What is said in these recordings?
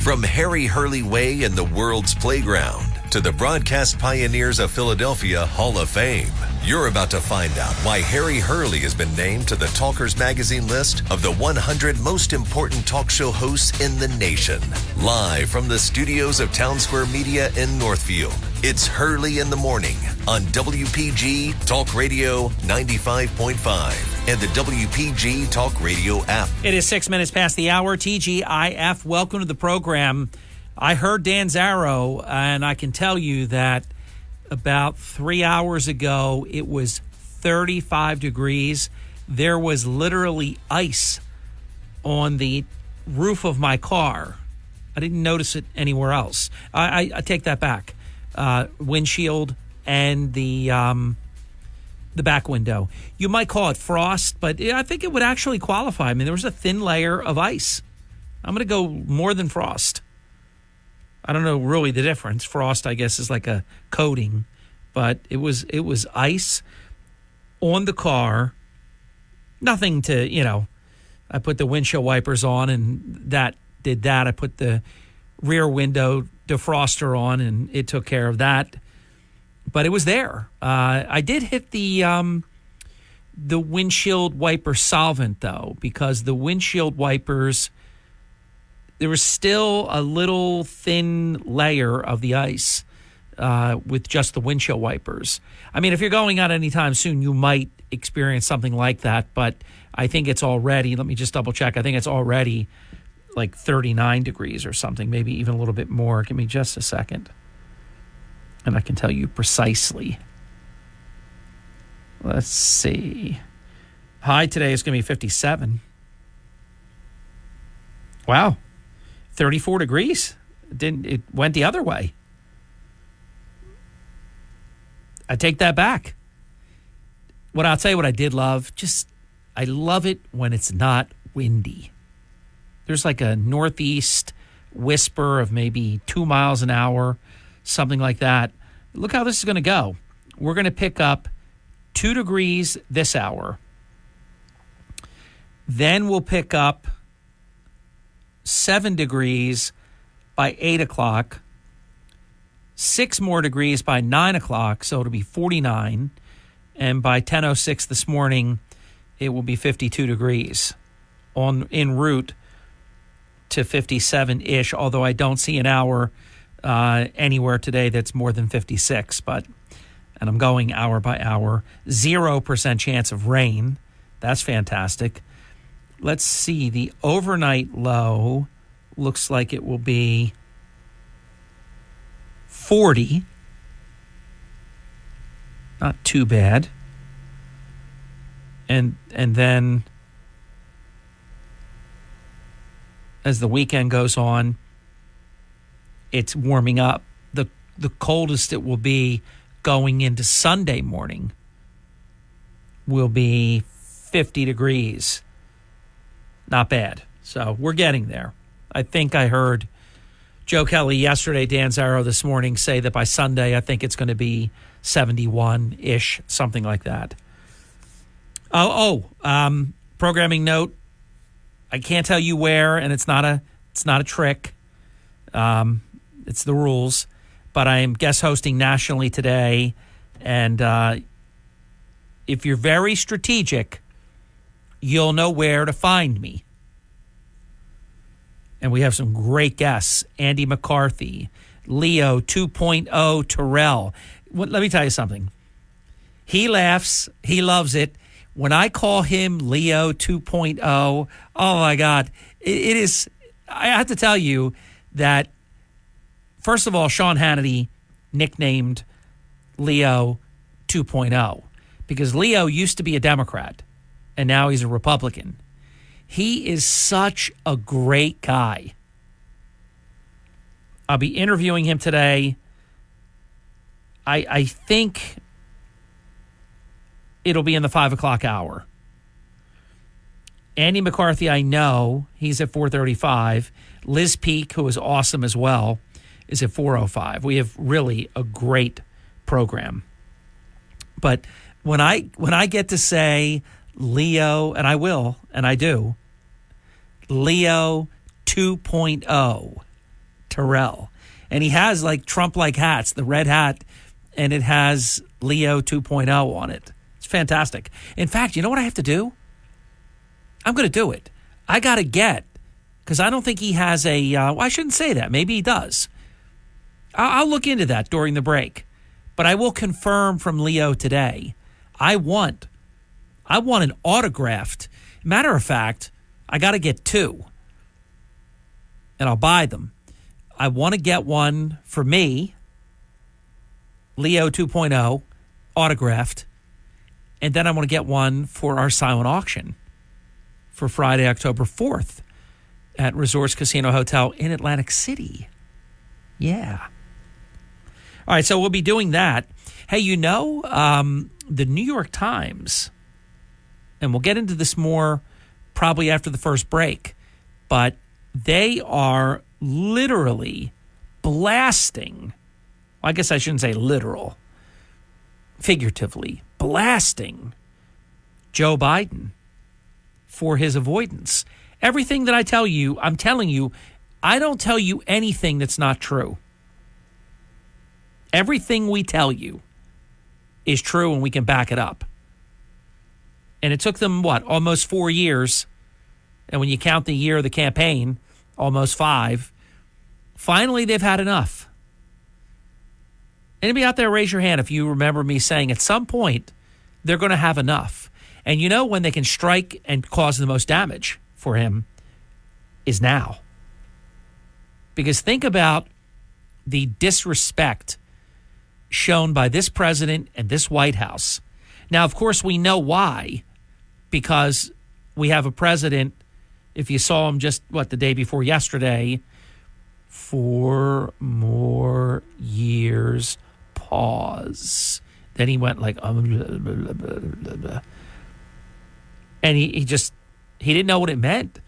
From Harry Hurley Way in the world's playground to the broadcast pioneers of Philadelphia Hall of Fame, you're about to find out why Harry Hurley has been named to the Talkers Magazine list of the 100 most important talk show hosts in the nation. Live from the studios of Town Square Media in Northfield, it's Hurley in the Morning on WPG Talk Radio 95.5 and the WPG Talk Radio app. It is 6 minutes past the hour. TGIF, welcome to the program. I heard Dan Zarrow, and I can tell you that about 3 hours ago, it was 35 degrees. There was literally ice on the roof of my car. I didn't notice it anywhere else. I take that back. Windshield and the back window. You might call it frost, but I think it would actually qualify. I mean, there was a thin layer of ice. I'm going to go more than frost. I don't know really the difference. Frost, I guess, is like a coating, but it was ice on the car. Nothing to, I put the windshield wipers on and that did that. I put the rear window defroster on and it took care of that. But it was there. I did hit the windshield wiper solvent, though, because the windshield wipers, there was still a little thin layer of the ice with just the windshield wipers. I mean, if you're going out anytime soon, you might experience something like that, but I think it's already, let me just double check, I think it's already like 39 degrees or something, maybe even a little bit more. Give me just a second, and I can tell you precisely. Let's see. High today is going to be 57. Wow. 34 degrees. It went the other way. I take that back. I'll tell you what I did love. I love it when it's not windy. There's like a northeast whisper of maybe 2 miles an hour, something like that. Look how this is going to go. We're going to pick up 2 degrees this hour. Then we'll pick up 7 degrees by 8 o'clock, 6 more degrees by 9 o'clock, so it'll be 49. And by 10:06 this morning, it will be 52 degrees en route to 57-ish, although I don't see an hour anywhere today that's more than 56. And I'm going hour by hour. 0% chance of rain. That's fantastic. Let's see. The overnight low looks like it will be 40. Not too bad. And then as the weekend goes on, it's warming up. The coldest it will be going into Sunday morning will be 50 degrees. Not bad. So we're getting there. I think I heard Joe Kelly yesterday, Dan Zarrow this morning, say that by Sunday, I think it's going to be 71-ish, something like that. Programming note. I can't tell you where, and it's not a trick. It's the rules. But I am guest hosting nationally today, and if you're very strategic, you'll know where to find me. And we have some great guests. Andy McCarthy, Leo 2.0 Terrell. Let me tell you something. He laughs. He loves it. When I call him Leo 2.0, oh my God. It is, I have to tell you that, first of all, Sean Hannity nicknamed Leo 2.0 because Leo used to be a Democrat and now he's a Republican. He is such a great guy. I'll be interviewing him today. I think it'll be in the 5 o'clock hour. Andy McCarthy, I know, he's at 4:35. Liz Peek, who is awesome as well, is at 4:05. We have really a great program. But when I get to say Leo, and I will, and I do, Leo 2.0, Terrell. And he has like Trump-like hats, the red hat, and it has Leo 2.0 on it. It's fantastic. In fact, you know what I have to do? I'm going to do it. I got to get, because I don't think he has a, well, I shouldn't say that. Maybe he does. I'll look into that during the break. But I will confirm from Leo today. I want an autographed. Matter of fact, I got to get two. And I'll buy them. I want to get one for me, Leo 2.0, autographed. And then I want to get one for our silent auction for Friday, October 4th at Resorts Casino Hotel in Atlantic City. Yeah. All right, so we'll be doing that. Hey, the New York Times, and we'll get into this more probably after the first break, but they are literally blasting, I guess I shouldn't say literal, figuratively, blasting Joe Biden for his avoidance. Everything that I tell you, I'm telling you, I don't tell you anything that's not true. Everything we tell you is true and we can back it up. And it took them, almost 4 years. And when you count the year of the campaign, almost 5. Finally, they've had enough. Anybody out there, raise your hand if you remember me saying at some point they're going to have enough. And when they can strike and cause the most damage for him is now. Because think about the disrespect shown by this president and this White House. Now, of course, we know why. Because we have a president, if you saw him just, the day before yesterday, 4 more years, pause. Then he went like, blah, blah, blah, blah, blah. And he didn't know what it meant.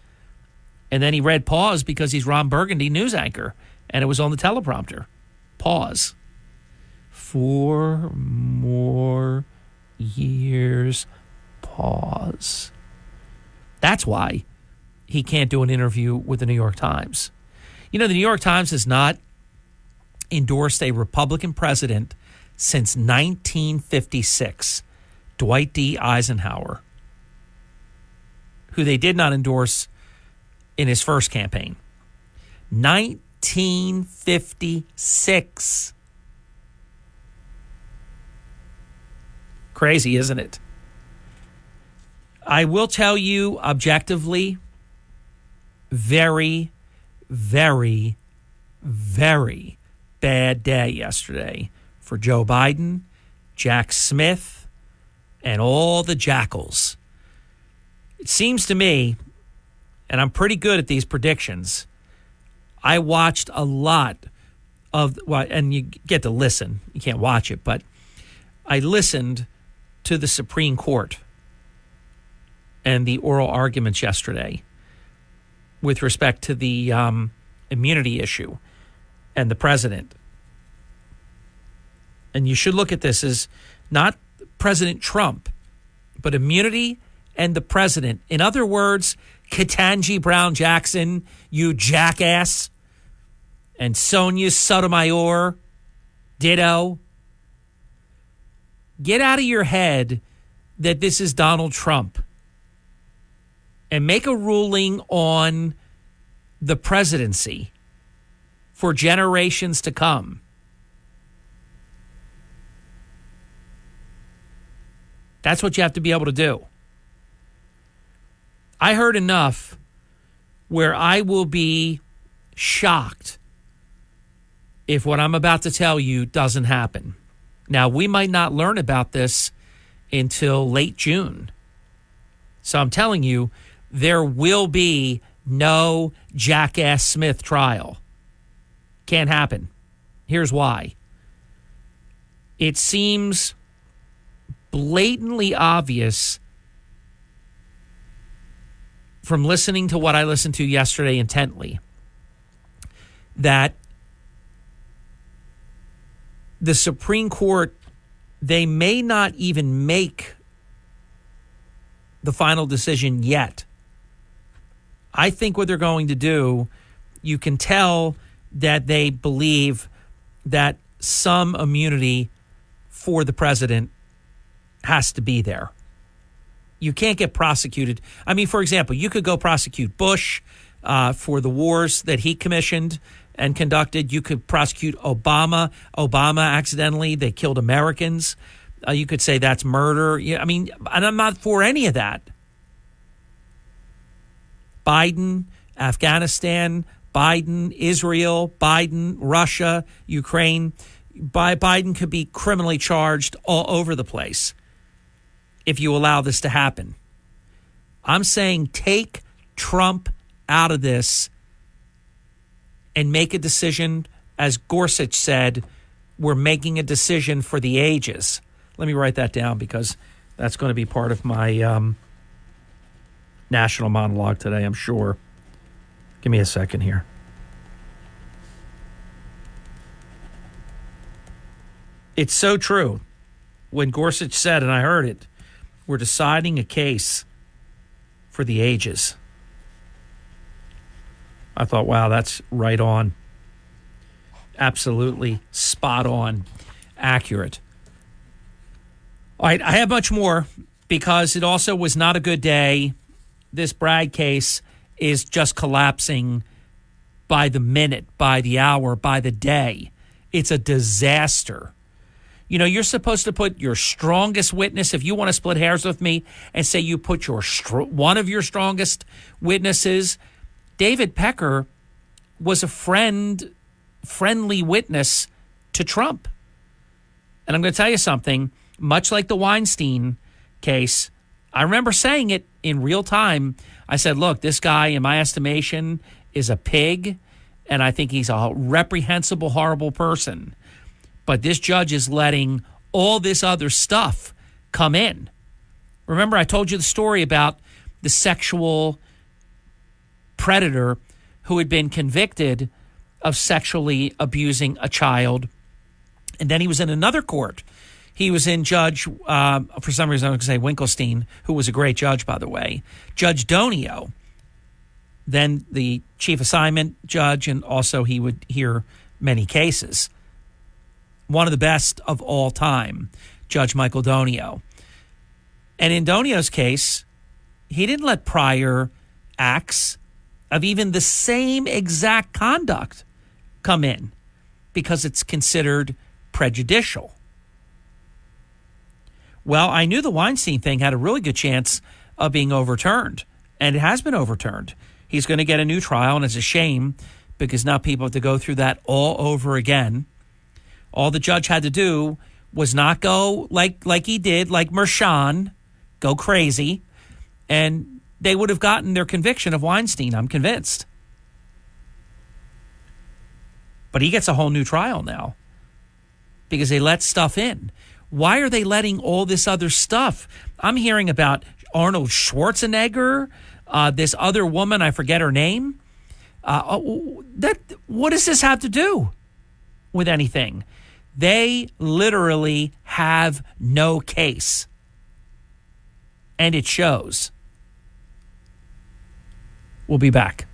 And then he read pause because he's Ron Burgundy, news anchor. And it was on the teleprompter. Pause. 4 more years, pause. That's why he can't do an interview with the New York Times. The New York Times has not endorsed a Republican president since 1956, Dwight D. Eisenhower, who they did not endorse in his first campaign. 1956. Crazy, isn't it? I will tell you objectively, very, very, very bad day yesterday for Joe Biden, Jack Smith, and all the jackals. It seems to me, and I'm pretty good at these predictions, I watched a lot of, and you get to listen. You can't watch it, but I listened to the Supreme Court and the oral arguments yesterday with respect to the immunity issue and the president. And you should look at this as not President Trump, but immunity and the president. In other words, Ketanji Brown Jackson, you jackass, and Sonia Sotomayor, ditto. Get out of your head that this is Donald Trump and make a ruling on the presidency for generations to come. That's what you have to be able to do. I heard enough where I will be shocked if what I'm about to tell you doesn't happen. Now, we might not learn about this until late June. So I'm telling you, there will be no Jackass Smith trial. Can't happen. Here's why. It seems blatantly obvious from listening to what I listened to yesterday intently that the Supreme Court, they may not even make the final decision yet. I think what they're going to do, you can tell that they believe that some immunity for the president has to be there. You can't get prosecuted. I mean, for example, you could go prosecute Bush for the wars that he commissioned and conducted. You could prosecute Obama. Obama accidentally, they killed Americans. You could say that's murder. I mean, and I'm not for any of that. Biden, Afghanistan, Biden, Israel, Biden, Russia, Ukraine. Biden could be criminally charged all over the place if you allow this to happen. I'm saying take Trump out of this and make a decision. As Gorsuch said, we're making a decision for the ages. Let me write that down because that's going to be part of my national monologue today, I'm sure. Give me a second here. It's so true. When Gorsuch said, and I heard it, we're deciding a case for the ages. I thought, wow, that's right on. Absolutely spot on. Accurate. All right, I have much more because it also was not a good day. This Bragg case is just collapsing by the minute, by the hour, by the day. It's a disaster. You know, you're supposed to put your strongest witness, if you want to split hairs with me and say you put your one of your strongest witnesses. David Pecker was a friendly witness to Trump. And I'm going to tell you something, much like the Weinstein case, I remember saying it in real time. I said, look, this guy, in my estimation, is a pig, and I think he's a reprehensible, horrible person. But this judge is letting all this other stuff come in. Remember, I told you the story about the sexual predator who had been convicted of sexually abusing a child. And then he was in another court. He was in Judge, for some reason I'm going to say Winkelstein, who was a great judge, by the way, Judge Donio, then the chief assignment judge, and also he would hear many cases. One of the best of all time, Judge Michael Donio. And in Donio's case, he didn't let prior acts of even the same exact conduct come in because it's considered prejudicial. Well, I knew the Weinstein thing had a really good chance of being overturned, and it has been overturned. He's going to get a new trial, and it's a shame because now people have to go through that all over again. All the judge had to do was not go like he did, like Merchan, go crazy, and they would have gotten their conviction of Weinstein, I'm convinced. But he gets a whole new trial now because they let stuff in. Why are they letting all this other stuff? I'm hearing about Arnold Schwarzenegger, this other woman, I forget her name. What does this have to do with anything? They literally have no case. And it shows. We'll be back.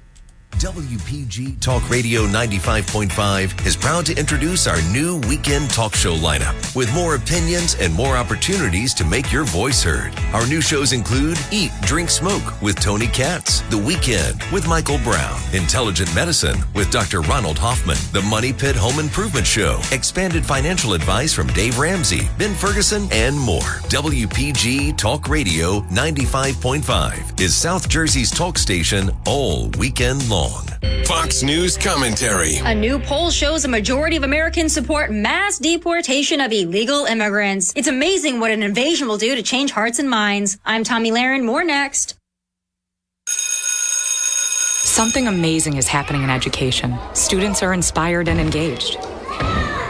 WPG Talk Radio 95.5 is proud to introduce our new weekend talk show lineup with more opinions and more opportunities to make your voice heard. Our new shows include Eat, Drink, Smoke with Tony Katz, The Weekend with Michael Brown, Intelligent Medicine with Dr. Ronald Hoffman, The Money Pit Home Improvement Show, Expanded Financial Advice from Dave Ramsey, Ben Ferguson, and more. WPG Talk Radio 95.5 is South Jersey's talk station all weekend long. Fox News commentary. A new poll shows a majority of Americans support mass deportation of illegal immigrants. It's amazing what an invasion will do to change hearts and minds. I'm Tommy Lahren. More next. Something amazing is happening in education. Students are inspired and engaged.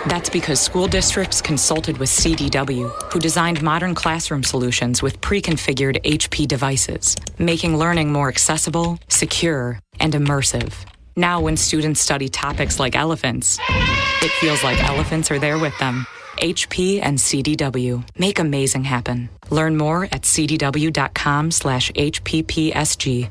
That's because school districts consulted with CDW, who designed modern classroom solutions with pre-configured HP devices, making learning more accessible, secure, and immersive. Now, when students study topics like elephants, it feels like elephants are there with them. HP and CDW make amazing happen. Learn more at cdw.com/HPPSG.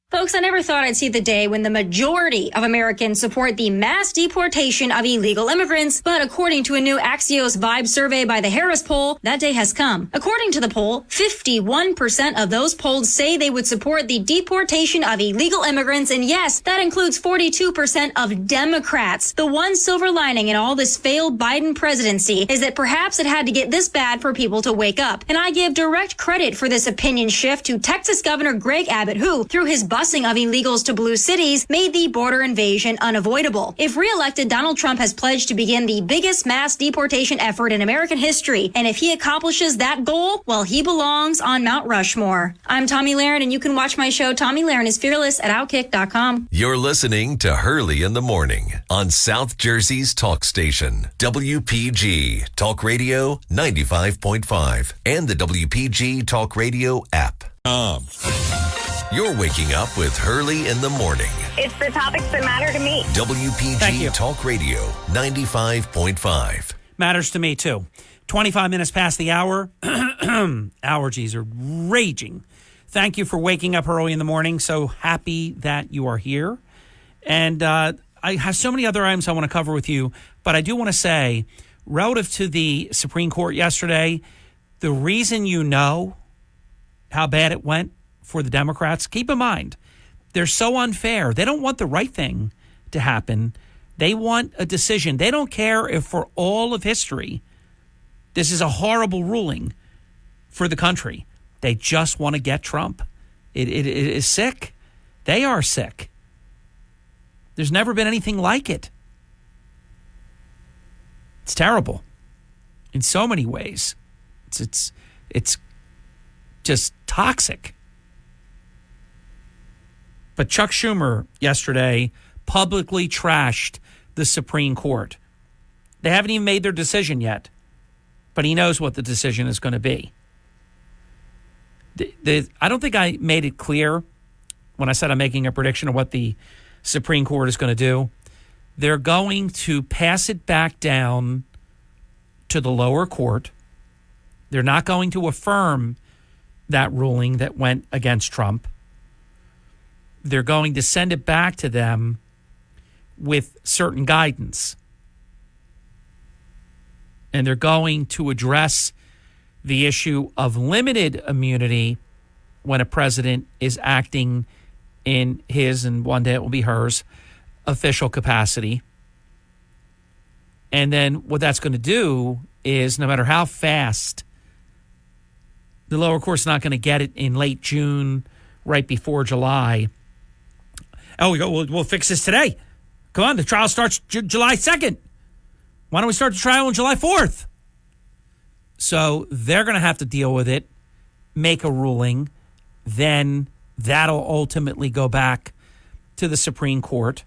Folks, I never thought I'd see the day when the majority of Americans support the mass deportation of illegal immigrants, but according to a new Axios Vibe survey by the Harris Poll, that day has come. According to the poll, 51% of those polled say they would support the deportation of illegal immigrants, and yes, that includes 42% of Democrats. The one silver lining in all this failed Biden presidency is that perhaps it had to get this bad for people to wake up. And I give direct credit for this opinion shift to Texas Governor Greg Abbott, who, through his busing of illegals to blue cities, made the border invasion unavoidable. If re-elected, Donald Trump has pledged to begin the biggest mass deportation effort in American history. And if he accomplishes that goal, well, he belongs on Mount Rushmore. I'm Tommy Lahren, and you can watch my show, Tommy Lahren is Fearless, at Outkick.com. You're listening to Hurley in the Morning on South Jersey's talk station, WPG Talk Radio 95.5 and the WPG Talk Radio app. You're waking up with Hurley in the Morning. It's the topics that matter to me. Thank you. WPG Talk Radio 95.5. Matters to me, too. 25 minutes past the hour. Allergies are raging. Thank you for waking up early in the morning. So happy that you are here. And I have so many other items I want to cover with you. But I do want to say, relative to the Supreme Court yesterday, the reason you know how bad it went for the Democrats, keep in mind, they're so unfair. They don't want the right thing to happen. They want a decision. They don't care if for all of history, this is a horrible ruling for the country. They just want to get Trump. It is sick. They are sick. There's never been anything like it. It's terrible in so many ways. It's just toxic. But Chuck Schumer yesterday publicly trashed the Supreme Court. They haven't even made their decision yet, but he knows what the decision is going to be. I don't think I made it clear when I said I'm making a prediction of what the Supreme Court is going to do. They're going to pass it back down to the lower court. They're not going to affirm that ruling that went against Trump. They're going to send it back to them with certain guidance. And they're going to address the issue of limited immunity when a president is acting in his, and one day it will be hers, official capacity. And then what that's going to do is, no matter how fast, the lower court's not going to get it in late June, right before July. Oh, we'll fix this today. Come on, the trial starts July 2nd. Why don't we start the trial on July 4th? So they're going to have to deal with it, make a ruling. Then that'll ultimately go back to the Supreme Court.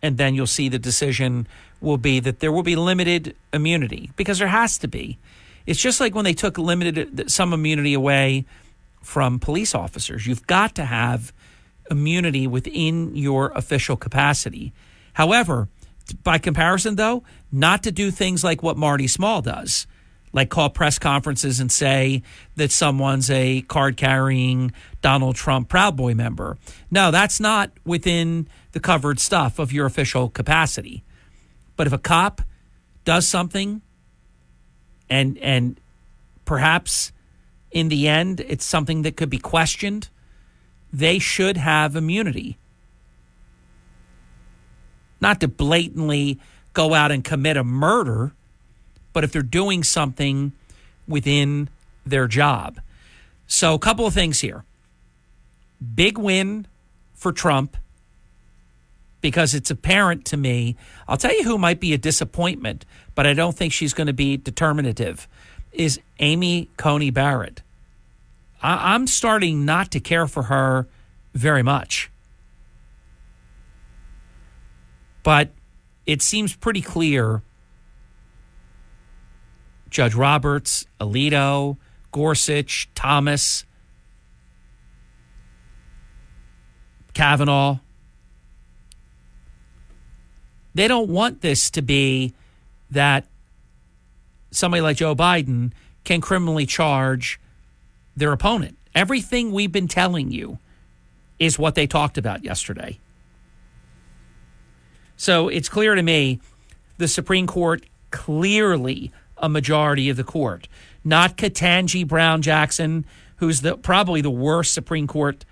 And then you'll see the decision will be that there will be limited immunity, because there has to be. It's just like when they took some immunity away from police officers. You've got to have immunity within your official capacity. However, by comparison, though, not to do things like what Marty Small does, like call press conferences and say that someone's a card-carrying Donald Trump Proud Boy member. No, that's not within the covered stuff of your official capacity. But if a cop does something and perhaps in the end it's something that could be questioned, they should have immunity. Not to blatantly go out and commit a murder, but if they're doing something within their job. So a couple of things here. Big win for Trump, because it's apparent to me. I'll tell you who might be a disappointment, but I don't think she's going to be determinative, is Amy Coney Barrett. I'm starting not to care for her very much. But it seems pretty clear Judge Roberts, Alito, Gorsuch, Thomas, Kavanaugh, they don't want this to be that somebody like Joe Biden can criminally charge their opponent. Everything we've been telling you is what they talked about yesterday. So it's clear to me the Supreme Court, clearly a majority of the court, not Ketanji Brown Jackson, who's probably the worst Supreme Court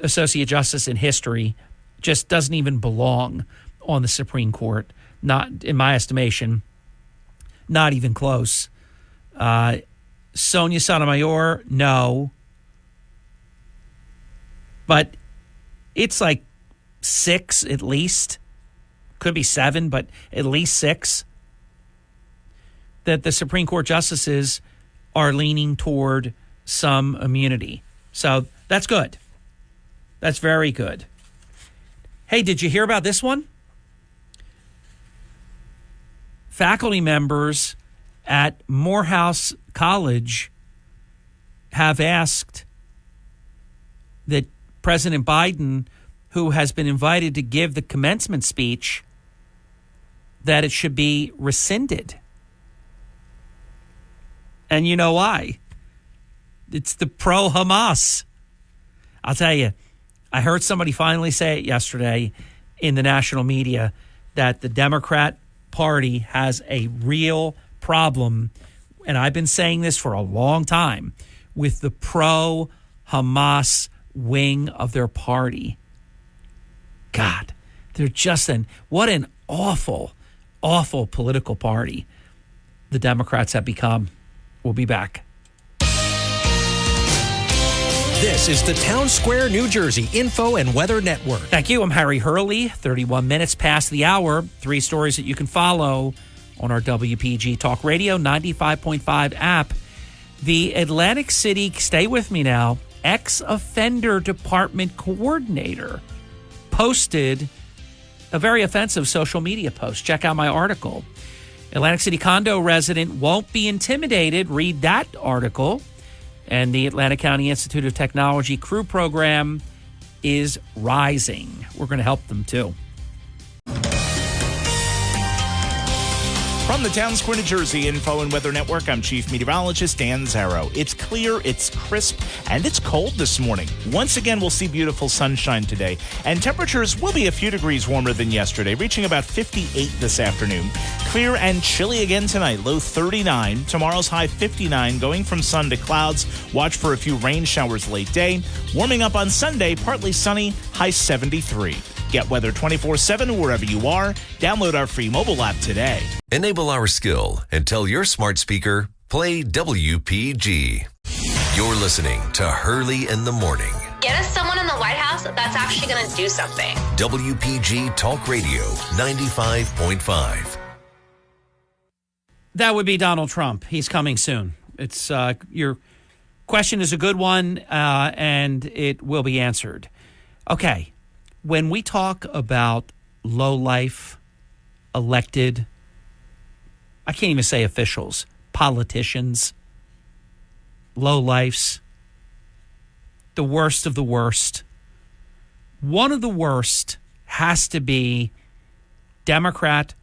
Associate Justice in history, just doesn't even belong on the Supreme Court, not in my estimation, not even close. Sonia Sotomayor, no. But it's like 6 at least. Could be 7, but at least 6. That the Supreme Court justices are leaning toward some immunity. So that's good. That's very good. Hey, did you hear about this one? Faculty members at Morehouse College have asked that President Biden, who has been invited to give the commencement speech, that it should be rescinded. And you know why? It's the pro-Hamas. I'll tell you, I heard somebody finally say it yesterday in the national media that the Democrat Party has a real problem, and I've been saying this for a long time, with the pro-Hamas wing of their party. God, they're just what an awful, awful political party the Democrats have become. We'll be back. This is the Town Square, New Jersey Info and Weather Network. Thank you. I'm Harry Hurley. 31 minutes past the hour. 3 stories that you can follow on our WPG Talk Radio 95.5 app. The Atlantic City, stay with me now, ex-offender department coordinator posted a very offensive social media post. Check out my article. Atlantic City condo resident won't be intimidated. Read that article. And the Atlantic County Institute of Technology crew program is rising. We're going to help them too. From the Town Square, New Jersey Info and Weather Network, I'm Chief Meteorologist Dan Zarrow. It's clear, it's crisp, and it's cold this morning. Once again, we'll see beautiful sunshine today, and temperatures will be a few degrees warmer than yesterday, reaching about 58 this afternoon. Clear and chilly again tonight, low 39. Tomorrow's high 59, going from sun to clouds. Watch for a few rain showers late day. Warming up on Sunday, partly sunny, high 73. Get weather 24/7 wherever you are. Download our free mobile app today. Enable our skill and tell your smart speaker, play WPG. You're listening to Hurley in the Morning. Get us someone in the White House that's actually going to do something. WPG Talk Radio 95.5. That would be Donald Trump. He's coming soon. It's your question is a good one, and it will be answered. Okay. When we talk about low-life, elected, I can't even say officials, politicians, low-lifes, the worst of the worst, one of the worst has to be Democrat,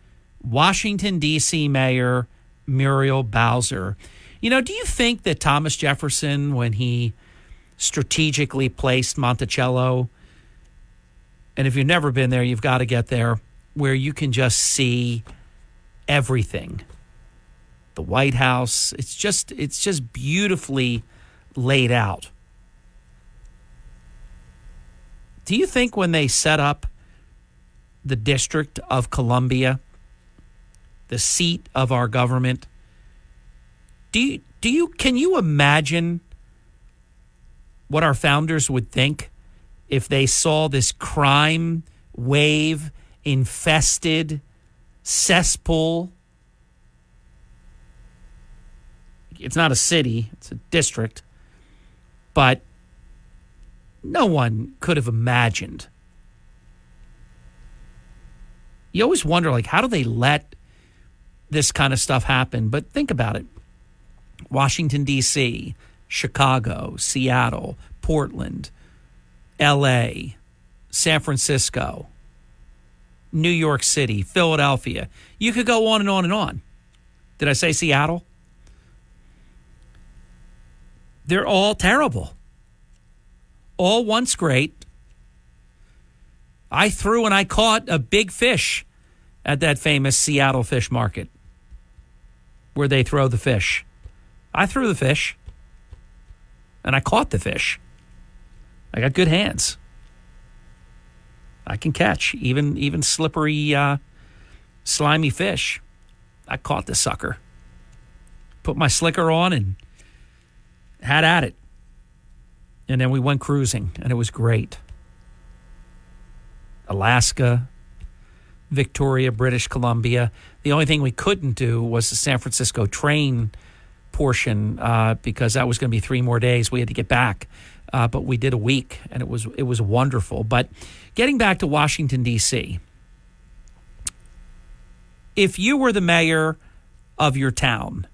Washington, D.C. Mayor Muriel Bowser. You know, do you think that Thomas Jefferson, when he strategically placed Monticello, and if you've never been there, you've got to get there, where you can just see everything. The White House, it's just beautifully laid out. Do you think when they set up the District of Columbia, the seat of our government, can you imagine what our founders would think if they saw this crime wave infested cesspool? It's not a city, it's a district, but no one could have imagined. You always wonder, like, how do they let this kind of stuff happen? But think about it. Washington, D.C., Chicago, Seattle, Portland, L.A., San Francisco, New York City, Philadelphia. You could go on and on and on. Did I say Seattle? They're all terrible. All once great, I threw and I caught a big fish at that famous Seattle fish market where they throw the fish. I threw the fish and I caught the fish. I got good hands. I can catch even slippery, slimy fish. I caught the sucker. Put my slicker on and had at it. And then we went cruising, and it was great. Alaska, Victoria, British Columbia. The only thing we couldn't do was the San Francisco train portion because that was going to be 3 more days. We had to get back, but we did a week, and it was wonderful. But getting back to Washington, D.C., if you were the mayor of your town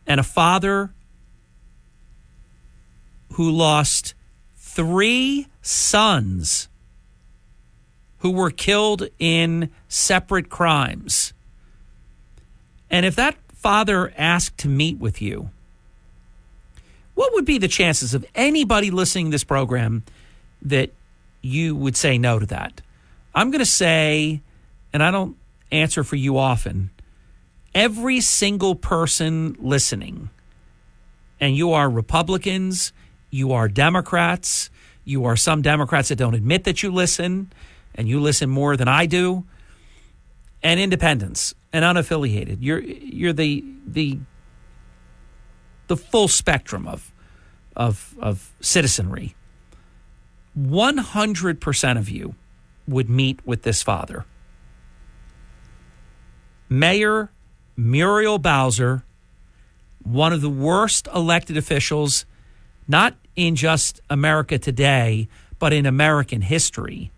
and a father who lost 3 sons who were killed in separate crimes, and if that father asked to meet with you, what would be the chances of anybody listening to this program that you would say no to that? I'm going to say, and I don't answer for you often, every single person listening, and you are Republicans, you are Democrats, you are some Democrats that don't admit that you listen, and you listen more than I do, and independents and unaffiliated. You're the full spectrum of citizenry. 100% of you would meet with this father. Mayor Muriel Bowser, one of the worst elected officials, not in just America today, but in American history,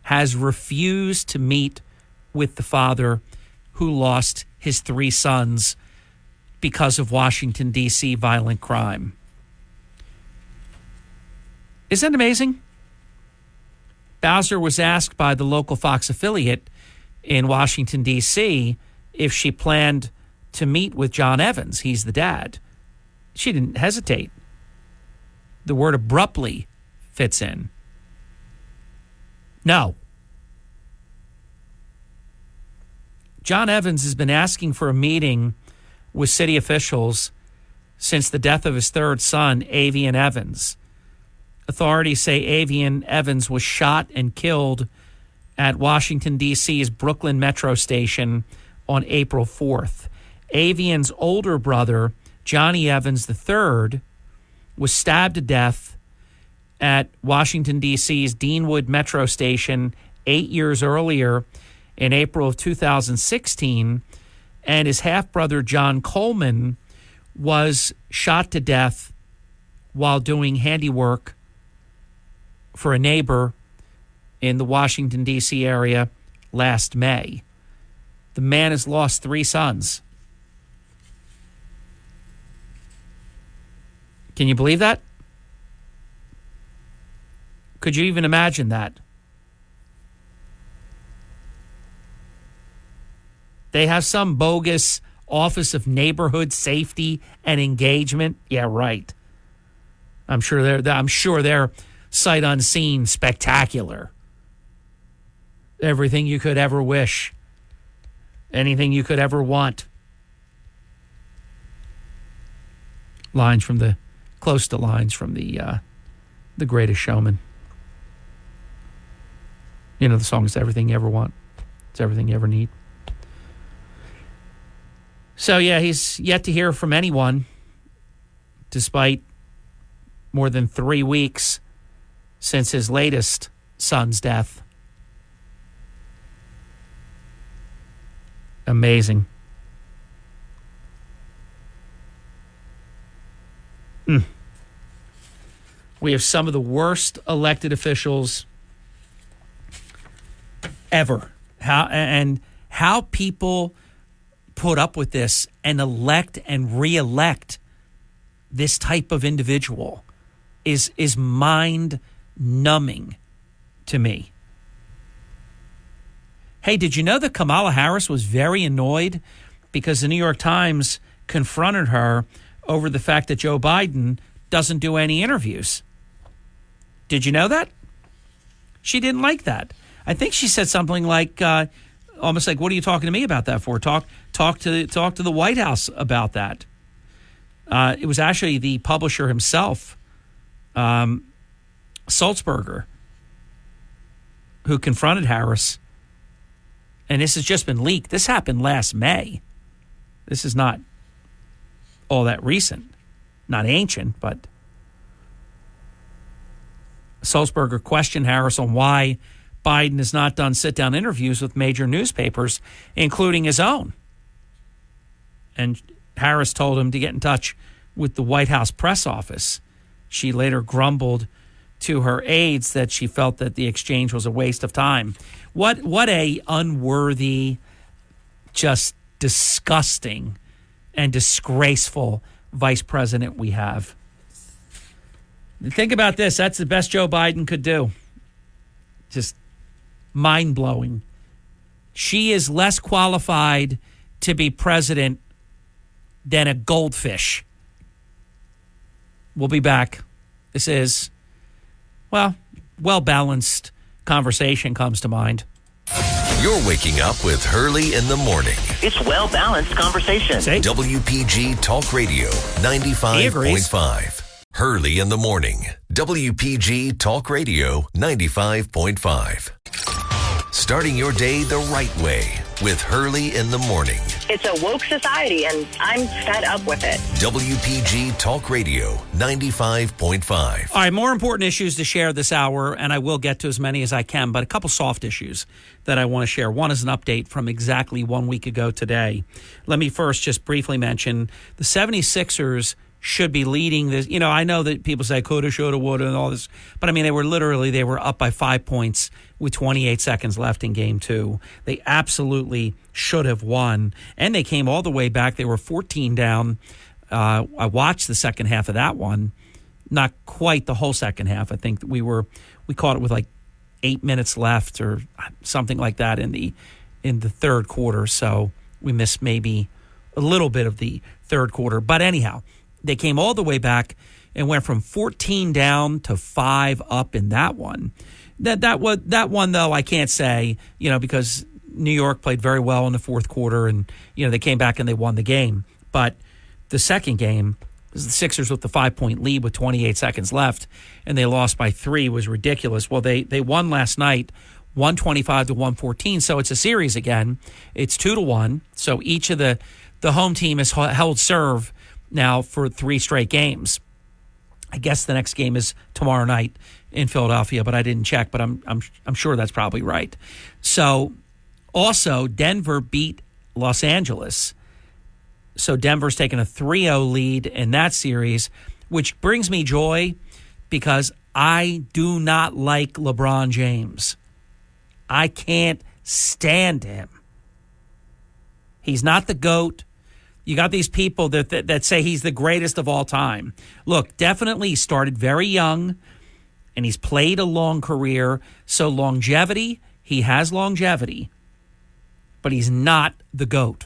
has refused to meet with the father who lost his 3 sons because of Washington, D.C. violent crime. Isn't that amazing? Bowser was asked by the local Fox affiliate in Washington, D.C., if she planned to meet with John Evans. He's the dad. She didn't hesitate. The word abruptly fits in. No. John Evans has been asking for a meeting with city officials since the death of his 3rd son, Avian Evans. Authorities say Avian Evans was shot and killed at Washington, D.C.'s Brooklyn Metro Station on April 4th. Avian's older brother, Johnny Evans III, was stabbed to death at Washington, D.C.'s Deanwood Metro Station 8 years earlier in April of 2016, and his half-brother, John Coleman, was shot to death while doing handiwork for a neighbor in the Washington, D.C. area last May. The man has lost 3 sons. Can you believe that? Could you even imagine that? They have some bogus Office of Neighborhood Safety and Engagement. Yeah, right. I'm sure they're sight unseen spectacular. Everything you could ever wish. Anything you could ever want. Close to lines from the Greatest Showman. You know the song, it's everything you ever want. It's everything you ever need. So, yeah, he's yet to hear from anyone, despite more than 3 weeks since his latest son's death. Amazing. We have some of the worst elected officials ever. How people put up with this and elect and re-elect this type of individual is mind-numbing to me. Hey, did you know that Kamala Harris was very annoyed because the New York Times confronted her over the fact that Joe Biden doesn't do any interviews? Did you know that? She didn't like that. I think she said something like, almost like, "What are you talking to me about that for? Talk to the White House about that." It was actually the publisher himself, Sulzberger, who confronted Harris. And this has just been leaked. This happened last May. This is not all that recent, not ancient, but Sulzberger questioned Harris on why Biden has not done sit-down interviews with major newspapers, including his own. And Harris told him to get in touch with the White House press office. She later grumbled to her aides that she felt that the exchange was a waste of time. What a unworthy, just disgusting and disgraceful vice president we have. Think about this. That's the best Joe Biden could do. Just mind-blowing. She is less qualified to be president than a goldfish. We'll be back. This is, well-balanced conversation comes to mind. You're waking up with Hurley in the morning. It's well-balanced conversation. Say? WPG Talk Radio 95.5. Hurley in the morning. WPG Talk Radio 95.5. Starting your day the right way with Hurley in the morning. It's a woke society, and I'm fed up with it. WPG Talk Radio 95.5. All right, more important issues to share this hour, and I will get to as many as I can, but a couple soft issues that I want to share. One is an update from exactly 1 week ago today. Let me first just briefly mention the 76ers should be leading this. You know, I know that people say coulda, shoulda, woulda, and all this, but I mean, they were up by 5 points with 28 seconds left in game 2. They absolutely should have won, and they came all the way back. They were 14 down. I watched the second half of that one, not quite the whole second half. I think we caught it with like 8 minutes left or something like that in the third quarter. So we missed maybe a little bit of the third quarter, but anyhow. They came all the way back and went from 14 down to 5 up in that one. That one, though, I can't say, because New York played very well in the fourth quarter and, they came back and they won the game. But the second game, the Sixers with the 5-point lead with 28 seconds left, and they lost by 3 was ridiculous. Well, they won last night, 125 to 114. So it's a series again. It's 2-1. So each of the home team has held serve now for 3 straight games. I guess the next game is tomorrow night in Philadelphia, but I didn't check, but I'm sure that's probably right. So also Denver beat Los Angeles. So Denver's taken a 3-0 lead in that series, which brings me joy because I do not like LeBron James. I can't stand him. He's not the GOAT. You got these people that say he's the greatest of all time. Look, definitely he started very young, and he's played a long career. So longevity, he has longevity, but he's not the GOAT.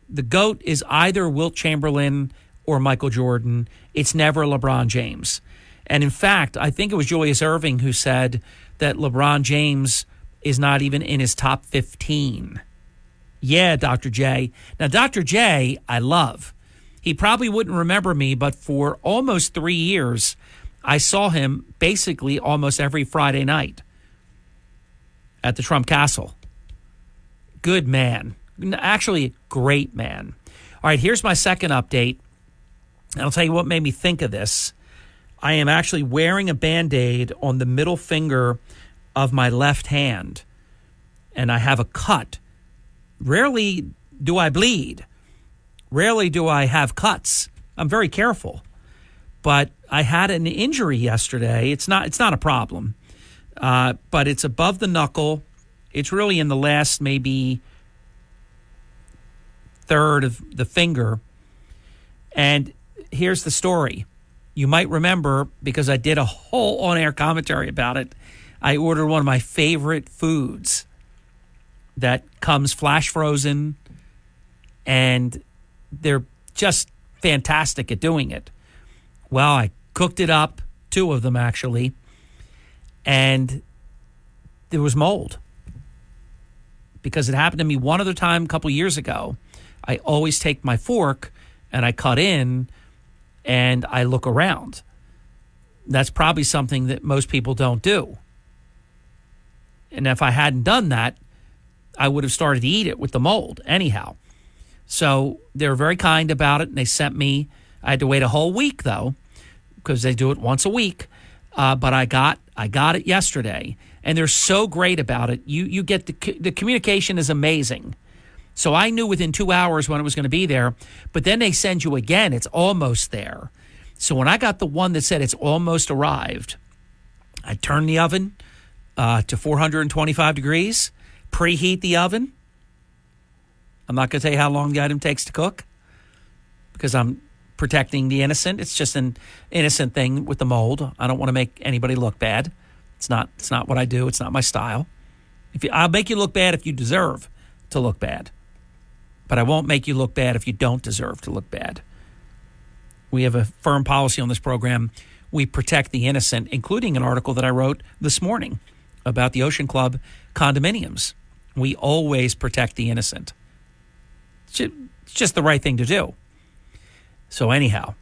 The GOAT is either Wilt Chamberlain or Michael Jordan. It's never LeBron James. And in fact, I think it was Julius Erving who said that LeBron James is not even in his top 15. Yeah, Dr. J. Now, Dr. J, I love. He probably wouldn't remember me, but for almost 3 years, I saw him basically almost every Friday night at the Trump Castle. Good man. Actually, great man. All right, here's my second update. And I'll tell you what made me think of this. I am actually wearing a Band-Aid on the middle finger of my left hand, and I have a cut. Rarely do I bleed. Rarely do I have cuts. I'm very careful. But I had an injury yesterday. It's not a problem. But it's above the knuckle. It's really in the last maybe third of the finger. And here's the story. You might remember, because I did a whole on-air commentary about it, I ordered one of my favorite foods that comes flash frozen, and they're just fantastic at doing it. Well, I cooked it up, 2 of them actually, and there was mold. Because it happened to me one other time a couple years ago. I always take my fork and I cut in and I look around. That's probably something that most people don't do. And if I hadn't done that, I would have started to eat it with the mold anyhow. So they were very kind about it, and they sent me. I had to wait a whole week though, because they do it once a week. But I got it yesterday, and they're so great about it. You get the communication is amazing. So I knew within 2 hours when it was going to be there, but then they send you again. It's almost there. So when I got the one that said it's almost arrived, I turned the oven to 425 degrees, preheat the oven. I'm not going to tell you how long the item takes to cook because I'm protecting the innocent. It's just an innocent thing with the mold. I don't want to make anybody look bad. It's not what I do. It's not my style. I'll make you look bad if you deserve to look bad. But I won't make you look bad if you don't deserve to look bad. We have a firm policy on this program. We protect the innocent, including an article that I wrote this morning about the Ocean Club condominiums. We always protect the innocent. It's just the right thing to do. So anyhow,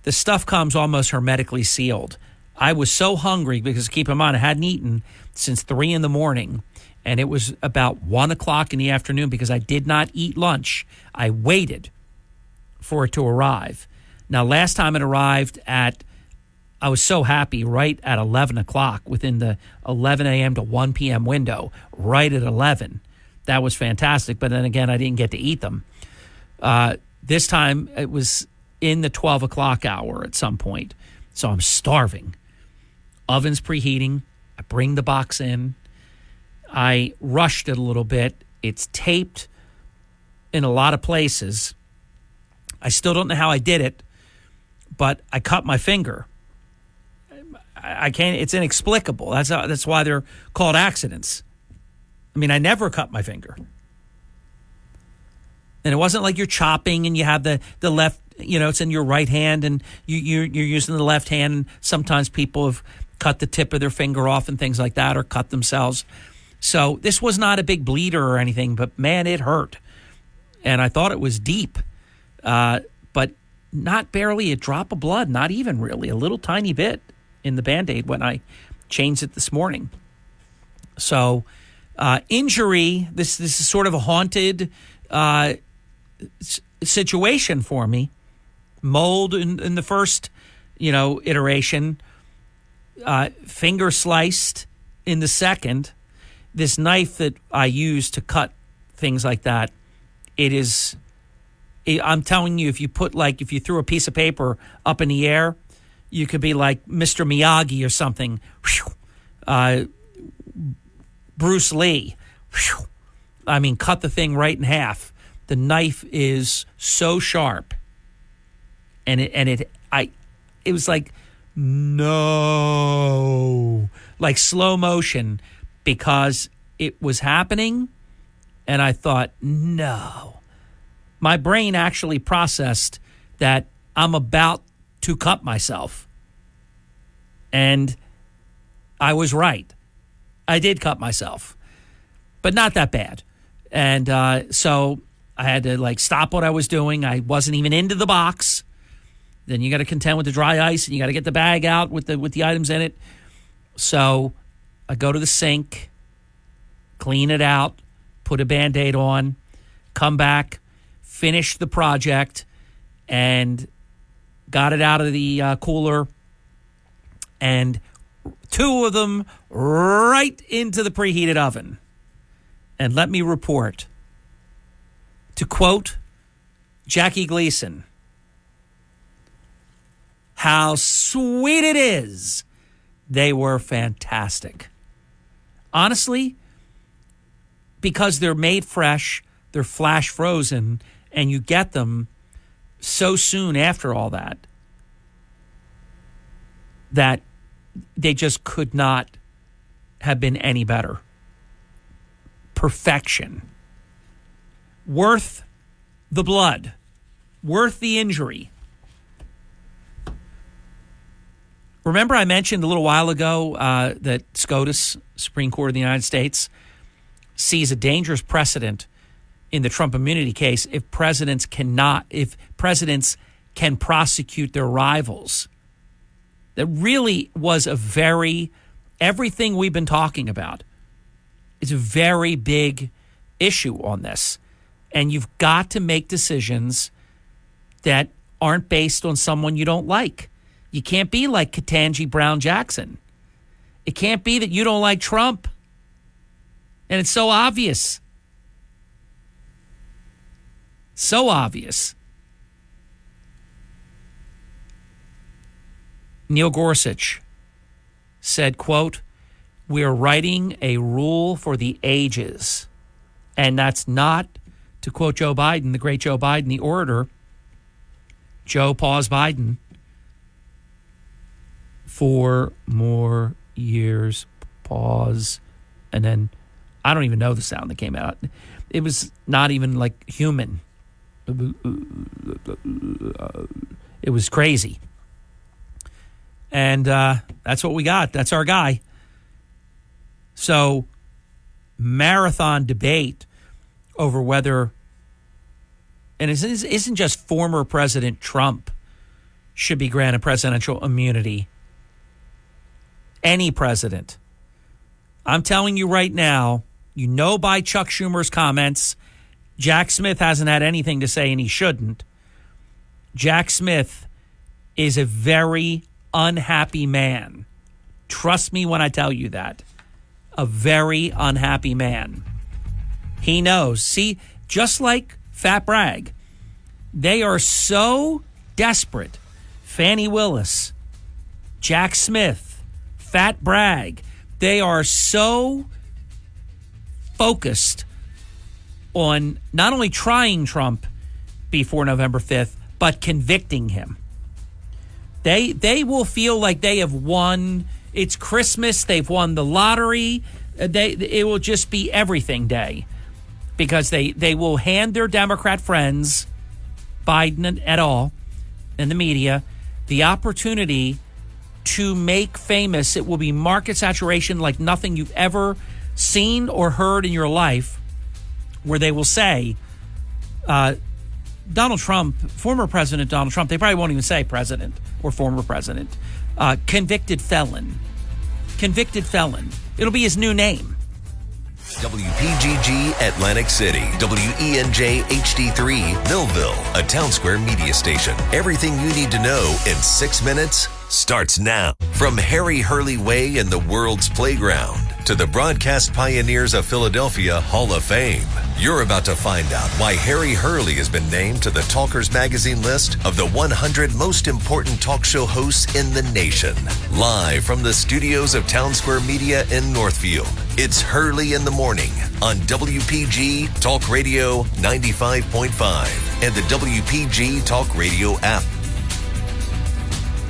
the stuff comes almost hermetically sealed. I was so hungry because, keep in mind, I hadn't eaten since 3 a.m, and it was about 1 o'clock in the afternoon because I did not eat lunch. I waited for it to arrive. Now, last time it arrived I was so happy, right at 11 o'clock, within the 11 a.m. to 1 p.m. window, right at 11. That was fantastic, but then again, I didn't get to eat them. This time, it was in the 12 o'clock hour at some point, so I'm starving. Oven's preheating. I bring the box in. I rushed it a little bit. It's taped in a lot of places. I still don't know how I did it, but I cut my finger. I can't. It's inexplicable. That's why they're called accidents. I mean, I never cut my finger, and it wasn't like you're chopping and you have the left. It's in your right hand, and you're using the left hand. And sometimes people have cut the tip of their finger off and things like that, or cut themselves. So this was not a big bleeder or anything, but man, it hurt, and I thought it was deep, but not barely a drop of blood, not even really, a little tiny bit in the Band-Aid when I changed it this morning. So injury, this is sort of a haunted situation for me. Mold in the first, iteration, finger sliced in the second. This knife that I use to cut things like that, I'm telling you, if you threw a piece of paper up in the air, you could be like Mr. Miyagi or something. Bruce Lee. I mean, cut the thing right in half. The knife is so sharp. And it was like, no, like slow motion, because it was happening. And I thought, no. My brain actually processed that I'm about to cut myself. And I was right. I did cut myself, but not that bad. And so I had to stop what I was doing. I wasn't even into the box. Then you got to contend with the dry ice, and you got to get the bag out with the items in it. So I go to the sink, clean it out, put a Band-Aid on, come back, finish the project, and got it out of the cooler, and 2 of them right into the preheated oven. And let me report, to quote Jackie Gleason, how sweet it is. They were fantastic. Honestly, because they're made fresh, they're flash frozen, and you get them so soon after all that they just could not have been any better. Perfection. Worth the blood. Worth the injury. Remember I mentioned a little while ago that SCOTUS, Supreme Court of the United States, sees a dangerous precedent in the Trump immunity case if presidents can prosecute their rivals. That really was everything we've been talking about is a very big issue on this. And you've got to make decisions that aren't based on someone you don't like. You can't be like Ketanji Brown Jackson. It can't be that you don't like Trump. And it's so obvious. So obvious. Neil Gorsuch said, quote, "We are writing a rule for the ages." And that's not, to quote Joe Biden, the great Joe Biden, the orator, Joe pause Biden, 4 more years, pause, and then I don't even know the sound that came out. It was not even like human. It was crazy. And that's what we got. That's our guy. So, marathon debate over whether, and it isn't just former President Trump should be granted presidential immunity. Any president. I'm telling you right now, you know by Chuck Schumer's comments, Jack Smith hasn't had anything to say and he shouldn't. Jack Smith is a very unhappy man. Trust me when I tell you that. A very unhappy man. He knows. See, just like Fat Bragg, they are so desperate. Fannie Willis, Jack Smith, Fat Bragg, they are so focused on not only trying Trump before November 5th, but convicting him. They will feel like they have won. It's Christmas. They've won the lottery. It will just be everything day because they will hand their Democrat friends, Biden et al., and the media, the opportunity to make famous. It will be market saturation like nothing you've ever seen or heard in your life, where they will say, Donald Trump, former President Donald Trump, they probably won't even say president or former president, convicted felon. Convicted felon. It'll be his new name. WPGG Atlantic City, WENJ HD3 Millville, a Town Square media station. Everything you need to know in 6 minutes starts now. From Harry Hurley Way in the world's playground to the Broadcast Pioneers of Philadelphia Hall of Fame, you're about to find out why Harry Hurley has been named to the Talkers Magazine list of the 100 most important talk show hosts in the nation. Live from the studios of Town Square Media in Northfield, it's Hurley in the Morning on WPG Talk Radio 95.5 and the WPG Talk Radio app.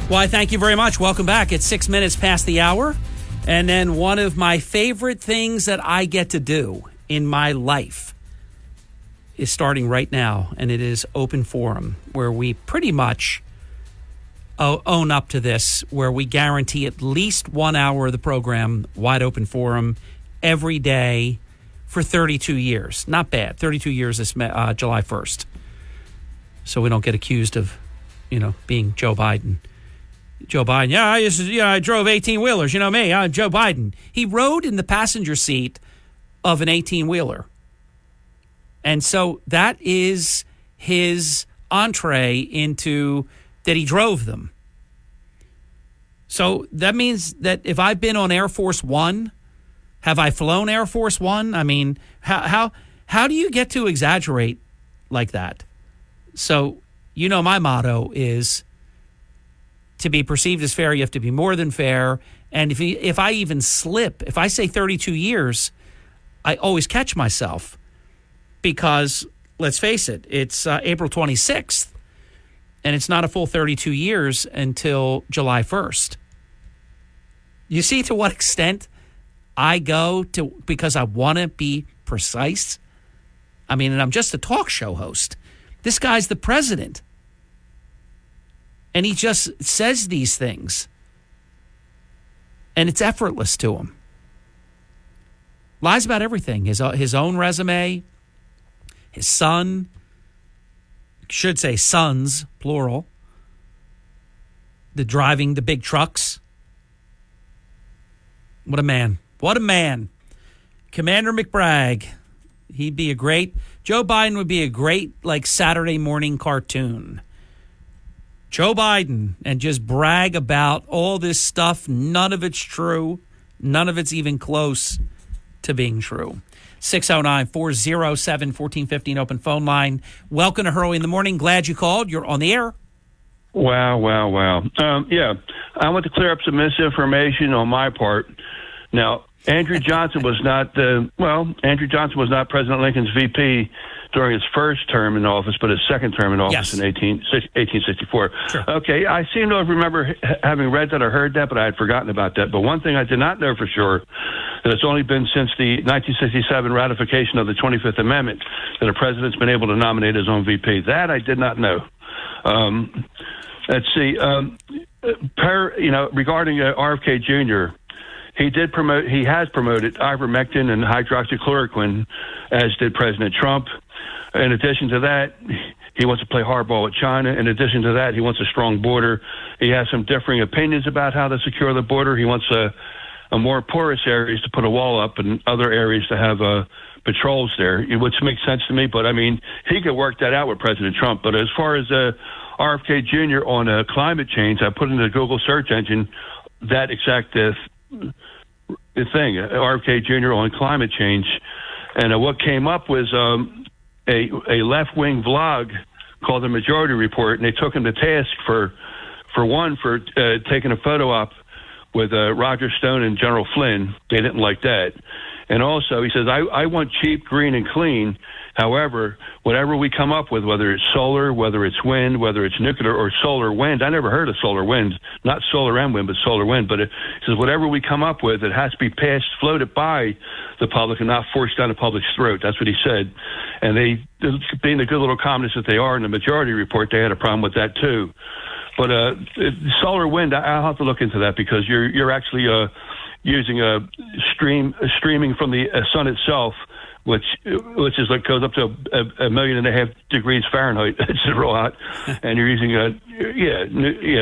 Why, thank you very much. Welcome back. It's 6 minutes past the hour. And then one of my favorite things that I get to do in my life is starting right now, and it is Open Forum, where we pretty much own up to this, where we guarantee at least 1 hour of the program, Wide Open Forum, every day for 32 years. Not bad. 32 years this July 1st. So we don't get accused of, being Joe Biden. Joe Biden, I drove 18-wheelers. You know me, I'm Joe Biden. He rode in the passenger seat of an 18-wheeler. And so that is his entree into that he drove them. So that means that if I've been on Air Force One, have I flown Air Force One? I mean, how do you get to exaggerate like that? So, my motto is to be perceived as fair, you have to be more than fair. And if I even slip, if I say 32 years, I always catch myself because, let's face it, it's April 26th, and it's not a full 32 years until July 1st. You see to what extent I go to because I want to be precise? I mean, and I'm just a talk show host. This guy's the president. And he just says these things. And it's effortless to him. Lies about everything. His own resume, his son, should say sons, plural, the driving the big trucks. What a man. What a man. Commander McBragg. He'd be a great, Joe Biden would be a great, like, Saturday morning cartoon. Joe Biden, and just brag about all this stuff. None of it's true. None of it's even close to being true. 609-407-1415 open phone line. Welcome to Hurley in the Morning. Glad you called. You're on the air. Wow. Yeah, I want to clear up some misinformation on my part. Now, Andrew Johnson was not President Lincoln's VP during his first term in office, but his second term in office in 1864. Sure. Okay, I seem to remember having read that or heard that, but I had forgotten about that. But one thing I did not know for sure, that it's only been since the 1967 ratification of the 25th Amendment that a president's been able to nominate his own VP. That I did not know. Let's see. Regarding RFK Jr., he has promoted ivermectin and hydroxychloroquine, as did President Trump. In addition to that, he wants to play hardball with China. In addition to that, he wants a strong border. He has some differing opinions about how to secure the border. He wants a more porous areas to put a wall up and other areas to have patrols there, which makes sense to me. But, I mean, he could work that out with President Trump. But as far as RFK Jr. on climate change, I put in the Google search engine that exact thing, RFK Jr. on climate change. And what came up was a left-wing vlog called The Majority Report, and they took him to task for taking a photo op with Roger Stone and General Flynn. They didn't like that. And also, he says, I want cheap, green, and clean. However, whatever we come up with, whether it's solar, whether it's wind, whether it's nuclear or solar wind, I never heard of solar wind, not solar and wind, but solar wind. But he says, whatever we come up with, it has to be floated by the public and not forced down the public's throat. That's what he said. And they, being the good little communists that they are in the Majority Report, they had a problem with that too. But solar wind, I'll have to look into that, because you're actually using streaming from the sun itself, which is like goes up to 1.5 million degrees Fahrenheit. It's real hot, and you're using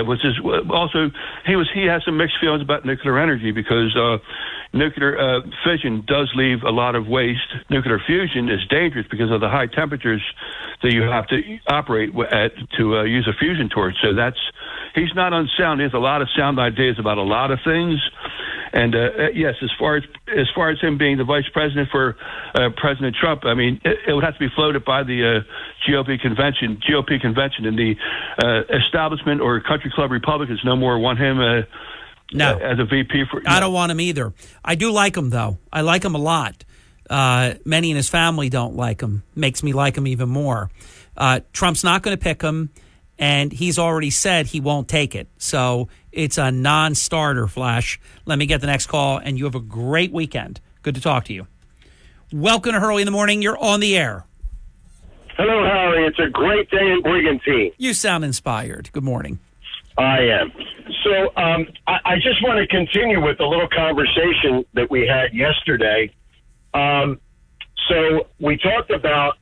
which is also he has some mixed feelings about nuclear energy, because nuclear fission does leave a lot of waste. Nuclear fusion is dangerous because of the high temperatures that you have to operate at to use a fusion torch. So he's not unsound. He has a lot of sound ideas about a lot of things. And yes, as far as him being the vice president for President Trump, I mean, it would have to be floated by the GOP convention, and the establishment or country club Republicans no more want him no. as a VP. I don't want him either. I do like him, though. I like him a lot. Many in his family don't like him. Makes me like him even more. Trump's not going to pick him, and he's already said he won't take it. So it's a non-starter, Flash. Let me get the next call, and you have a great weekend. Good to talk to you. Welcome to Hurley in the Morning. You're on the air. Hello, Harry. It's a great day in Brigantine. You sound inspired. Good morning. I am. So I just want to continue with the little conversation that we had yesterday. So we talked about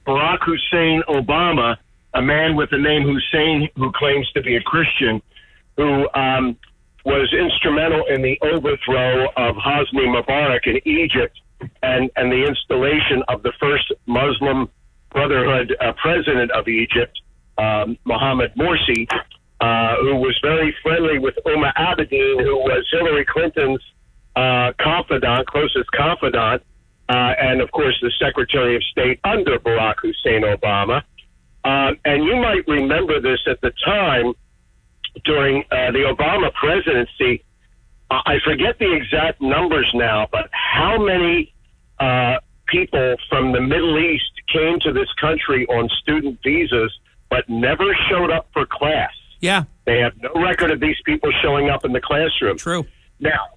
Barack Hussein Obama, a man with the name Hussein who claims to be a Christian, who was instrumental in the overthrow of Hosni Mubarak in Egypt and the installation of the first Muslim Brotherhood president of Egypt, Mohammed Morsi, who was very friendly with Umar Abedin, who was Hillary Clinton's closest confidant, and, of course, the Secretary of State under Barack Hussein Obama. And you might remember this at the time during the Obama presidency. I forget the exact numbers now, but how many people from the Middle East came to this country on student visas but never showed up for class? Yeah. They have no record of these people showing up in the classroom. True. Now,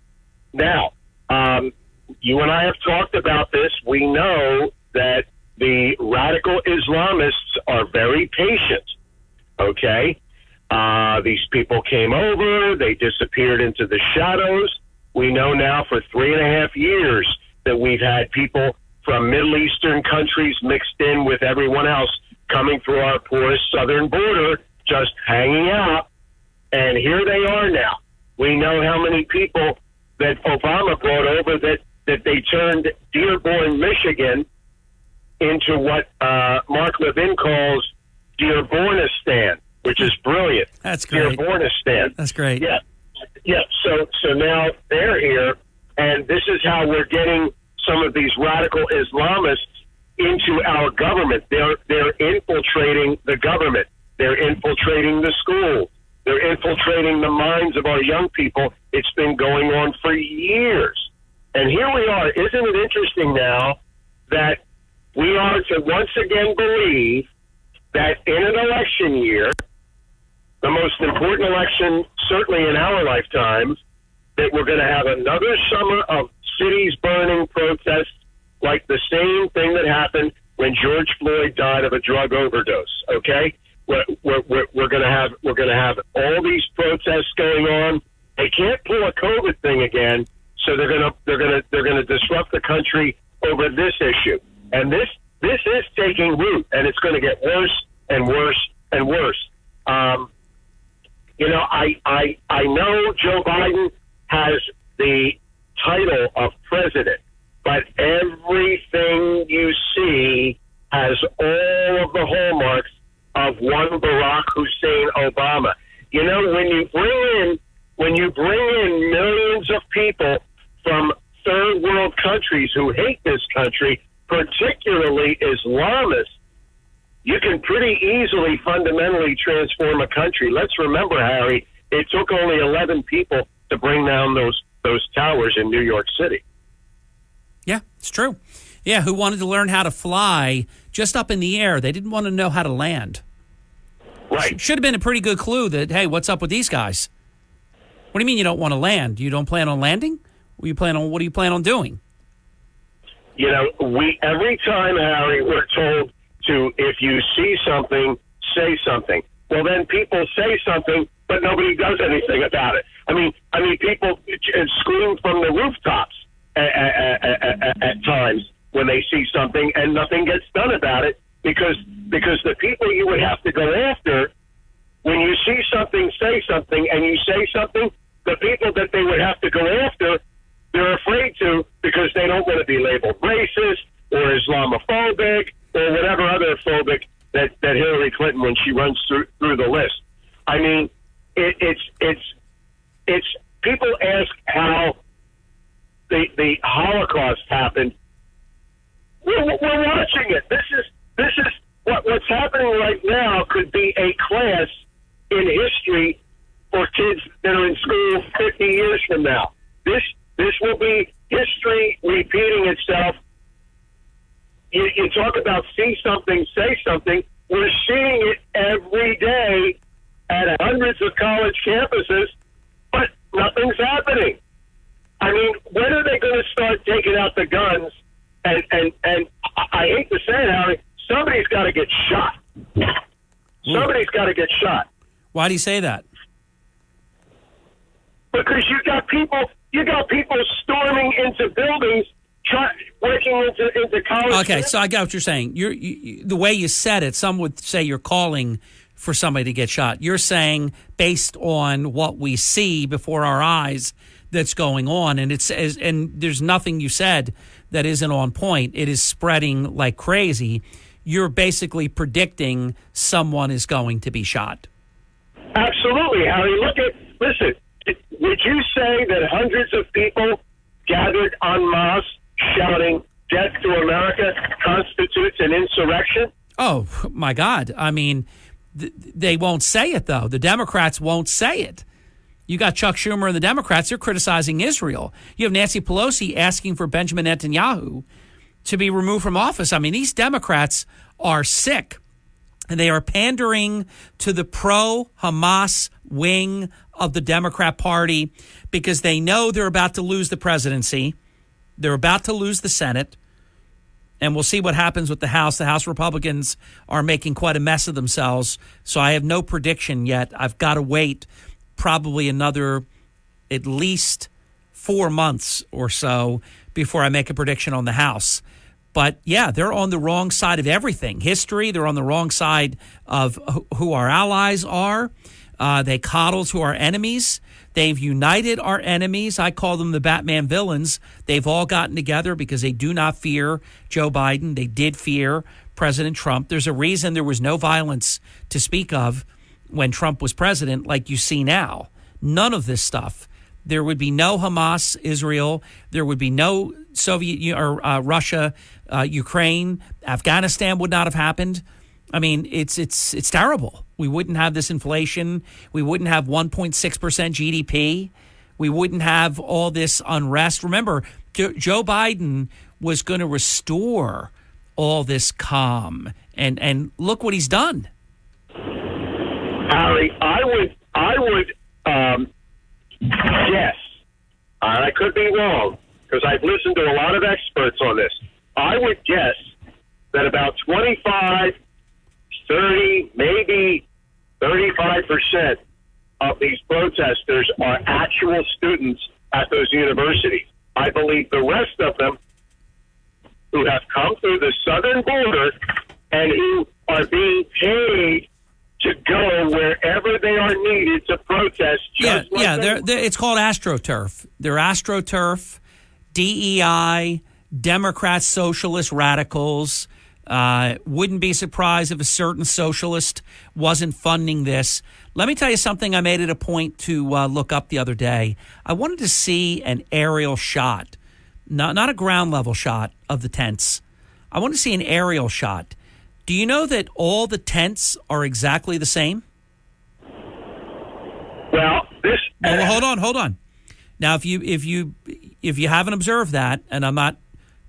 you and I have talked about this. We know that the radical Islamists are very patient, okay? These people came over, they disappeared into the shadows, We know now for 3.5 years that we've had people from Middle Eastern countries mixed in with everyone else coming through our porous southern border, just hanging out. And here they are now. We know how many people that Obama brought over that they turned Dearborn, Michigan, into what Mark Levin calls Dearbornistan, which is brilliant. That's great. Dearbornistan. That's great. Yeah. Yeah. So now they're here, and this is how we're getting some of these radical Islamists into our government. They're infiltrating the government. They're infiltrating the schools. They're infiltrating the minds of our young people. It's been going on for years. And here we are. Isn't it interesting now that we are to once again believe that in an election year, the most important election certainly in our lifetimes, that we're going to have another summer of cities burning protests like the same thing that happened when George Floyd died of a drug overdose. Okay, we're going to have all these protests going on. They can't pull a COVID thing again, so they're going to disrupt the country over this issue. And this is taking root, and it's going to get worse and worse and worse. I know Joe Biden has the title of president, but everything you see has all of the hallmarks of one Barack Hussein Obama. You know, when you bring in millions of people from third world countries who hate this country, particularly Islamists, you can pretty easily fundamentally transform a country. Let's remember, Harry, it took only 11 people to bring down those towers in New York City. Yeah, it's true. Yeah, who wanted to learn how to fly just up in the air. They didn't want to know how to land. Right. Should have been a pretty good clue that, hey, what's up with these guys? What do you mean you don't want to land? You don't plan on landing? What do you plan on doing? You know, every time, Harry, we're told to, if you see something, say something. Well, then people say something, but nobody does anything about it. I mean, people scream from the rooftops at times when they see something, and nothing gets done about it because the people you would have to go after, when you see something, say something, and you say something, the people that they would have to go after, they're afraid to because they don't want to be labeled racist or Islamophobic or whatever other phobic that Hillary Clinton when she runs through the list. I mean, it's people ask how the Holocaust happened. We're watching it. This is what's happening right now. Could be a class in history for kids that are in school 50 years from now. This will be history repeating itself. You talk about see something, say something. We're seeing it every day at hundreds of college campuses, but nothing's happening. I mean, when are they going to start taking out the guns? And I hate to say it, Harry, somebody's got to get shot. Somebody's got to get shot. Why do you say that? Because you got people storming into buildings, breaking into college. Okay, so I got what you're saying. The way you said it, some would say you're calling for somebody to get shot. You're saying based on what we see before our eyes that's going on, and there's nothing you said that isn't on point. It is spreading like crazy. You're basically predicting someone is going to be shot. Absolutely, Harry. Listen, would you say that hundreds of people gathered en masse shouting "Death to America" constitutes an insurrection? Oh, my God. I mean, they won't say it, though. The Democrats won't say it. You got Chuck Schumer and the Democrats, they're criticizing Israel. You have Nancy Pelosi asking for Benjamin Netanyahu to be removed from office. I mean, these Democrats are sick, and they are pandering to the pro-Hamas wing of the Democrat Party because they know they're about to lose the presidency. They're about to lose the Senate, and we'll see what happens with the House. The House Republicans are making quite a mess of themselves, so I have no prediction yet. I've got to wait probably another at least 4 months or so before I make a prediction on the House. But, yeah, they're on the wrong side of everything. History, they're on the wrong side of who our allies are. They coddle to our enemies. They've united our enemies. I call them the Batman villains. They've all gotten together because they do not fear Joe Biden. They did fear President Trump. There's a reason there was no violence to speak of when Trump was president like you see now. None of this stuff. There would be no Hamas, Israel. There would be no Soviet or Russia, Ukraine. Afghanistan would not have happened. I mean, it's terrible. We wouldn't have this inflation. We wouldn't have 1.6% GDP. We wouldn't have all this unrest. Remember, Joe Biden was going to restore all this calm, and look what he's done. Harry, I would guess, and I could be wrong because I've listened to a lot of experts on this. I would guess that about 25, 30, maybe 35% of these protesters are actual students at those universities. I believe the rest of them who have come through the southern border and who are being paid to go wherever they are needed to protest. It's called AstroTurf. They're AstroTurf, DEI, Democrats, socialist radicals. Wouldn't be surprised if a certain socialist wasn't funding this. Let me tell you something I made it a point to look up the other day. I wanted to see an aerial shot, not a ground level shot of the tents. I want to see an aerial shot. Do you know that all the tents are exactly the same? Well, hold on. Now, if you haven't observed that, and I'm not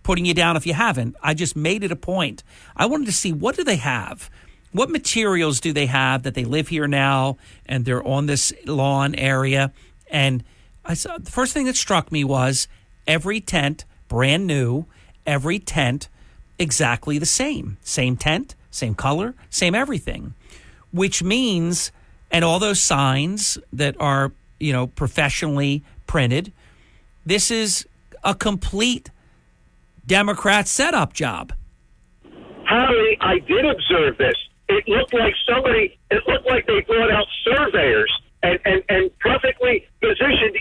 putting you down if you haven't, I just made it a point. I wanted to see, what do they have? What materials do they have that they live here now and they're on this lawn area? And I saw the first thing that struck me was every tent brand new, every tent exactly the same. Same tent, same color, same everything. Which means, and all those signs that are, professionally printed, this is a complete Democrat setup job. Harry, I did observe this. It looked like they brought out surveyors and perfectly positioned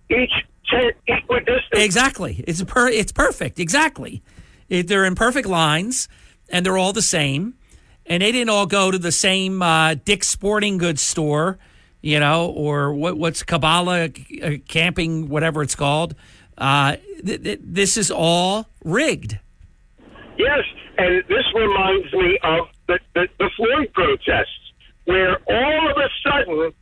each tent equidistant. Exactly. It's perfect. Exactly. They're in perfect lines, and they're all the same. And they didn't all go to the same Dick's Sporting Goods store, or what's Kabbalah camping, whatever it's called. This is all rigged. Yes, and this reminds me of the Floyd protests, where all of a sudden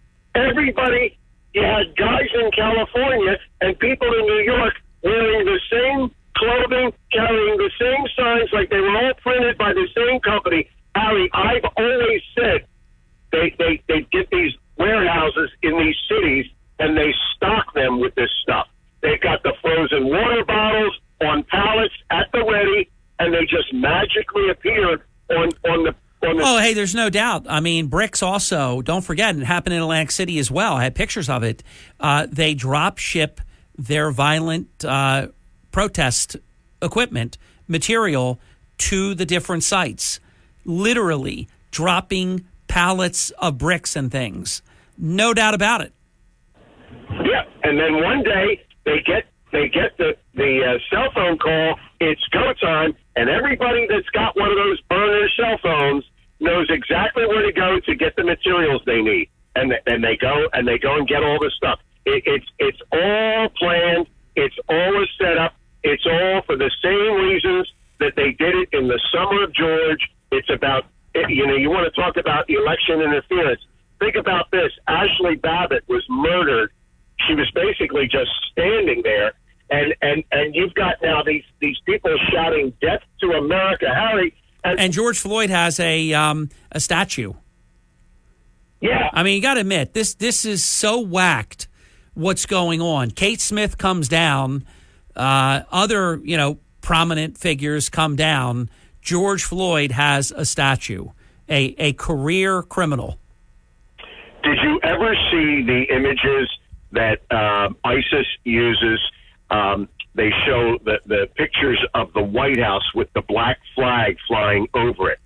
you had guys in California and people in New York wearing the same clothing, carrying the same signs, like they were all printed by the same company. Harry, I've always said they get these warehouses in these cities and they stock them with this stuff. They've got the frozen water bottles on pallets at the ready, and they just magically appear on the. Oh, hey, there's no doubt. I mean, bricks also, don't forget, it happened in Atlantic City as well. I had pictures of it. They drop ship their violent protest equipment, material, to the different sites. Literally dropping pallets of bricks and things. No doubt about it. Yeah, and then one day they get the cell phone call. It's go time, and everybody that's got one of those burner cell phones knows exactly where to go to get the materials they need, and they go and get all this stuff. It's all planned. It's all a setup. It's all for the same reasons that they did it in the summer of George. It's about, you want to talk about election interference. Think about this. Ashley Babbitt was murdered. She was basically just standing there, and you've got now these people shouting "Death to America," Harry. And George Floyd has a statue. Yeah, I mean, you got to admit this is so whacked. What's going on? Kate Smith comes down. Other prominent figures come down. George Floyd has a statue. A career criminal. Did you ever see the images that ISIS uses. They show the pictures of the White House with the black flag flying over it,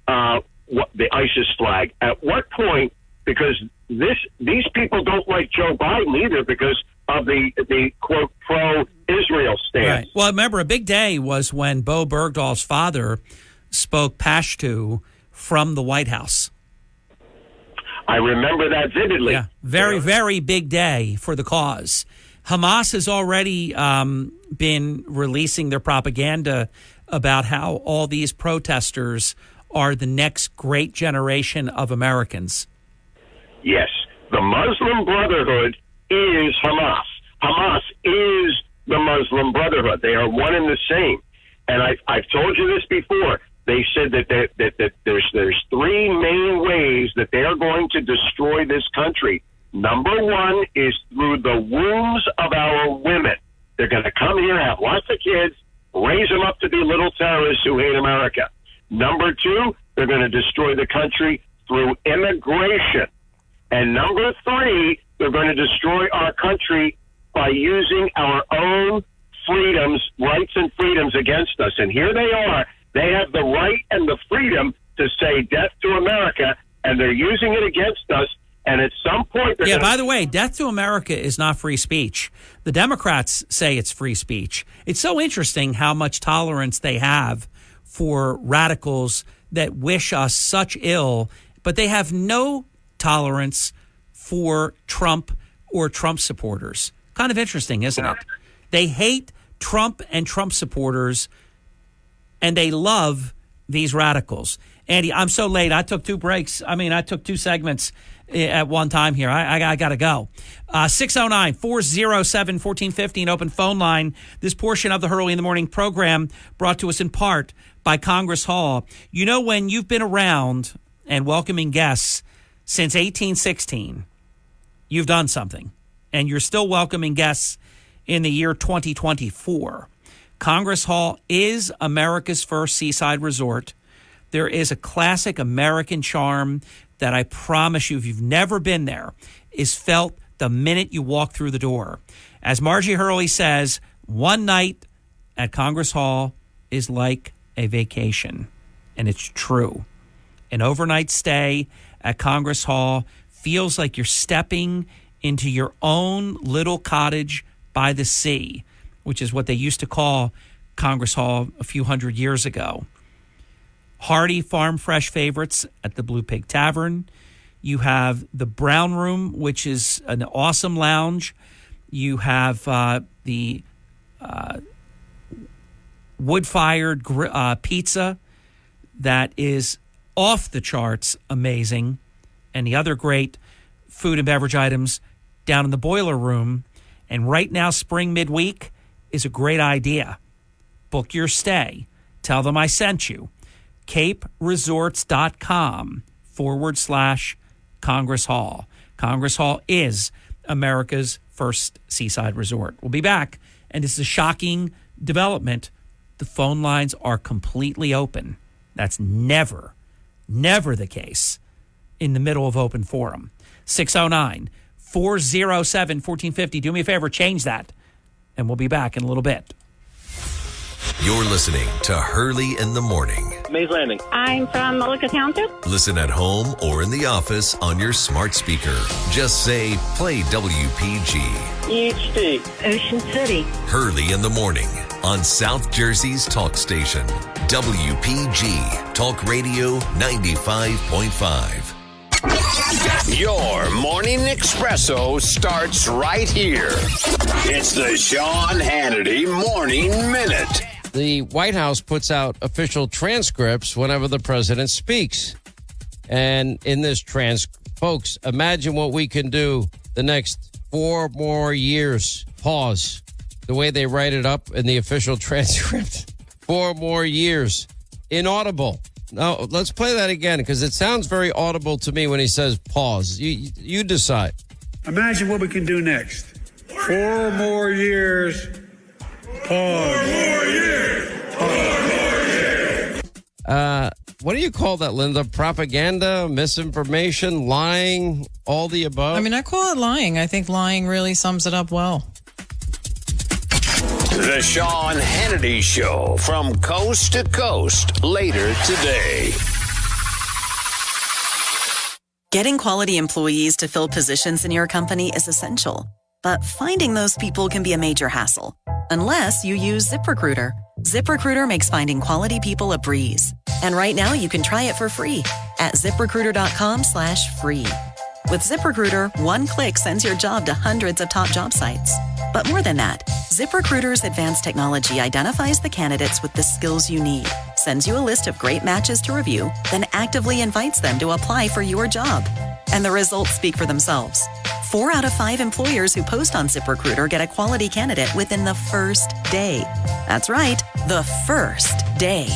the ISIS flag. At what point, because these people don't like Joe Biden either because of the quote, pro-Israel stance. Right. Well, remember, a big day was when Bo Bergdahl's father spoke Pashto from the White House. I remember that vividly. Yeah, very, very big day for the cause. Hamas has already been releasing their propaganda about how all these protesters are the next great generation of Americans. Yes. The Muslim Brotherhood is Hamas. Hamas is the Muslim Brotherhood. They are one and the same. And I've told you this before. They said that there's three main ways that they are going to destroy this country. Number one is through the wombs of our women. They're going to come here, have lots of kids, raise them up to be little terrorists who hate America. Number two, they're going to destroy the country through immigration. And number three, they're going to destroy our country by using our own freedoms, rights and freedoms against us. And here they are. They have the right and the freedom to say death to America, and they're using it against us. And at some point, they're by the way, death to America is not free speech. The Democrats say it's free speech. It's so interesting how much tolerance they have for radicals that wish us such ill, but they have no tolerance for Trump or Trump supporters. Kind of interesting, isn't it? They hate Trump and Trump supporters, and they love these radicals. Andy, I'm so late. I took two breaks. I took two segments at one time here. I got to go. 609-407-1450, an open phone line. This portion of the Hurley in the Morning program brought to us in part by Congress Hall. You know, when you've been around and welcoming guests since 1816, you've done something. And you're still welcoming guests in the year 2024. Congress Hall is America's first seaside resort. There is a classic American charm that I promise you, if you've never been there, is felt the minute you walk through the door. As Margie Hurley says, one night at Congress Hall is like a vacation. And it's true. An overnight stay at Congress Hall feels like you're stepping into your own little cottage by the sea, which is what they used to call Congress Hall a few hundred years ago. Hearty farm fresh favorites at the Blue Pig Tavern. You have the Brown Room, which is an awesome lounge. You have the wood-fired pizza that is off the charts amazing. And the other great food and beverage items down in the Boiler Room. And right now, spring midweek is a great idea. Book your stay. Tell them I sent you. CapeResorts.com/Congress Hall. Congress Hall is America's first seaside resort. We'll be back, and this is a shocking development. The phone lines are completely open. That's never the case in the middle of open forum. 609-407-1450. Do me a favor, change that, and we'll be back in a little bit. You're listening to Hurley in the Morning. Mays Landing. I'm from Mullica Township. Listen at home or in the office on your smart speaker. Just say, play WPG. HD. Ocean City. Hurley in the Morning on South Jersey's talk station. WPG Talk Radio 95.5. Your morning espresso starts right here. It's the Sean Hannity Morning Minute. The White House puts out official transcripts whenever the president speaks. And in this folks, imagine what we can do the next 4 more years. Pause. The way they write it up in the official transcript. 4 more years. Inaudible. Now, let's play that again because it sounds very audible to me when he says pause. You decide. Imagine what we can do next. 4 more years. Pause. 4 more years. 4 more years. what do you call that, Linda? Propaganda, misinformation, lying, all the above? I mean, I call it lying. I think lying really sums it up well. The Sean Hannity Show from coast to coast later today. Getting quality employees to fill positions in your company is essential, but finding those people can be a major hassle, unless you use ZipRecruiter. ZipRecruiter makes finding quality people a breeze. And right now you can try it for free at ZipRecruiter.com/free. With ZipRecruiter, one click sends your job to hundreds of top job sites. But more than that, ZipRecruiter's advanced technology identifies the candidates with the skills you need, sends you a list of great matches to review, then actively invites them to apply for your job. And the results speak for themselves. 4 out of 5 employers who post on ZipRecruiter get a quality candidate within the first day. That's right, the first day.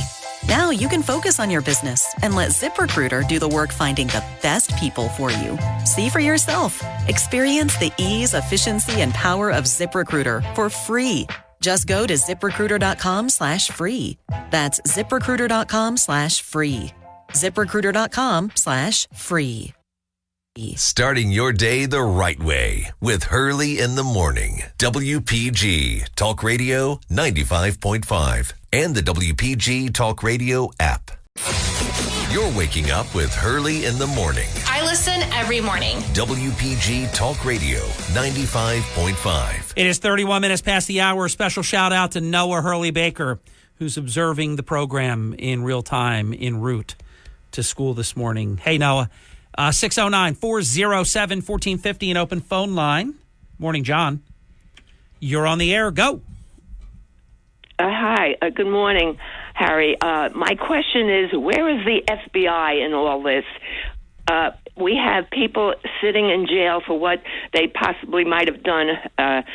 Now you can focus on your business and let ZipRecruiter do the work finding the best people for you. See for yourself. Experience the ease, efficiency, and power of ZipRecruiter for free. Just go to ZipRecruiter.com/free. That's ZipRecruiter.com/free. ZipRecruiter.com/free. Starting your day the right way with Hurley in the Morning. WPG Talk Radio 95.5 and the WPG Talk Radio app. You're waking up with Hurley in the Morning. I listen every morning. WPG Talk Radio 95.5. It is 31 minutes past the hour. Special shout out to Noah Hurley Baker, who's observing the program in real time en route to school this morning. Hey, Noah. 609-407-1450, an open phone line. Morning, John. You're on the air. Go. Hi. Good morning, Harry. My question is, where is the FBI in all this? We have people sitting in jail for what they possibly might have done, at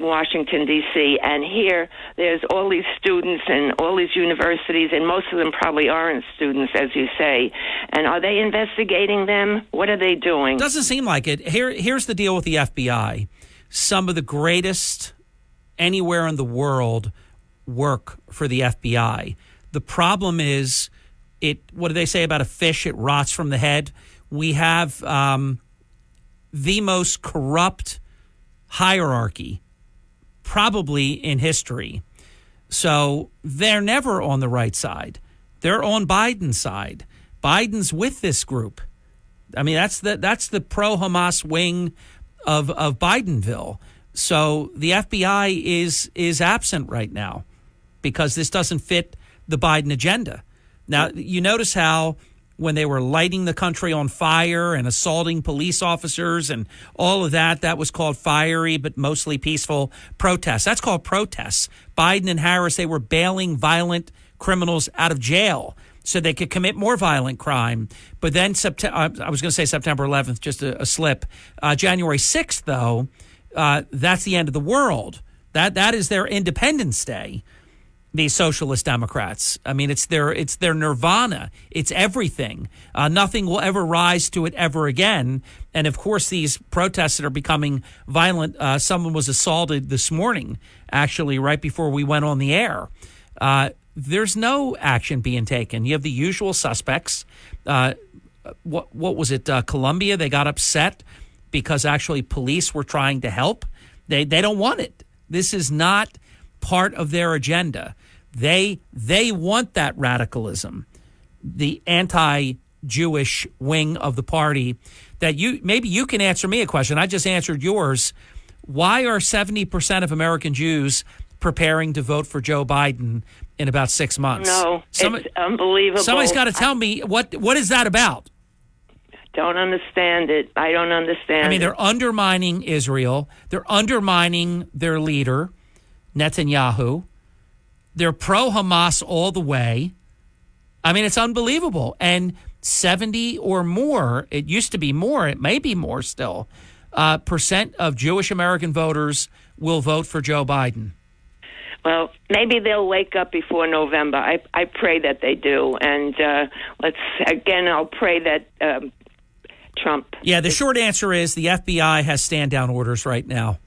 Washington, D.C. And here, there's all these students and all these universities, and most of them probably aren't students, as you say. And are they investigating them? What are they doing? Doesn't seem like it. Here's the deal with the FBI. Some of the greatest anywhere in the world work for the FBI. The problem is, what do they say about a fish? It rots from the head. We have the most corrupt hierarchy probably in history. So they're never on the right side. They're on Biden's side. Biden's with this group. I mean, that's the pro-Hamas wing of Bidenville. So the FBI is absent right now because this doesn't fit the Biden agenda. Now, you notice how when they were lighting the country on fire and assaulting police officers and all of that was called fiery but mostly peaceful protests. That's called protests. Biden and Harris, they were bailing violent criminals out of jail so they could commit more violent crime. But then I was going to say September 11th, just a slip. January 6th, though, that's the end of the world. That is their Independence Day. These socialist Democrats. I mean, it's their nirvana. It's everything. Nothing will ever rise to it ever again. And of course, these protests that are becoming violent. Someone was assaulted this morning, actually, right before we went on the air. There's no action being taken. You have the usual suspects. What was it? Colombia. They got upset because actually police were trying to help. They don't want it. This is not part of their agenda. They want that radicalism, the anti-Jewish wing of the party. That maybe you can answer me a question. I just answered yours. Why are 70% of American Jews preparing to vote for Joe Biden in about 6 months? No, it's unbelievable. Somebody's got to tell me what is that about? Don't understand it. I don't understand. I mean, they're undermining Israel. They're undermining their leader, Netanyahu. They're pro-Hamas all the way. I mean, it's unbelievable. And 70 or more, it used to be more, it may be more still, percent of Jewish American voters will vote for Joe Biden. Well, maybe they'll wake up before November. I pray that they do. And I'll pray that Trump... Yeah, the short answer is the FBI has stand-down orders right now.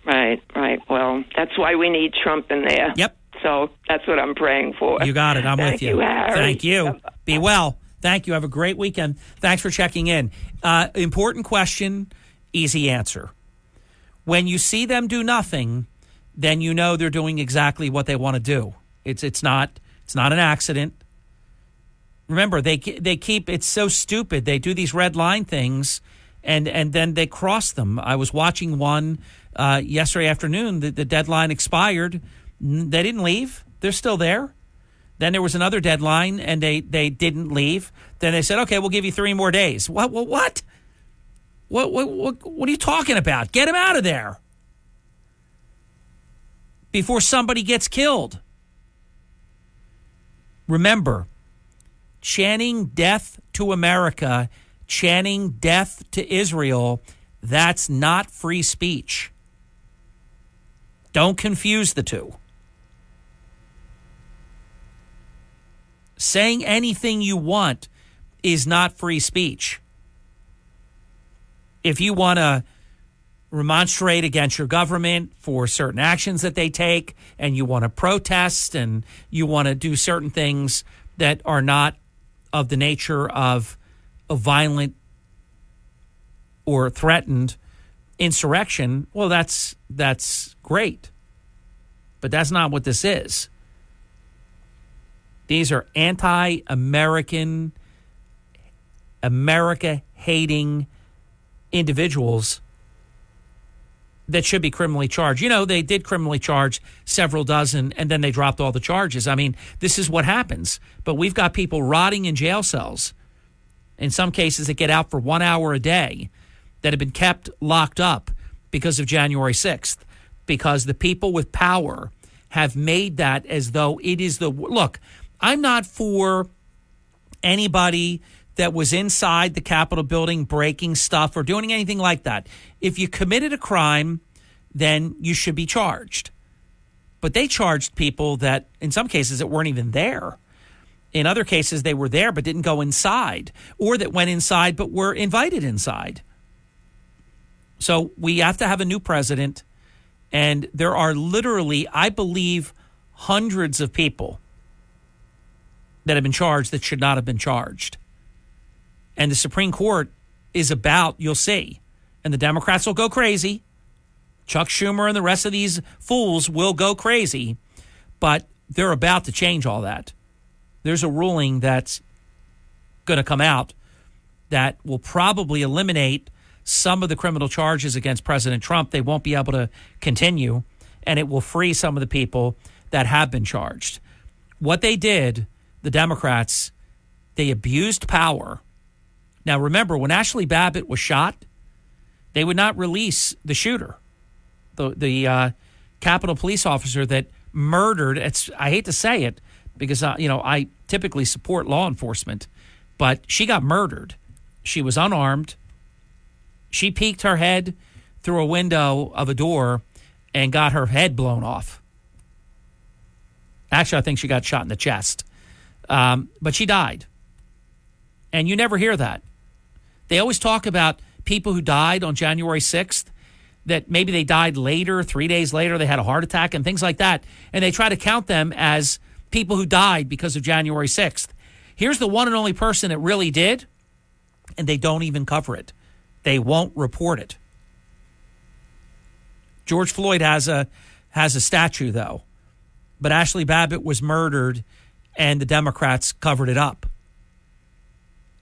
Right. Well, that's why we need Trump in there. Yep. So that's what I'm praying for. You got it. I'm with you. Thank you, Harry. Thank you. Be well. Thank you. Have a great weekend. Thanks for checking in. Important question, easy answer. When you see them do nothing, then you know they're doing exactly what they want to do. It's not an accident. Remember, they keep, it's so stupid. They do these red line things, and then they cross them. I was watching one yesterday afternoon. The deadline expired. They didn't leave. They're still there. Then there was another deadline, and they didn't leave. Then they said, okay, we'll give you 3 more days. What? What are you talking about? Get him out of there before somebody gets killed. Remember, chanting death to America, chanting death to Israel, that's not free speech. Don't confuse the two. Saying anything you want is not free speech. If you want to remonstrate against your government for certain actions that they take, and you want to protest, and you want to do certain things that are not of the nature of a violent or threatened insurrection, well, that's great. But that's not what this is. These are anti-American, America-hating individuals that should be criminally charged. You know, they did criminally charge several dozen, and then they dropped all the charges. I mean, this is what happens. But we've got people rotting in jail cells, in some cases that get out for 1 hour a day, that have been kept locked up because of January 6th, because the people with power have made that as though it is the... Look, I'm not for anybody that was inside the Capitol building breaking stuff or doing anything like that. If you committed a crime, then you should be charged. But they charged people that, in some cases, that weren't even there. In other cases, they were there but didn't go inside, or that went inside but were invited inside. So we have to have a new president, and there are literally, I believe, hundreds of people that have been charged that should not have been charged. And the Supreme Court is about, you'll see, and the Democrats will go crazy. Chuck Schumer and the rest of these fools will go crazy, but they're about to change all that. There's a ruling that's going to come out that will probably eliminate some of the criminal charges against President Trump. They won't be able to continue, and it will free some of the people that have been charged. What they did, the Democrats, they abused power. Now, remember, when Ashley Babbitt was shot, they would not release the shooter, the Capitol police officer that murdered. I hate to say it because, I typically support law enforcement, but she got murdered. She was unarmed. She peeked her head through a window of a door and got her head blown off. Actually, I think she got shot in the chest. But she died. And you never hear that. They always talk about people who died on January 6th, that maybe they died later, 3 days later, they had a heart attack and things like that. And they try to count them as people who died because of January 6th. Here's the one and only person that really did, and they don't even cover it. They won't report it. George Floyd has a statue, though. But Ashley Babbitt was murdered, and the Democrats covered it up.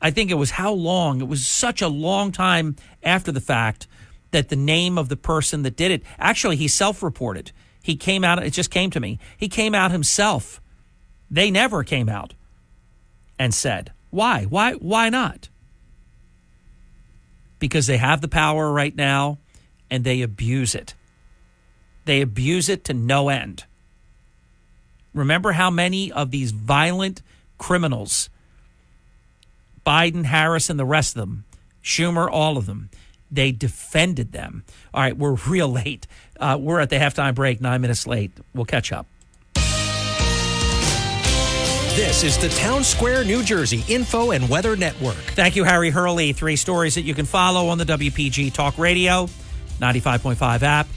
I think it was how long? It was such a long time after the fact that the name of the person that did it, actually, he self-reported. He came out, it just came to me. He came out himself. They never came out and said, why? Why not? Because they have the power right now, and they abuse it. They abuse it to no end. Remember how many of these violent criminals, Biden, Harris, and the rest of them, Schumer, all of them, they defended them. All right, we're real late. We're at the halftime break, 9 minutes late. We'll catch up. This is the Town Square, New Jersey Info and Weather Network. Thank you, Harry Hurley. 3 stories that you can follow on the WPG Talk Radio, 95.5 app,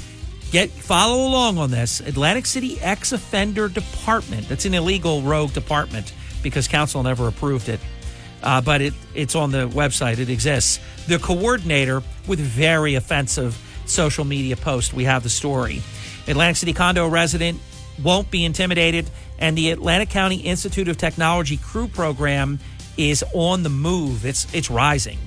Follow along on this. Atlantic City Ex-Offender Department. That's an illegal rogue department because council never approved it. But it's on the website. It exists. The coordinator with very offensive social media post. We have the story. Atlantic City condo resident won't be intimidated, and the Atlantic County Institute of Technology crew program is on the move. It's rising.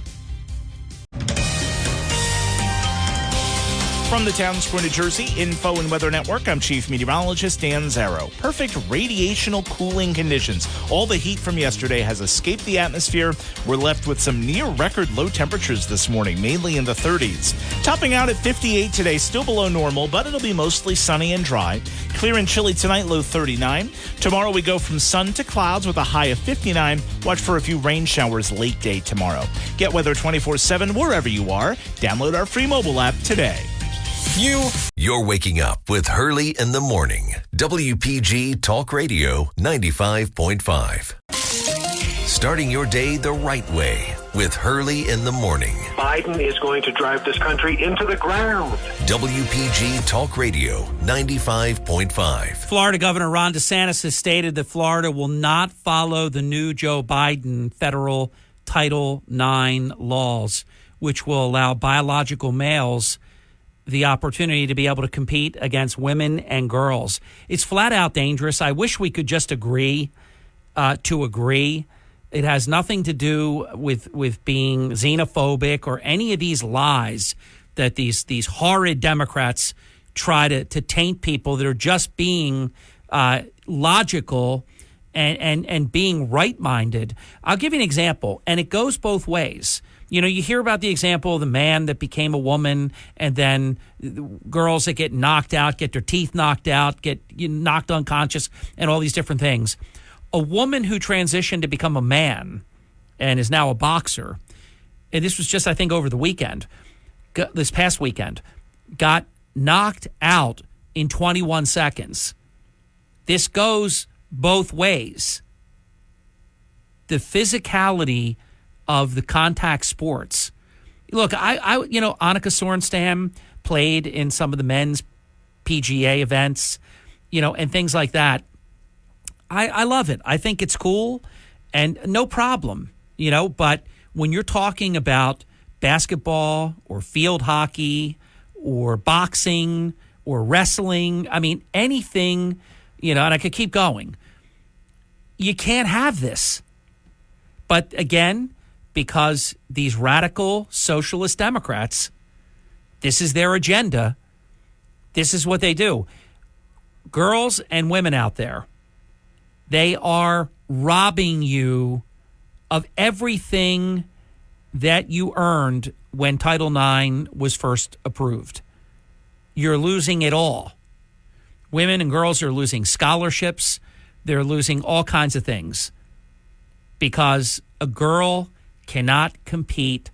From the Town Square, New Jersey Info and Weather Network, I'm Chief Meteorologist Dan Zarrow. Perfect radiational cooling conditions. All the heat from yesterday has escaped the atmosphere. We're left with some near-record low temperatures this morning, mainly in the 30s. Topping out at 58 today, still below normal, but it'll be mostly sunny and dry. Clear and chilly tonight, low 39. Tomorrow we go from sun to clouds with a high of 59. Watch for a few rain showers late day tomorrow. Get weather 24/7 wherever you are. Download our free mobile app today. You're waking up with Hurley in the morning. WPG Talk Radio 95.5. Starting your day the right way with Hurley in the morning. Biden is going to drive this country into the ground. WPG Talk Radio 95.5. Florida Governor Ron DeSantis has stated that Florida will not follow the new Joe Biden federal Title IX laws, which will allow biological males the opportunity to be able to compete against women and girls. It's flat out dangerous. I wish we could just agree to agree. It has nothing to do with being xenophobic or any of these lies that these horrid Democrats try to taint people that are just being logical and being right-minded. I'll give you an example, and it goes both ways. You know, you hear about the example of the man that became a woman, and then girls that get knocked out, get their teeth knocked out, get knocked unconscious, and all these different things. A woman who transitioned to become a man and is now a boxer, and this was just, I think, over the weekend, this past weekend, got knocked out in 21 seconds. This goes both ways. The physicality of the contact sports. Look, I Annika Sorenstam played in some of the men's PGA events, and things like that. I love it. I think it's cool and no problem, but when you're talking about basketball or field hockey or boxing or wrestling, I mean, anything, and I could keep going. You can't have this. But again, because these radical socialist Democrats, this is their agenda. This is what they do. Girls and women out there, they are robbing you of everything that you earned when Title IX was first approved. You're losing it all. Women and girls are losing scholarships. They're losing all kinds of things because a girl cannot compete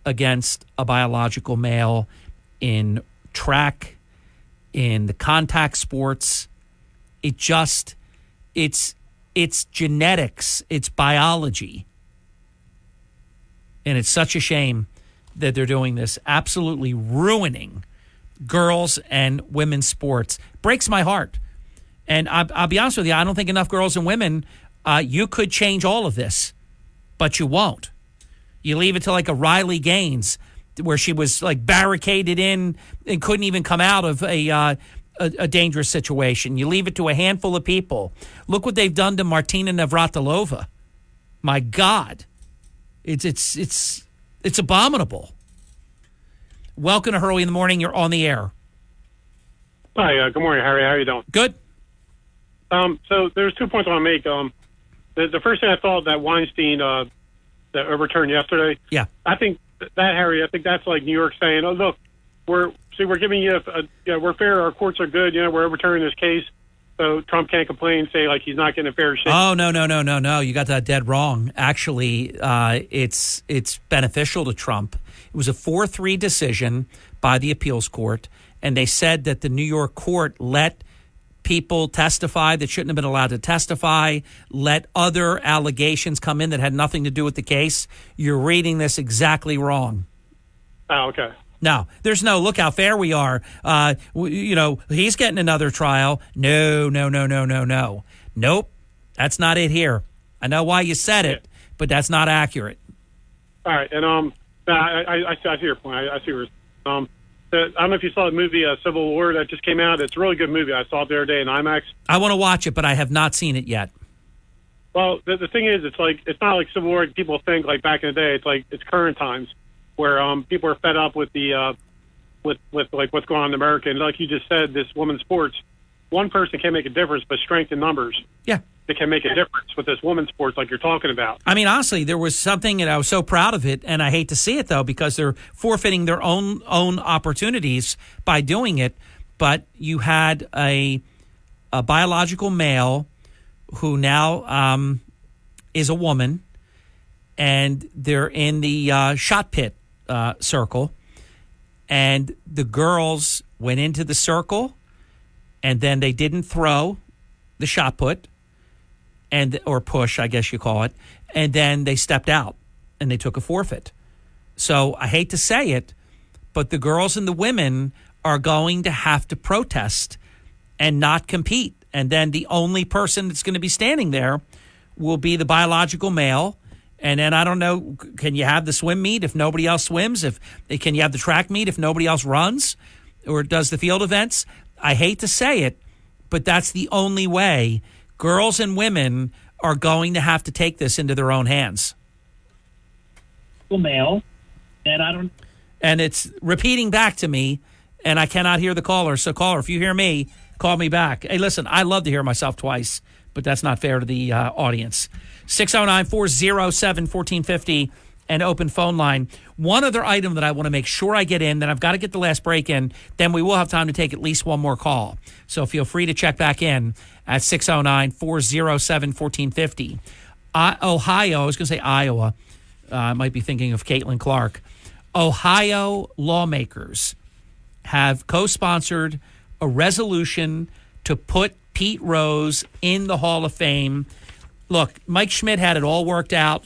against a biological male in track, in the contact sports. It's genetics, it's biology. And it's such a shame that they're doing this, absolutely ruining girls and women's sports. Breaks my heart. And I'll be honest with you, I don't think enough girls and women, you could change all of this, but you won't. You leave it to like a Riley Gaines, where she was like barricaded in and couldn't even come out of a dangerous situation. You leave it to a handful of people. Look what they've done to Martina Navratilova. My God, it's abominable. Welcome to Hurley in the Morning. You're on the air. Hi, good morning, Harry. How are you doing? Good. So there's 2 points I want to make. The first thing I thought that Weinstein that overturned yesterday. Yeah. I think Harry, I think that's like New York saying, "Oh, look, we're giving you we're fair. Our courts are good. We're overturning this case, so Trump can't complain. Say like he's not getting a fair shake." Oh no! You got that dead wrong. Actually, it's beneficial to Trump. It was a 4-3 decision by the appeals court, and they said that the New York court let people testify that shouldn't have been allowed to testify, let other allegations come in that had nothing to do with the case. You're reading this exactly wrong. Oh, okay. No, there's no, look how fair we are. He's getting another trial. No. Nope. That's not it here. I know why you said it, but that's not accurate. All right. And I see your point. I see where I don't know if you saw the movie Civil War that just came out. It's a really good movie. I saw it the other day in IMAX. I want to watch it, but I have not seen it yet. Well, the thing is, it's not like Civil War. People think like back in the day. It's current times where people are fed up with the with like what's going on in America. And like you just said, this women's sports, one person can't make a difference, but strength in numbers. Yeah. It can make a difference with this women's sports like you're talking about. I mean, honestly, there was something, and I was so proud of it, and I hate to see it, though, because they're forfeiting their own opportunities by doing it. But you had a biological male who now is a woman, and they're in the shot pit circle, and the girls went into the circle, and then they didn't throw the shot put, or push, I guess you call it, and then they stepped out and they took a forfeit. So I hate to say it, but the girls and the women are going to have to protest and not compete. And then the only person that's going to be standing there will be the biological male. And then I don't know, can you have the swim meet if nobody else swims? Can you have the track meet if nobody else runs or does the field events? I hate to say it, but that's the only way. Girls and women are going to have to take this into their own hands. Male, and I don't. And it's repeating back to me, and I cannot hear the caller. So, caller, if you hear me, call me back. Hey, listen, I love to hear myself twice, but that's not fair to the audience. 609-407-1450, an open phone line. One other item that I want to make sure I get in, then I've got to get the last break in, then we will have time to take at least one more call. So feel free to check back in at 609-407-1450. Ohio, I was going to say Iowa. I might be thinking of Caitlin Clark. Ohio lawmakers have co-sponsored a resolution to put Pete Rose in the Hall of Fame. Look, Mike Schmidt had it all worked out,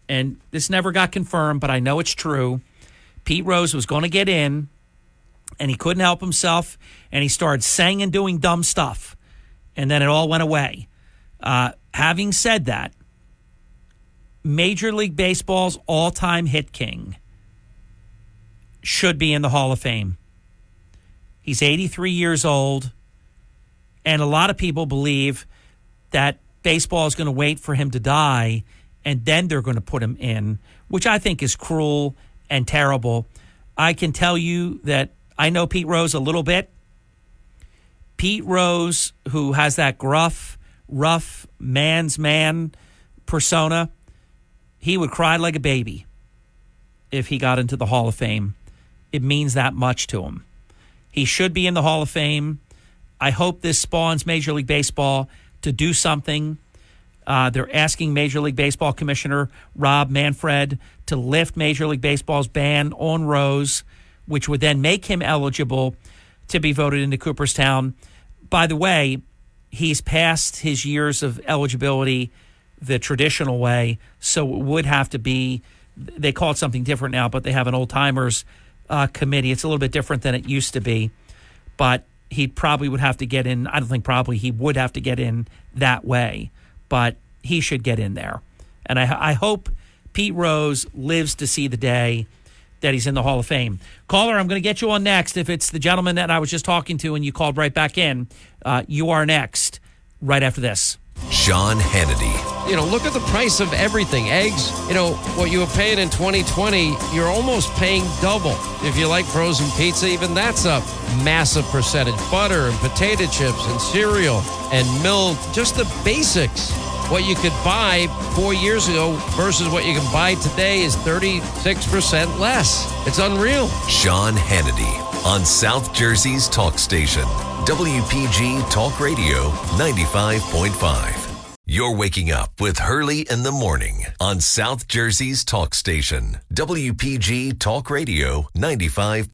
and this never got confirmed, but I know it's true. Pete Rose was going to get in, and he couldn't help himself, and he started saying and doing dumb stuff, and then it all went away. Having said that, Major League Baseball's all-time hit king should be in the Hall of Fame. He's 83 years old, and a lot of people believe that baseball is going to wait for him to die, and then they're going to put him in, which I think is cruel and terrible. I can tell you that I know Pete Rose a little bit. Pete Rose, who has that gruff, rough, man's man persona, he would cry like a baby if he got into the Hall of Fame. It means that much to him. He should be in the Hall of Fame. I hope this spawns Major League Baseball to do something. They're asking Major League Baseball Commissioner Rob Manfred to lift Major League Baseball's ban on Rose, which would then make him eligible to be voted into Cooperstown. By the way, he's passed his years of eligibility the traditional way, so it would have to be, they call it something different now, but they have an old-timers committee. It's a little bit different than it used to be, but he probably would have to get in. I don't think probably, he would have to get in that way, but he should get in there. And I hope Pete Rose lives to see the day that he's in the Hall of Fame. Caller, I'm going to get you on next. If it's the gentleman that I was just talking to and you called right back in, you are next right after this. Sean Hannity. Look at the price of everything. Eggs, what you were paying in 2020, you're almost paying double. If you like frozen pizza, even that's a massive percentage. Butter and potato chips and cereal and milk, just the basics. What you could buy 4 years ago versus what you can buy today is 36% less. It's unreal. Sean Hannity on South Jersey's talk station, WPG Talk Radio 95.5. You're waking up with Hurley in the morning on South Jersey's talk station, WPG Talk Radio 95.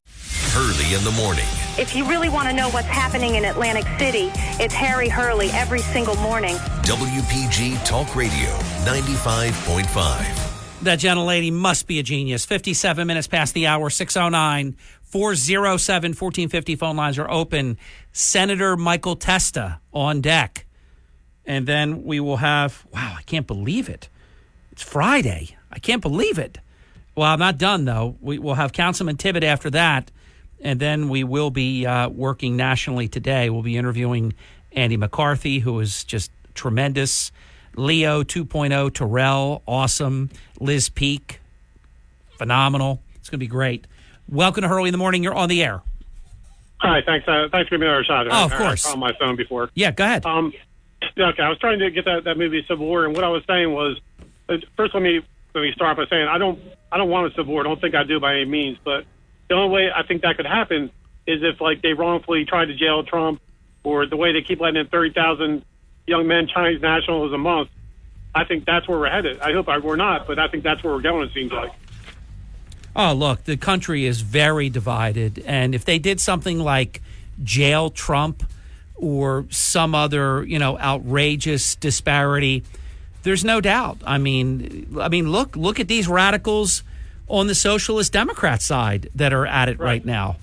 Hurley in the morning. If you really want to know what's happening in Atlantic City, it's Harry Hurley every single morning. WPG Talk Radio 95.5. That gentlelady must be a genius. 57 minutes past the hour, 609-407-1450. Phone lines are open. Senator Michael Testa on deck. And then we will have, wow, I can't believe it. It's Friday. I can't believe it. Well, I'm not done, though. We'll have Councilman Tibbet after that. And then we will be working nationally today. We'll be interviewing Andy McCarthy, who is just tremendous. Leo 2.0, Terrell, awesome. Liz Peek, phenomenal. It's going to be great. Welcome to Hurley in the Morning. You're on the air. Hi, thanks. Thanks for giving me another shot. Oh, of course. I was on my phone before. Yeah, go ahead. Okay, I was trying to get that movie Civil War, and what I was saying was, first let me start by saying I don't want a Civil War. I don't think I do by any means, but the only way I think that could happen is if like they wrongfully tried to jail Trump, or the way they keep letting in 30,000 young men, Chinese nationals a month. I think that's where we're headed. I hope we're not, but I think that's where we're going, it seems like. Oh, look, the country is very divided. And if they did something like jail Trump or some other, outrageous disparity, there's no doubt. I mean, look at these radicals on the Socialist Democrat side that are at it right now.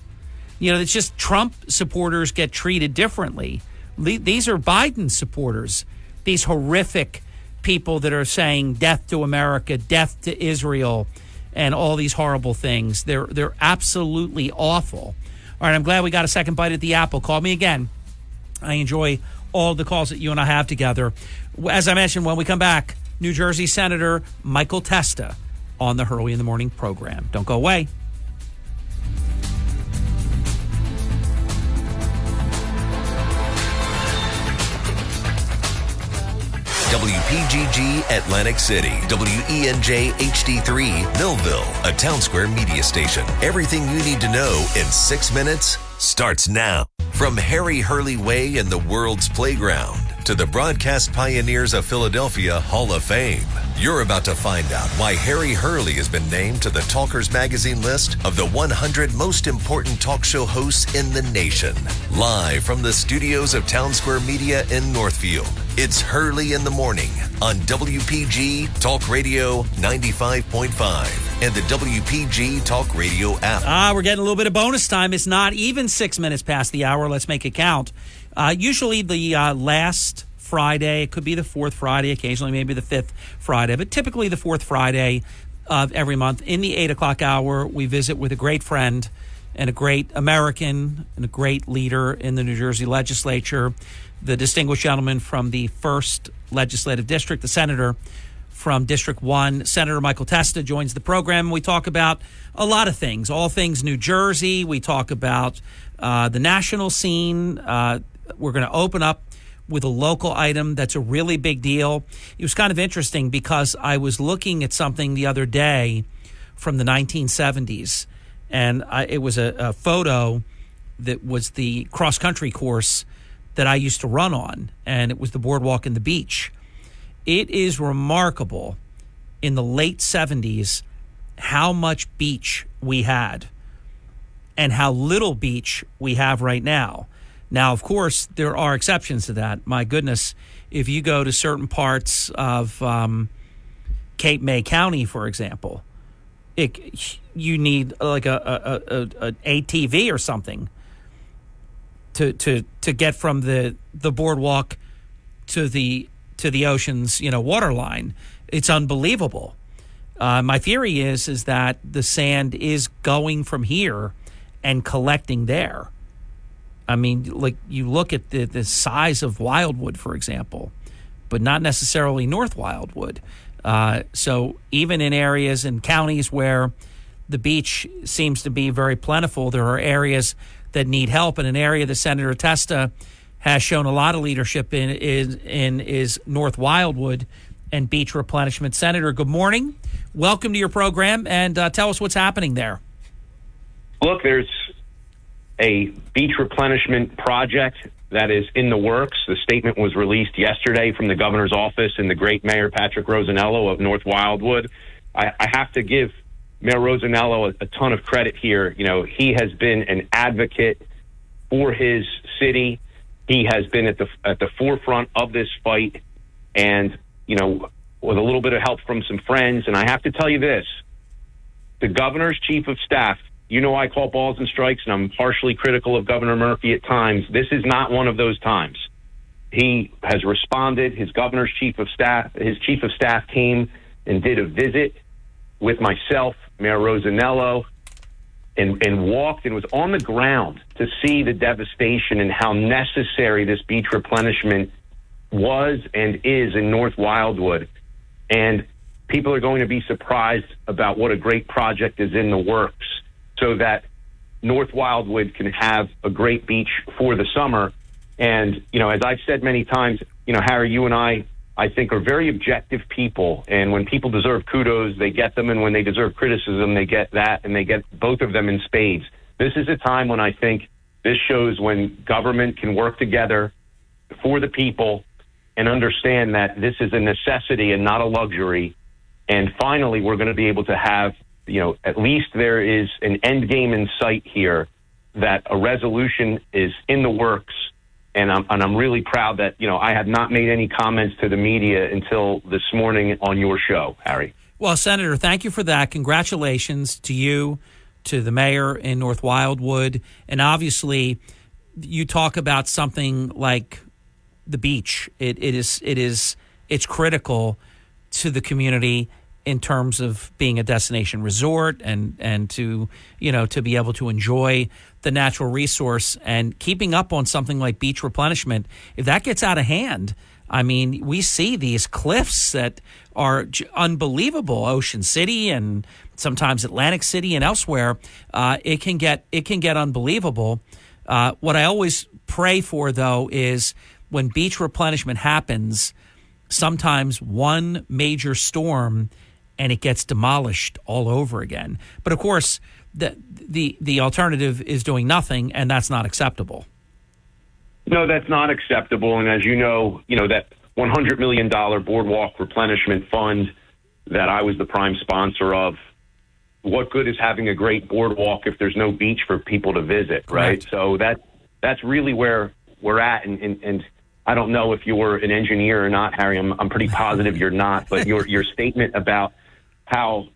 It's just Trump supporters get treated differently. These are Biden supporters, these horrific people that are saying death to America, death to Israel, and all these horrible things. They're absolutely awful. All right, I'm glad we got a second bite at the apple. Call me again. I enjoy all the calls that you and I have together. As I mentioned, when we come back, New Jersey Senator Michael Testa on the Hurley in the Morning program. Don't go away. WPGG Atlantic City, WENJ HD3 Millville, a Town Square media station. Everything you need to know in 6 minutes starts now. From Harry Hurley Way and the world's playground to the Broadcast Pioneers of Philadelphia Hall of Fame, you're about to find out why Harry Hurley has been named to the Talkers Magazine list of the 100 most important talk show hosts in the nation. Live from the studios of Town Square Media in Northfield, it's Hurley in the Morning on WPG Talk Radio 95.5 and the WPG Talk Radio app. We're getting a little bit of bonus time. It's not even 6 minutes past the hour. Let's make it count. Usually the last Friday, it could be the fourth Friday, occasionally maybe the fifth Friday, but typically the fourth Friday of every month in the 8 o'clock hour, we visit with a great friend and a great American and a great leader in the New Jersey legislature, the distinguished gentleman from the 1st Legislative District, the senator from District 1, Senator Michael Testa joins the program. We talk about a lot of things, all things New Jersey. We talk about the national scene. We're going to open up with a local item that's a really big deal. It was kind of interesting because I was looking at something the other day from the 1970s, and it was a photo that was the cross-country course that I used to run on, and it was the boardwalk and the beach. It is remarkable in the late 70s how much beach we had and how little beach we have right now. Now, of course, there are exceptions to that. My goodness, if you go to certain parts of Cape May County, for example, you need like a ATV or something to get from the boardwalk to the ocean's water line. It's unbelievable. My theory is that the sand is going from here and collecting there. I mean, like you look at the size of Wildwood, for example, but not necessarily North Wildwood. So even in areas and counties where the beach seems to be very plentiful, there are areas that need help. And an area that Senator Testa has shown a lot of leadership in is North Wildwood and beach replenishment. Senator, good morning. Welcome to your program, and tell us what's happening there. Look, there's a beach replenishment project that is in the works. The statement was released yesterday from the governor's office and the great Mayor Patrick Rosanello of North Wildwood. I have to give Mayor Rosanello a ton of credit here. He has been an advocate for his city. He has been at the forefront of this fight. And, with a little bit of help from some friends. And I have to tell you this, the governor's chief of staff, you know I call balls and strikes, and I'm harshly critical of Governor Murphy at times. This is not one of those times. He has responded. His governor's chief of staff came and did a visit with myself, Mayor Rosanello, and walked and was on the ground to see the devastation and how necessary this beach replenishment was and is in North Wildwood. And people are going to be surprised about what a great project is in the works so that North Wildwood can have a great beach for the summer. And, you know, as I've said many times, you know, Harry, you and I think are very objective people. And when people deserve kudos, they get them. And when they deserve criticism, they get that. And they get both of them in spades. This is a time when I think this shows when government can work together for the people and understand that this is a necessity and not a luxury. And finally, we're going to be able to have, you know, at least there is an end game in sight here, that a resolution is in the works. And I'm really proud that, you know, I have not made any comments to the media until this morning on your show, Harry. Well, Senator, thank you for that. Congratulations to you, to the mayor in North Wildwood. And obviously, you talk about something like the beach. It's critical to the community in terms of being a destination resort and to, you know, to be able to enjoy the natural resource, and keeping up on something like beach replenishment. If that gets out of hand, I mean, we see these cliffs that are unbelievable. Ocean City and sometimes Atlantic City and elsewhere, it can get unbelievable. What I always pray for, though, is when beach replenishment happens, sometimes one major storm and it gets demolished all over again. But of course, the alternative is doing nothing, and that's not acceptable. No, that's not acceptable. And as you know, that $100 million boardwalk replenishment fund that I was the prime sponsor of, what good is having a great boardwalk if there's no beach for people to visit, right? So that's really where we're at. And I don't know if you're an engineer or not, Harry. I'm pretty positive you're not. But your statement about how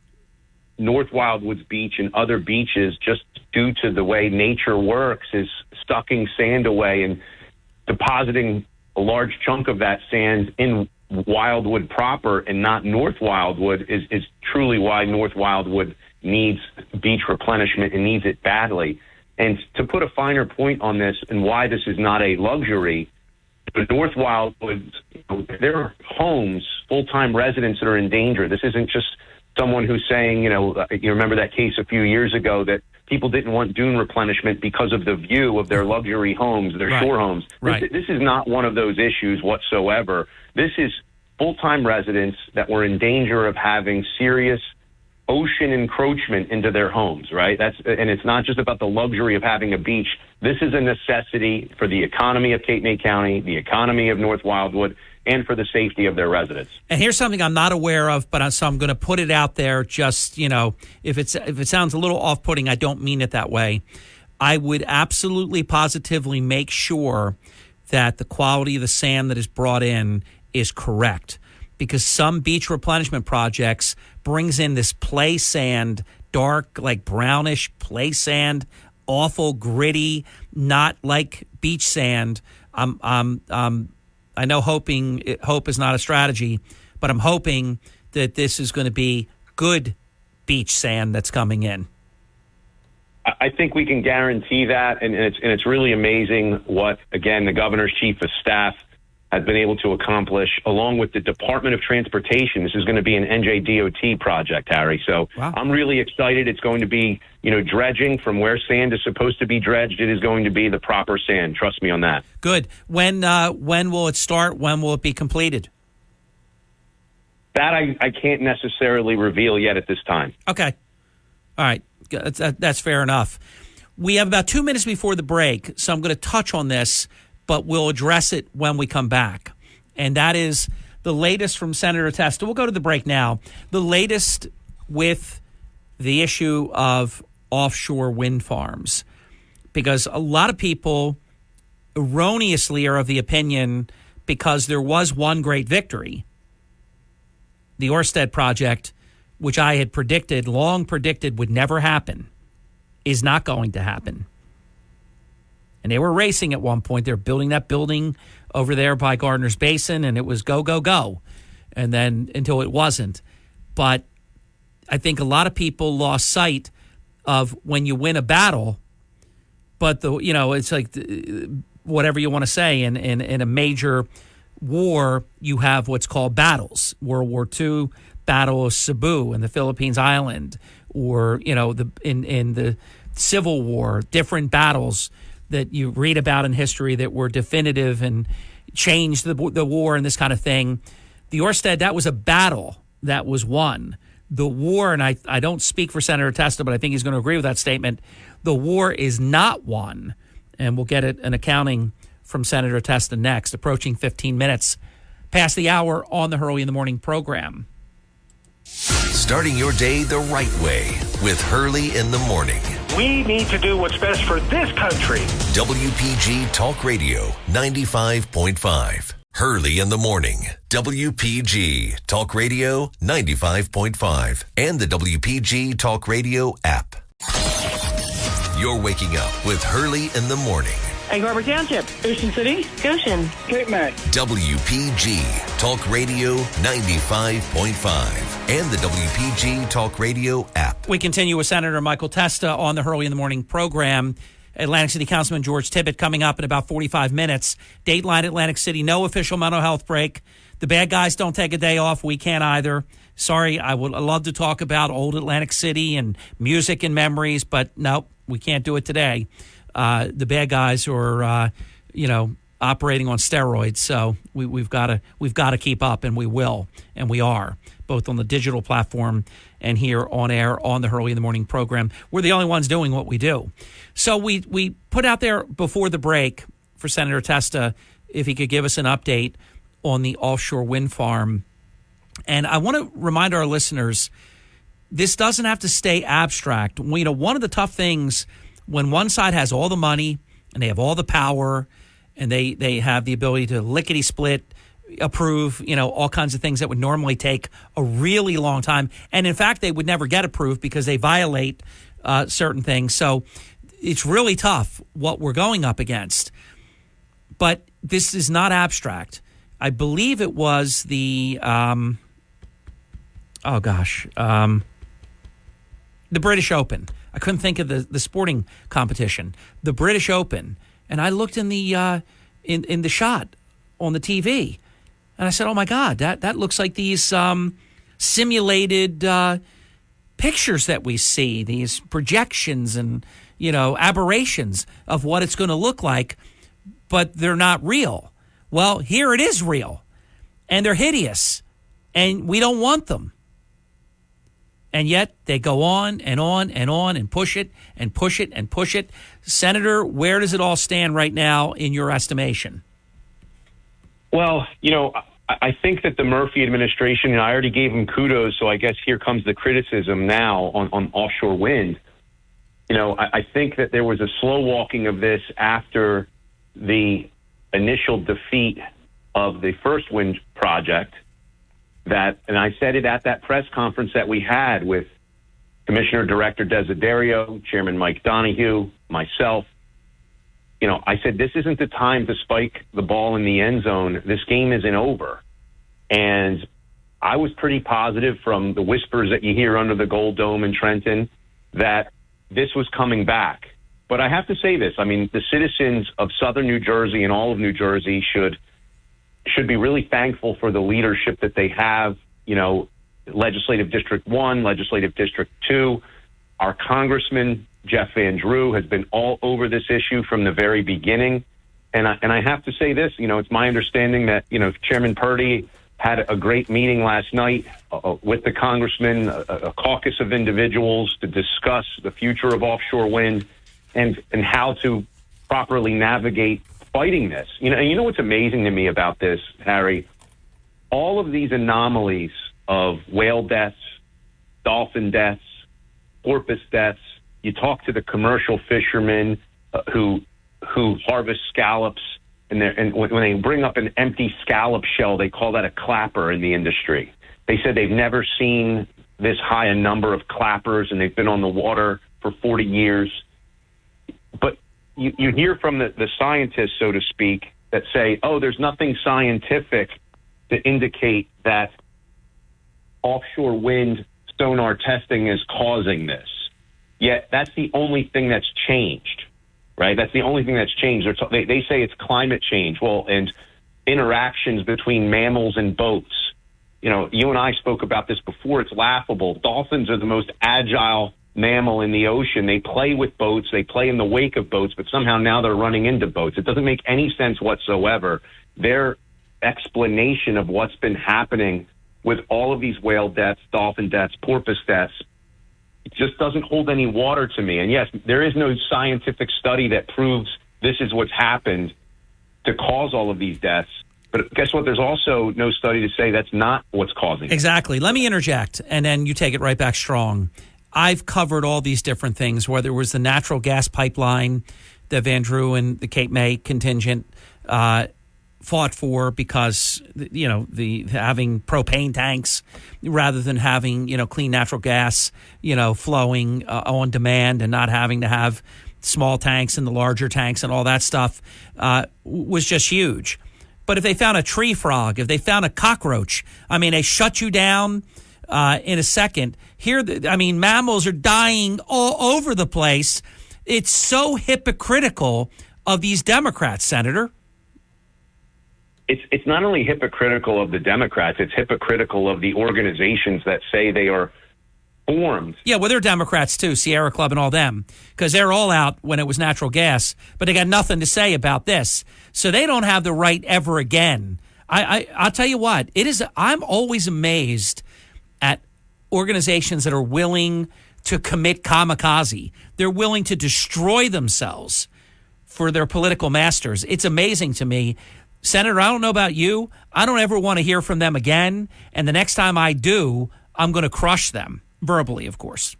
North Wildwoods Beach and other beaches, just due to the way nature works, is sucking sand away and depositing a large chunk of that sand in Wildwood proper and not North Wildwood is truly why North Wildwood needs beach replenishment and needs it badly. And to put a finer point on this and why this is not a luxury, the North Wildwoods, there are homes, full-time residents that are in danger. This isn't just someone who's saying, you remember that case a few years ago that people didn't want dune replenishment because of the view of their luxury homes, their shore homes. This is not one of those issues whatsoever. This is full-time residents that were in danger of having serious ocean encroachment into their homes, right? And it's not just about the luxury of having a beach. This is a necessity for the economy of Cape May County, the economy of North Wildwood, and for the safety of their residents. And here's something I'm not aware of, but so I'm going to put it out there. Just, if it sounds a little off-putting, I don't mean it that way. I would absolutely, positively make sure that the quality of the sand that is brought in is correct, because some beach replenishment projects brings in this play sand, dark, like brownish play sand, awful, gritty, not like beach sand. I know hope is not a strategy, but I'm hoping that this is going to be good beach sand that's coming in. I think we can guarantee that, and it's really amazing what, again, the governor's chief of staff has been able to accomplish, along with the Department of Transportation. This is going to be an NJDOT project, Harry. So I'm really excited. It's going to be, dredging from where sand is supposed to be dredged. It is going to be the proper sand. Trust me on that. Good. When will it start? When will it be completed? That I can't necessarily reveal yet at this time. Okay. All right. That's fair enough. We have about 2 minutes before the break, so I'm going to touch on this, but we'll address it when we come back. And that is the latest from Senator Testa. We'll go to the break now. The latest with the issue of offshore wind farms, because a lot of people erroneously are of the opinion, because there was one great victory, the Ørsted project, which I had long predicted would never happen, is not going to happen. And they were racing at one point. They were building that building over there by Gardner's Basin, and it was go, go, go. And then until it wasn't. But I think a lot of people lost sight of when you win a battle, but it's like whatever you want to say. In a major war, you have what's called battles. World War II, Battle of Cebu in the Philippines Island, or in the Civil War, different battles that you read about in history that were definitive and changed the war and this kind of thing. The Ørsted, that was a battle that was won. The war, and I don't speak for Senator Testa, but I think he's going to agree with that statement, the war is not won. And we'll get an accounting from Senator Testa next, approaching 15 minutes past the hour on the Hurley in the Morning program. Starting your day the right way with Hurley in the Morning. We need to do what's best for this country. WPG Talk Radio 95.5. Hurley in the Morning. WPG Talk Radio 95.5. And the WPG Talk Radio app. You're waking up with Hurley in the Morning. Egg Harbor Township, Ocean City, Goshen, Cape May. WPG Talk Radio 95.5 and the WPG Talk Radio app. We continue with Senator Michael Testa on the Hurley in the Morning program. Atlantic City Councilman George Tibbett coming up in about 45 minutes. Dateline Atlantic City, no official mental health break. The bad guys don't take a day off. We can't either. Sorry, I would love to talk about old Atlantic City and music and memories, but nope, we can't do it today. The bad guys are, operating on steroids. So we've got to keep up, and we will, and we are, both on the digital platform and here on air on the Hurley in the Morning program. We're the only ones doing what we do. So we put out there before the break for Senator Testa if he could give us an update on the offshore wind farm. And I want to remind our listeners, this doesn't have to stay abstract. One of the tough things when one side has all the money and they have all the power and they have the ability to lickety-split, approve, all kinds of things that would normally take a really long time. And in fact, they would never get approved because they violate certain things. So it's really tough what we're going up against. But this is not abstract. I believe it was the, the British Open. I couldn't think of the sporting competition, the British Open. And I looked in the in the shot on the TV, and I said, "Oh my God, that looks like these simulated pictures that we see, these projections and aberrations of what it's going to look like, but they're not real." Well, here it is real, and they're hideous, and we don't want them. And yet they go on and on and on and push it and push it and push it. Senator, where does it all stand right now in your estimation? Well, I think that the Murphy administration, and I already gave him kudos, so I guess here comes the criticism now on offshore wind. I think that there was a slow walking of this after the initial defeat of the first wind project. And I said it at that press conference that we had with Commissioner Director Desiderio, Chairman Mike Donahue, myself. I said, this isn't the time to spike the ball in the end zone. This game isn't over. And I was pretty positive from the whispers that you hear under the Gold Dome in Trenton that this was coming back. But I have to say this. I mean, the citizens of southern New Jersey and all of New Jersey should be really thankful for the leadership that they have, Legislative District 1, Legislative District 2. Our Congressman, Jeff Van Drew, has been all over this issue from the very beginning. And I have to say this, it's my understanding that, Chairman Purdy had a great meeting last night with the Congressman, a caucus of individuals to discuss the future of offshore wind and how to properly navigate fighting this. You know what's amazing to me about this, Harry? All of these anomalies of whale deaths, dolphin deaths, porpoise deaths. You talk to the commercial fishermen who harvest scallops, and when they bring up an empty scallop shell, they call that a clapper in the industry. They said they've never seen this high a number of clappers, and they've been on the water for 40 years. But you hear from the scientists, so to speak, that say, oh, there's nothing scientific to indicate that offshore wind sonar testing is causing this. Yet that's the only thing that's changed, right? That's the only thing that's changed. They say it's climate change. Well, and interactions between mammals and boats. You know, you and I spoke about this before. It's laughable. Dolphins are the most agile mammal in the ocean. They play with boats. They play in the wake of boats, but somehow now they're running into boats. It doesn't make any sense whatsoever. Their explanation of what's been happening with all of these whale deaths, dolphin deaths, porpoise deaths, it just doesn't hold any water to me. And yes, there is no scientific study that proves this is what's happened to cause all of these deaths. But guess what? There's also no study to say that's not what's causing it. Exactly. Let me interject, and then you take it right back strong. I've covered all these different things, whether it was the natural gas pipeline that Van Drew and the Cape May contingent fought for because, you know, the having propane tanks rather than having, you know, clean natural gas, you know, flowing on demand and not having to have small tanks and the larger tanks and all that stuff was just huge. But if they found a tree frog, if they found a cockroach, I mean, they shut you down in a second. Here, I mean, mammals are dying all over the place. It's so hypocritical of these Democrats, Senator. It's not only hypocritical of the Democrats, it's hypocritical of the organizations that say they are formed. Yeah, well, they're Democrats too, Sierra Club and all them, because they're all out when it was natural gas, but they got nothing to say about this. So they don't have the right ever again. I'll tell you what, I'm always amazed at organizations that are willing to commit kamikaze. They're willing to destroy themselves for their political masters. It's amazing to me. Senator, I don't know about you. I don't ever want to hear from them again. And the next time I do, I'm going to crush them. Verbally, of course.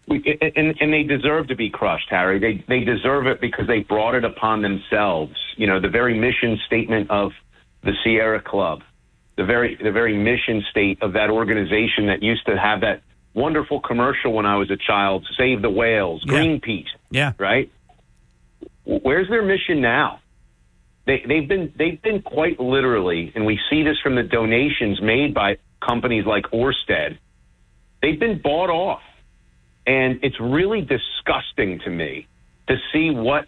And they deserve to be crushed, Harry. They deserve it because they brought it upon themselves. You know, the very mission statement of the Sierra Club, the very mission state of that organization that used to have that wonderful commercial when I was a child, Save the Whales, Greenpeace. Yeah. Right? Where's their mission now? They've been quite literally, and we see this from the donations made by companies like Ørsted. They've been bought off, and it's really disgusting to me to see what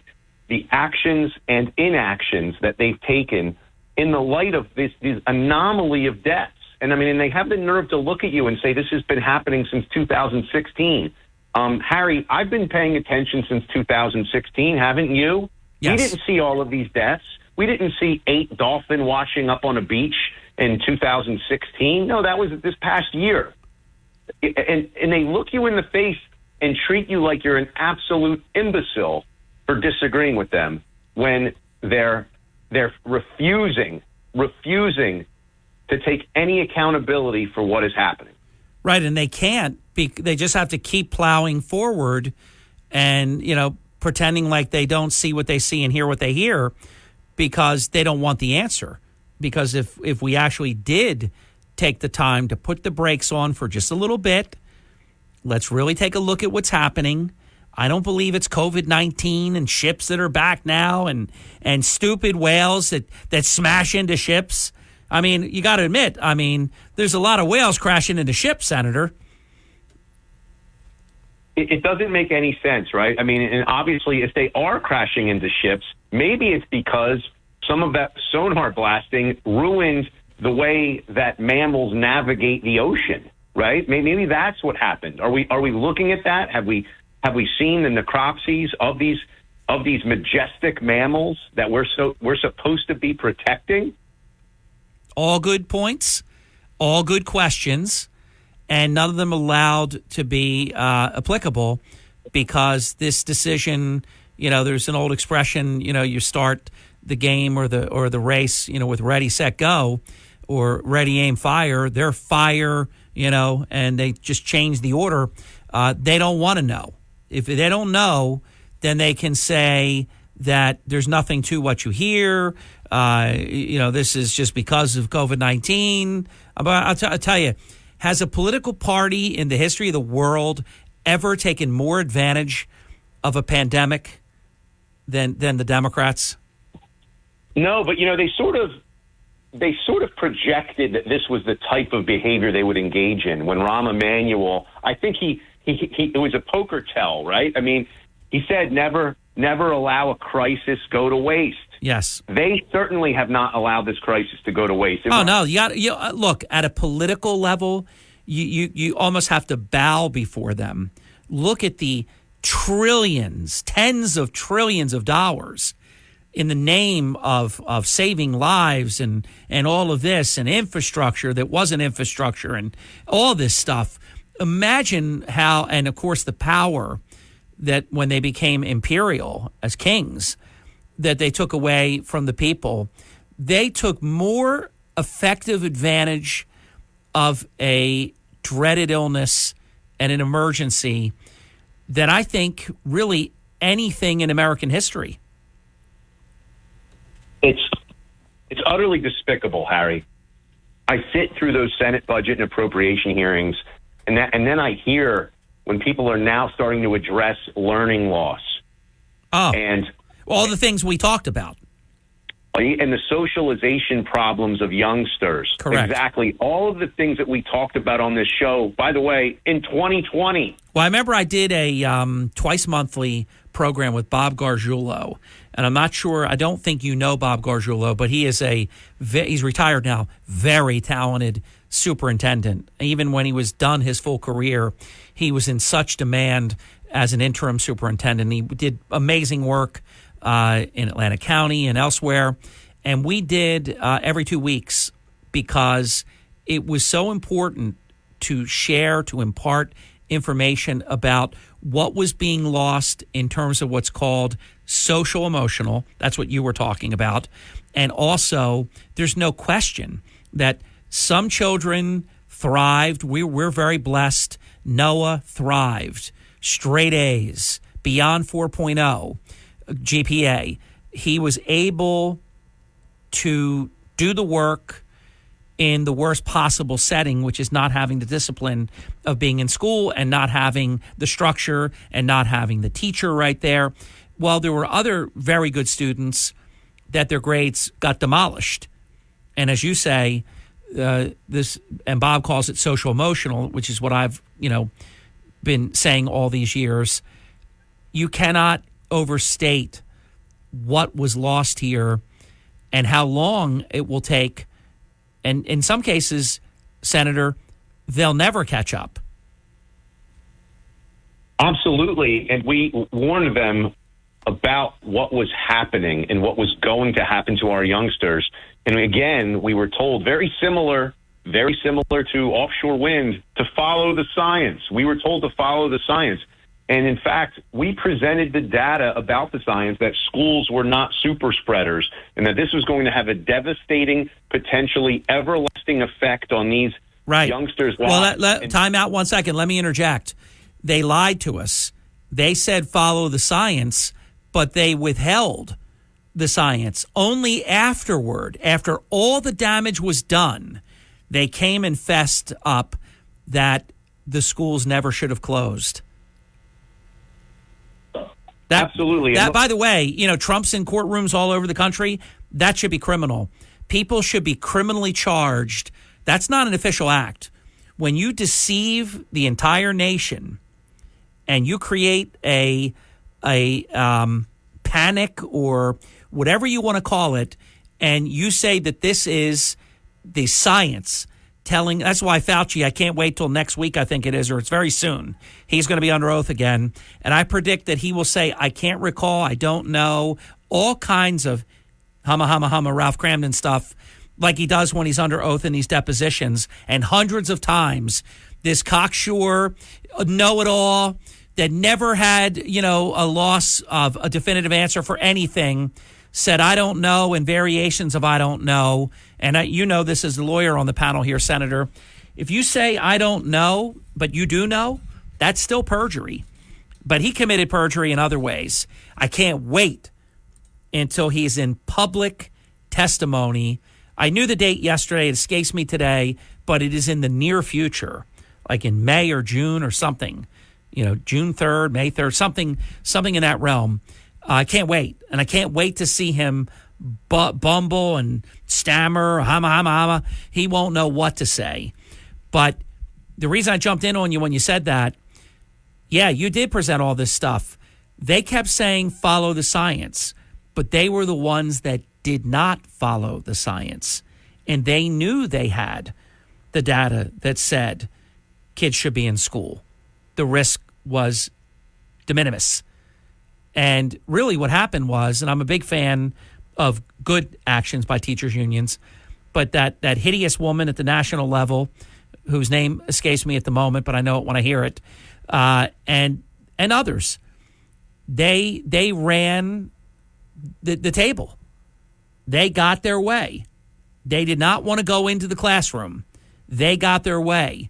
the actions and inactions that they've taken in the light of this anomaly of deaths. And I mean, and they have the nerve to look at you and say this has been happening since 2016. Harry, I've been paying attention since 2016, haven't you? Yes. We didn't see all of these deaths. We didn't see 8 dolphin washing up on a beach in 2016. No, that was this past year. And they look you in the face and treat you like you're an absolute imbecile for disagreeing with them when they're refusing to take any accountability for what is happening. Right, and they can't. They just have to keep plowing forward and, you know, pretending like they don't see what they see and hear what they hear because they don't want the answer. Because if we actually did take the time to put the brakes on for just a little bit, let's really take a look at what's happening. I don't believe it's COVID-19 and ships that are back now and stupid whales that smash into ships. I mean, you got to admit, I mean, there's a lot of whales crashing into ships, Senator. It doesn't make any sense, right? I mean, and obviously, if they are crashing into ships, maybe it's because some of that sonar blasting ruined the way that mammals navigate the ocean, right? Maybe that's what happened. Are we looking at that? Have we seen the necropsies of these majestic mammals that we're supposed to be protecting? All good points, all good questions, and none of them allowed to be applicable because this decision, you know, there's an old expression, you know, you start the game or the race, you know, with ready, set, go, or ready, aim, fire. They're fire, you know, and they just change the order. They don't want to know. If they don't know, then they can say that there's nothing to what you hear. This is just because of COVID-19. I'll tell you, has a political party in the history of the world ever taken more advantage of a pandemic than the Democrats? No, but they sort of projected that this was the type of behavior they would engage in. When Rahm Emanuel, I think he it was a poker tell, right? I mean, he said never allow a crisis go to waste. Yes. They certainly have not allowed this crisis to go to waste. No, look, at a political level, you almost have to bow before them. Look at the trillions, tens of trillions of dollars in the name of saving lives and all of this and infrastructure that wasn't infrastructure and all this stuff. Imagine how, and of course the power that when they became imperial as kings, that they took away from the people. They took more effective advantage of a dreaded illness and an emergency than I think really anything in American history. It's utterly despicable, Harry. I sit through those Senate budget and appropriation hearings, and then I hear when people are now starting to address learning loss. Oh, and all the things we talked about. And the socialization problems of youngsters. Correct. Exactly. All of the things that we talked about on this show, by the way, in 2020. Well, I remember I did a twice monthly program with Bob Gargiulo. And I'm not sure, I don't think you know Bob Gargiulo, but he is he's retired now, very talented superintendent. Even when he was done his full career, he was in such demand as an interim superintendent. He did amazing work in Atlantic County and elsewhere. And we did every 2 weeks because it was so important to share, to impart information about what was being lost in terms of what's called social emotional. That's what you were talking about. And also, there's no question that some children thrived. We're very blessed. Noah thrived. Straight A's, beyond 4.0 GPA. He was able to do the work in the worst possible setting, which is not having the discipline of being in school and not having the structure and not having the teacher right there. While there were other very good students that their grades got demolished. And as you say, this, and Bob calls it social emotional, which is what I've, been saying all these years. You cannot overstate what was lost here and how long it will take. And in some cases, Senator, they'll never catch up. Absolutely. And we warned them about what was happening and what was going to happen to our youngsters. And again, we were told very similar to offshore wind, to follow the science. We were told to follow the science. And in fact, we presented the data about the science that schools were not super spreaders and that this was going to have a devastating, potentially everlasting effect on these youngsters' lives. Well, time out 1 second. Let me interject. They lied to us. They said follow the science, but they withheld the science. Only afterward, after all the damage was done, they came and fessed up that the schools never should have closed. Absolutely. That, by the way, Trump's in courtrooms all over the country. That should be criminal. People should be criminally charged. That's not an official act. When you deceive the entire nation and you create a panic or whatever you want to call it, and you say that this is the science telling, that's why Fauci, I can't wait till next week, I think it is, or it's very soon. He's going to be under oath again. And I predict that he will say, I can't recall, I don't know, all kinds of humma, Ralph Cramden stuff, like he does when he's under oath in these depositions. And hundreds of times, this cocksure know-it-all that never had, a loss of a definitive answer for anything said, I don't know, and variations of I don't know. And this as the lawyer on the panel here, Senator. If you say I don't know, but you do know, that's still perjury. But he committed perjury in other ways. I can't wait until he's in public testimony. I knew the date yesterday. It escapes me today, but it is in the near future, like in May or June or something. June 3rd, May 3rd, something in that realm. I can't wait. And I can't wait to see him bumble and stammer, hama. He won't know what to say. But the reason I jumped in on you when you said that, yeah, you did present all this stuff. They kept saying follow the science, but they were the ones that did not follow the science. And they knew they had the data that said kids should be in school. The risk was de minimis. And really what happened was, and I'm a big fan of good actions by teachers' unions, but that hideous woman at the national level, whose name escapes me at the moment, but I know it when I hear it, and others, they ran the table. They got their way. They did not want to go into the classroom. They got their way.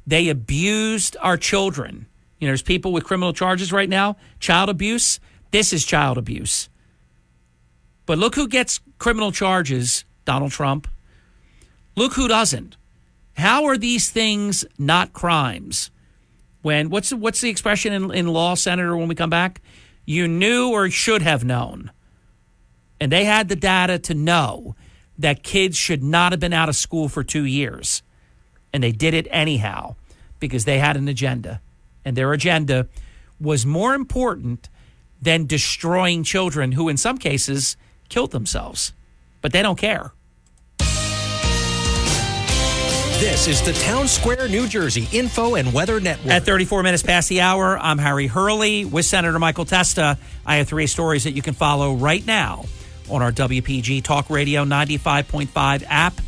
They abused our children. There's people with criminal charges right now. Child abuse. This is child abuse. But look who gets criminal charges, Donald Trump. Look who doesn't. How are these things not crimes? What's the expression in law, Senator, when we come back? You knew or should have known. And they had the data to know that kids should not have been out of school for 2 years. And they did it anyhow because they had an agenda. And their agenda was more important than destroying children who, in some cases, killed themselves. But they don't care. This is the Town Square, New Jersey Info and Weather Network. At 34 minutes past the hour, I'm Harry Hurley with Senator Michael Testa. I have 3 stories that you can follow right now on our WPG Talk Radio 95.5 app.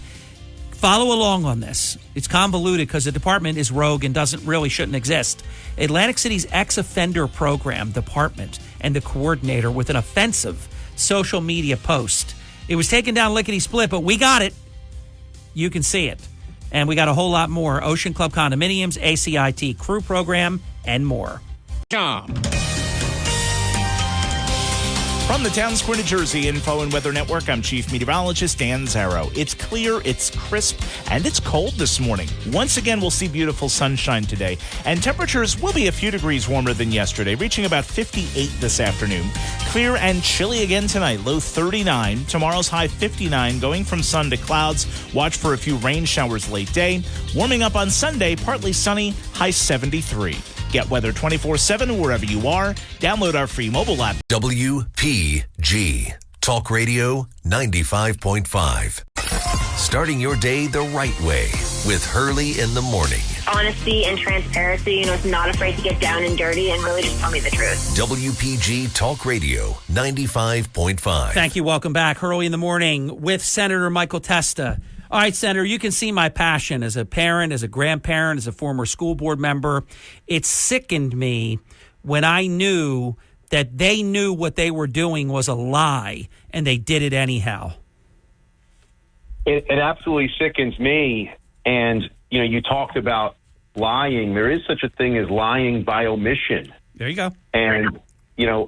Follow along on this. It's convoluted because the department is rogue and shouldn't exist. Atlantic City's ex-offender program department and the coordinator with an offensive social media post. It was taken down lickety-split, but we got it. You can see it. And we got a whole lot more. Ocean Club Condominiums, ACIT crew program, and more. From the Town Square, New Jersey Info and Weather Network, I'm Chief Meteorologist Dan Zarrow. It's clear, it's crisp, and it's cold this morning. Once again, we'll see beautiful sunshine today, and temperatures will be a few degrees warmer than yesterday, reaching about 58 this afternoon. Clear and chilly again tonight, low 39. Tomorrow's high 59, going from sun to clouds. Watch for a few rain showers late day. Warming up on Sunday, partly sunny, high 73. Get weather 24/7 wherever you are. Download our free mobile app. WPG Talk Radio 95.5. Starting your day the right way with Hurley in the morning. Honesty and transparency, is not afraid to get down and dirty and really just tell me the truth. WPG Talk Radio 95.5. Thank you. Welcome back. Hurley in the morning with Senator Michael Testa. All right, Senator, you can see my passion as a parent, as a grandparent, as a former school board member. It sickened me when I knew that they knew what they were doing was a lie, and they did it anyhow. It absolutely sickens me. And, you talked about lying. There is such a thing as lying by omission. There you go. And,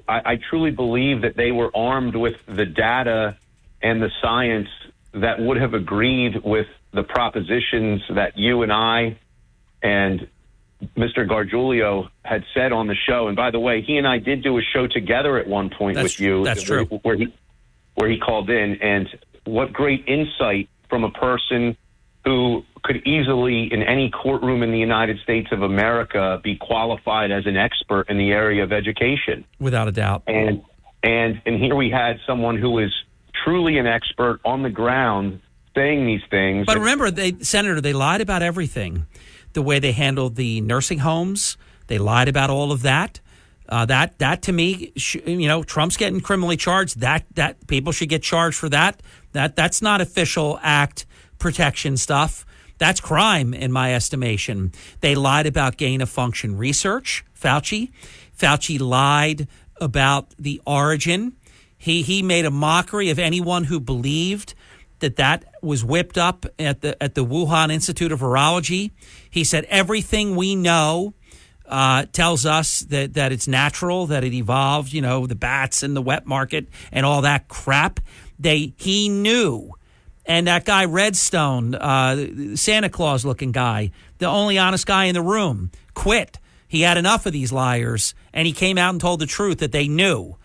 I truly believe that they were armed with the data and the science that would have agreed with the propositions that you and I and Mr. Gargiulio had said on the show. And by the way, he and I did do a show together at one point with you. That's true. Where he called in. And what great insight from a person who could easily, in any courtroom in the United States of America, be qualified as an expert in the area of education. Without a doubt. And here we had someone who was truly an expert on the ground saying these things. But remember, Senator, they lied about everything. The way they handled the nursing homes, they lied about all of that. That to me, Trump's getting criminally charged. That people should get charged for that. That's not official act protection stuff. That's crime in my estimation. They lied about gain of function research. Fauci lied about the origin. He made a mockery of anyone who believed that was whipped up at the Wuhan Institute of Virology. He said everything we know tells us that it's natural, that it evolved, the bats and the wet market and all that crap. He knew. And that guy Redstone, Santa Claus looking guy, the only honest guy in the room, quit. He had enough of these liars, and he came out and told the truth that they knew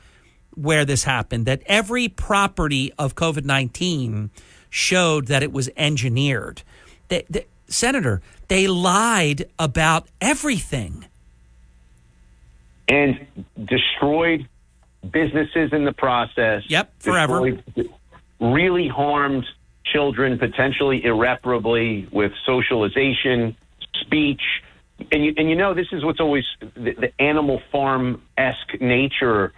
where this happened, that every property of COVID-19 showed that it was engineered. Senator, they lied about everything. And destroyed businesses in the process. Yep, forever. Really harmed children potentially irreparably with socialization, speech. And you know, this is what's always the Animal Farm-esque nature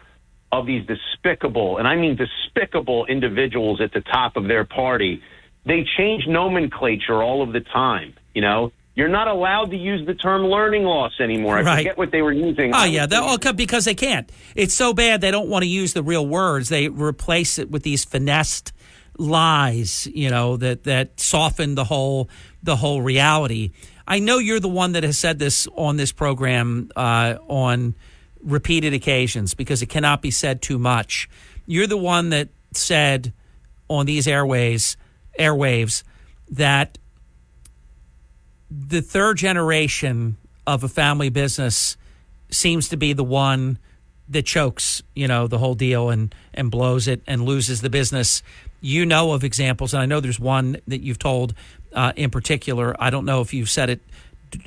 of these despicable, and I mean despicable individuals at the top of their party. They change nomenclature all of the time, you know? You're not allowed to use the term learning loss anymore. I forget what they were using. Oh, yeah, because they can't. It's so bad they don't want to use the real words. They replace it with these finessed lies, you know, that soften the whole reality. I know you're the one that has said this on this program on repeated occasions because it cannot be said too much. You're the one that said on these airwaves that the third generation of a family business seems to be the one that chokes, you know, the whole deal and blows it and loses the business. You know of examples, and I know there's one that you've told in particular. I don't know if you've said it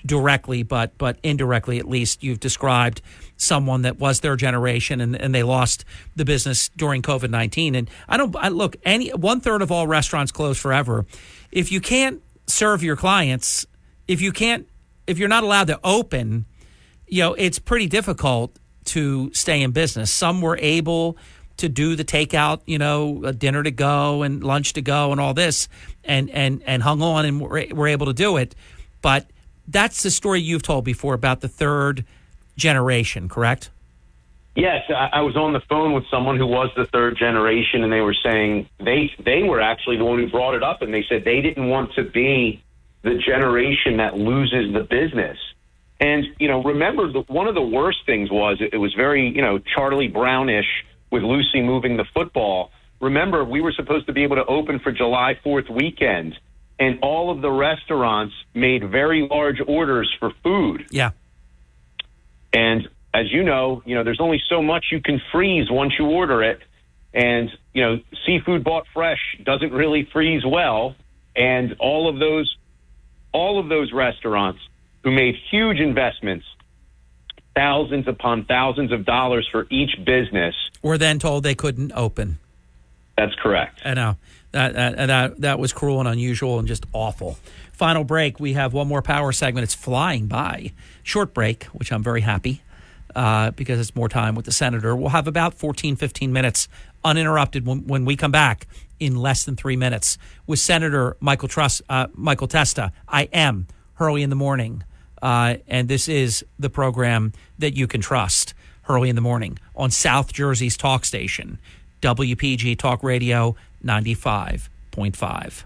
directly, but indirectly at least, you've described someone that was their generation and they lost the business during COVID-19. And look, 1/3 of all restaurants close forever. If you can't serve your clients, if you're not allowed to open, you know, it's pretty difficult to stay in business. Some were able to do the takeout, you know, a dinner to go and lunch to go and all this and hung on and were able to do it. But that's the story you've told before about the third generation, correct? Yes, I was on the phone with someone who was the third generation, and they were saying they were actually the one who brought it up, and they said they didn't want to be the generation that loses the business. And, you know, remember, one of the worst things was it was very, you know, Charlie Brownish with Lucy moving the football. Remember, we were supposed to be able to open for July 4th weekend, and all of the restaurants made very large orders for food. Yeah. And as you know, there's only so much you can freeze once you order it. And, you know, seafood bought fresh doesn't really freeze well. And all of those restaurants who made huge investments, thousands upon thousands of dollars for each business, were then told they couldn't open. That's correct. I know. That was cruel and unusual and just awful. Final break. We have one more power segment. It's flying by. Short break, which I'm very happy because it's more time with the senator. We'll have about 14, 15 minutes uninterrupted when we come back in less than 3 minutes with Senator Michael Testa. I am Hurley in the Morning, and this is the program that you can trust. Hurley in the Morning on South Jersey's talk station, WPG Talk Radio 95.5.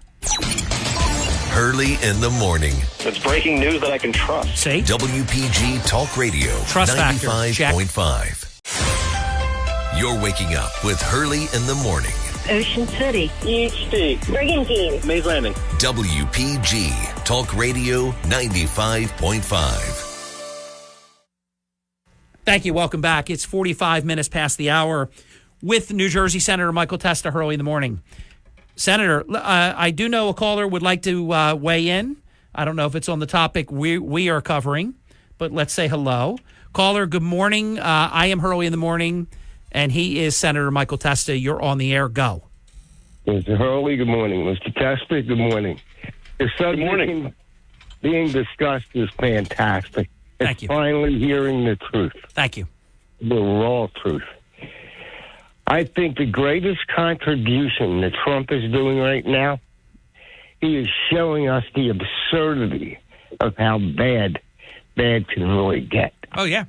Hurley in the Morning. It's breaking news that I can trust. See? WPG Talk Radio Trust factor. 95.5. You're waking up with Hurley in the Morning. Ocean City. EHT. Brigantine. Mays Landing. WPG Talk Radio 95.5. Thank you. Welcome back. It's 45 minutes past the hour with New Jersey Senator Michael Testa, Hurley in the Morning. Senator, I do know a caller would like to weigh in. I don't know if it's on the topic we are covering, but let's say hello. Caller, good morning. I am Hurley in the Morning, and he is Senator Michael Testa. You're on the air. Go. Mr. Hurley, good morning. Mr. Testa, good morning. The subject being discussed is fantastic. Thank you. Finally hearing the truth. Thank you. The raw truth. I think the greatest contribution that Trump is doing right now, he is showing us the absurdity of how bad can really get. Oh, yeah.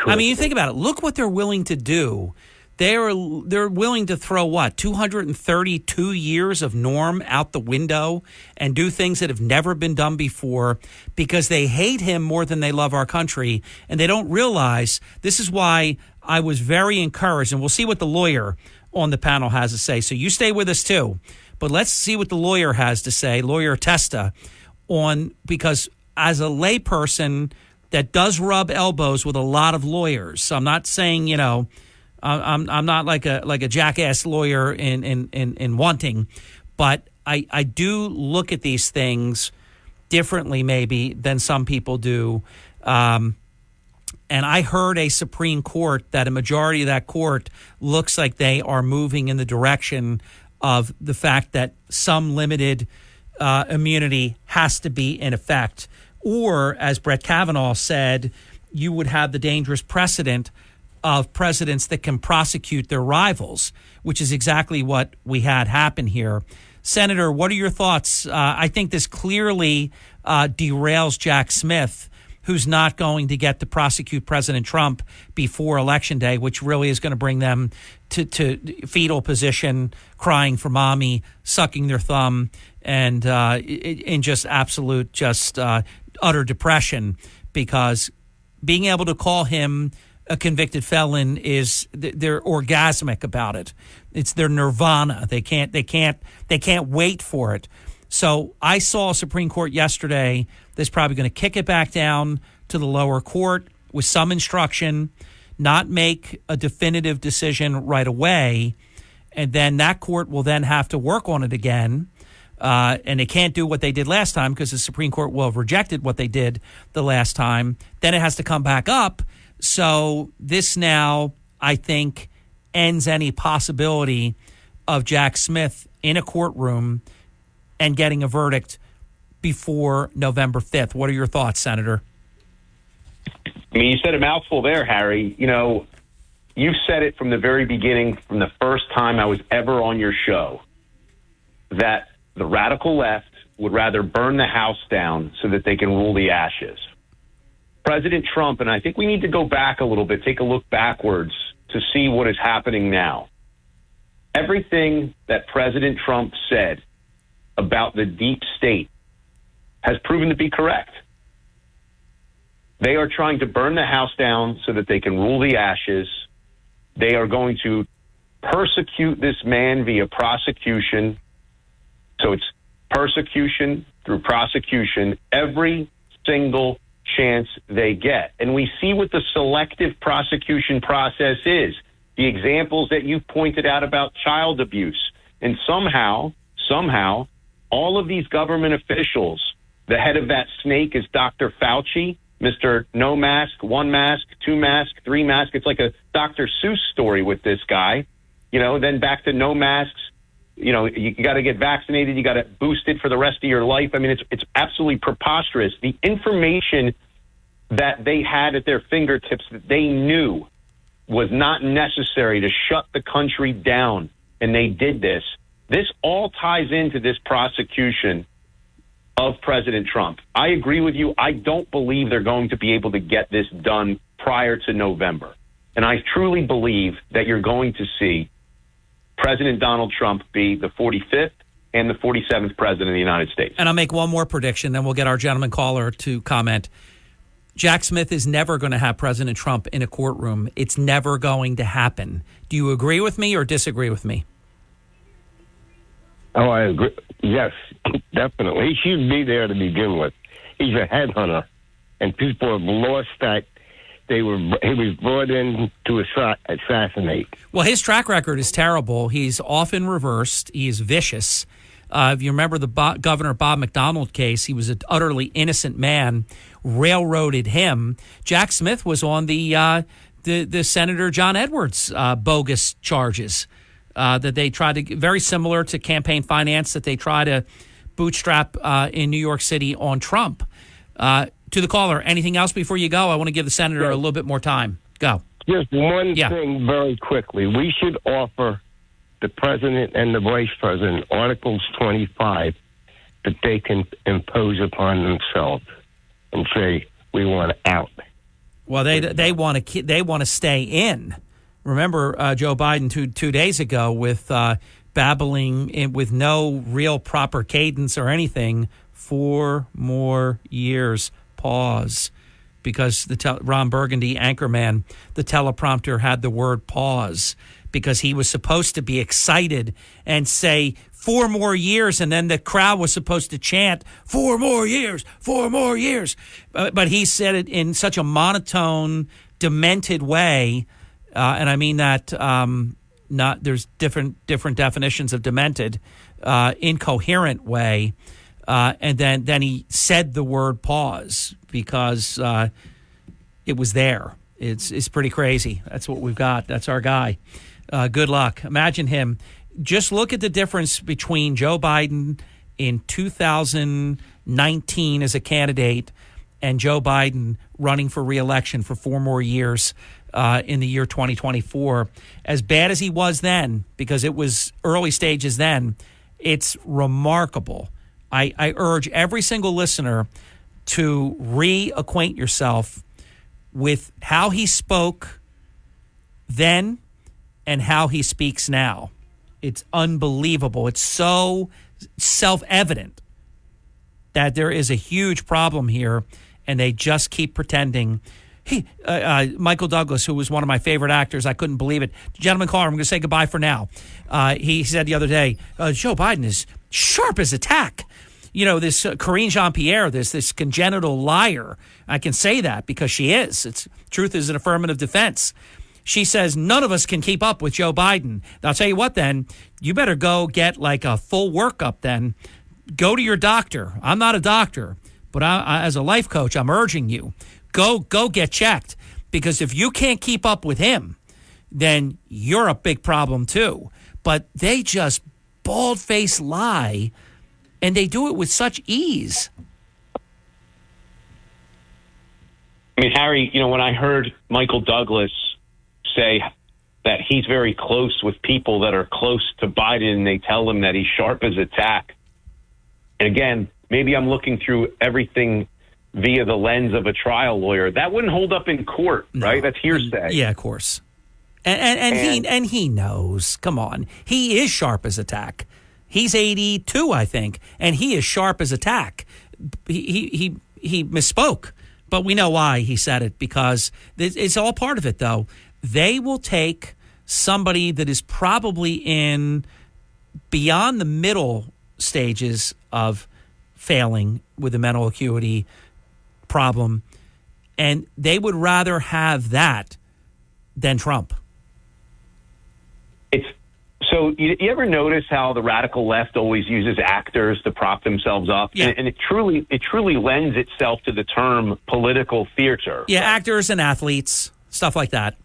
I mean, you think about it. Look what they're willing to do. They're willing to throw, 232 years of norm out the window and do things that have never been done before because they hate him more than they love our country. And they don't realize this is why I was very encouraged, and we'll see what the lawyer on the panel has to say. So you stay with us too. But let's see what the lawyer has to say, Lawyer Testa, because as a layperson that does rub elbows with a lot of lawyers, so I'm not saying, I'm not like a jackass lawyer in wanting, but I do look at these things differently maybe than some people do. And I heard a Supreme Court that a majority of that court looks like they are moving in the direction of the fact that some limited immunity has to be in effect. Or, as Brett Kavanaugh said, you would have the dangerous precedent of presidents that can prosecute their rivals, which is exactly what we had happen here. Senator, what are your thoughts? I think this clearly derails Jack Smith, who's not going to get to prosecute President Trump before Election Day, which really is going to bring them to fetal position, crying for mommy, sucking their thumb, and in just absolute, utter depression, because being able to call him a convicted felon they're orgasmic about it. It's their nirvana. They can't wait for it. So I saw a Supreme Court yesterday that's probably going to kick it back down to the lower court with some instruction, not make a definitive decision right away, and then that court will then have to work on it again. And they can't do what they did last time because the Supreme Court will have rejected what they did the last time. Then it has to come back up. So this now, I think, ends any possibility of Jack Smith in a courtroom and getting a verdict before November 5th. What are your thoughts, Senator? I mean, you said a mouthful there, Harry. You've said it from the very beginning, from the first time I was ever on your show, that the radical left would rather burn the house down so that they can rule the ashes. President Trump, and I think we need to go back a little bit, take a look backwards to see what is happening now. Everything that President Trump said about the deep state has proven to be correct. They are trying to burn the house down so that they can rule the ashes. They are going to persecute this man via prosecution. So it's persecution through prosecution every single chance they get. And we see what the selective prosecution process is. The examples that you've pointed out about child abuse. And somehow, all of these government officials, the head of that snake is Dr. Fauci, Mr. No Mask, One Mask, Two Mask, Three Mask. It's like a Dr. Seuss story with this guy. Then back to no masks. You got to get vaccinated. You got to boost it for the rest of your life. I mean, it's absolutely preposterous. The information that they had at their fingertips that they knew was not necessary to shut the country down, and they did this. This all ties into this prosecution of President Trump. I agree with you. I don't believe they're going to be able to get this done prior to November. And I truly believe that you're going to see President Donald Trump be the 45th and the 47th president of the United States. And I'll make one more prediction, then we'll get our gentleman caller to comment. Jack Smith is never going to have President Trump in a courtroom. It's never going to happen. Do you agree with me or disagree with me? Oh, I agree. Yes, definitely. He should be there to begin with. He's a headhunter, and people have lost that. He was brought in to assassinate. Well, his track record is terrible. He's often reversed. He is vicious. If you remember the Governor Bob McDonald case, he was an utterly innocent man, railroaded him. Jack Smith was on the Senator John Edwards bogus charges that they tried to, very similar to campaign finance, that they try to bootstrap in New York City on Trump. To the caller, anything else before you go? I want to give the senator a little bit more time. Go. Just one thing very quickly. We should offer the president and the vice president Articles 25 that they can impose upon themselves and say, we want out. Well, they want to stay in. Remember Joe Biden two days ago with babbling with no real proper cadence or anything. 4 more years. Pause, because Ron Burgundy, anchorman, the teleprompter had the word pause because he was supposed to be excited and say 4 more years, and then the crowd was supposed to chant 4 more years, 4 more years. But he said it in such a monotone, demented way, and I mean that there's different definitions of demented, incoherent way, and then he said the word pause because it was there. It's pretty crazy. That's what we've got. That's our guy. Good luck. Imagine him. Just look at the difference between Joe Biden in 2019 as a candidate and Joe Biden running for re-election for 4 more years in the year 2024. As bad as he was then, because it was early stages then, it's remarkable. I urge every single listener to reacquaint yourself with how he spoke then and how he speaks now. It's unbelievable. It's so self-evident that there is a huge problem here, and they just keep pretending. Michael Douglas, who was one of my favorite actors, I couldn't believe it. Gentleman caller, I'm going to say goodbye for now. He said the other day, Joe Biden is sharp as a tack. You know, this Karine Jean-Pierre, this congenital liar. I can say that because she is. Truth is an affirmative defense. She says none of us can keep up with Joe Biden. Now, I'll tell you what, then, you better go get like a full workup then. Go to your doctor. I'm not a doctor, but as a life coach, I'm urging you, go get checked. Because if you can't keep up with him, then you're a big problem too. But they just bald-faced lie, and they do it with such ease. I mean, Harry, when I heard Michael Douglas say that he's very close with people that are close to Biden, and they tell him that he's sharp as a tack. And again, maybe I'm looking through everything via the lens of a trial lawyer. That wouldn't hold up in court, right? That's hearsay. Yeah, of course. And he knows. Come on. He is sharp as a tack. He's 82, I think, and he is sharp as a tack. He misspoke, but we know why he said it, because it's all part of it, though. They will take somebody that is probably in beyond the middle stages of failing with a mental acuity problem, and they would rather have that than Trump. So you ever notice how the radical left always uses actors to prop themselves up? Yeah. And it truly lends itself to the term political theater. Yeah, actors and athletes, stuff like that.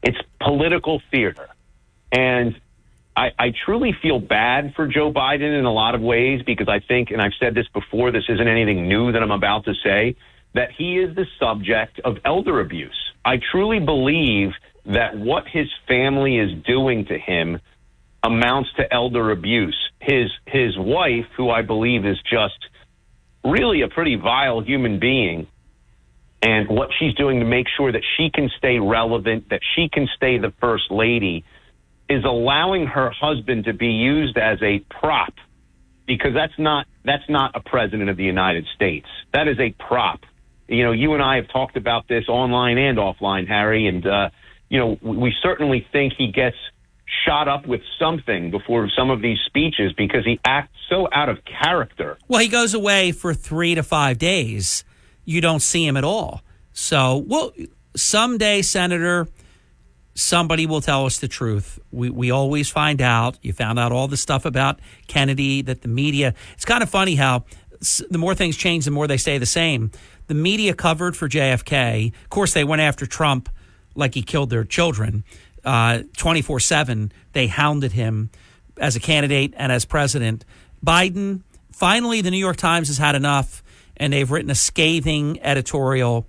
It's political theater. And I truly feel bad for Joe Biden in a lot of ways, because I think, and I've said this before, this isn't anything new that I'm about to say, that he is the subject of elder abuse. I truly believe that what his family is doing to him amounts to elder abuse. His wife, who I believe is just really a pretty vile human being, and what she's doing to make sure that she can stay relevant, that she can stay the first lady, is allowing her husband to be used as a prop, because that's not a president of the United States. That is a prop. You and I have talked about this online and offline, Harry, and we certainly think he gets shot up with something before some of these speeches because he acts so out of character. Well, he goes away for 3 to 5 days. You don't see him at all. So, someday, Senator, somebody will tell us the truth. We always find out. You found out all the stuff about Kennedy, that the media... It's kind of funny how the more things change, the more they stay the same. The media covered for JFK. Of course, they went after Trump like he killed their children. 24/7, they hounded him as a candidate and as president. Biden, finally, the New York Times has had enough, and they've written a scathing editorial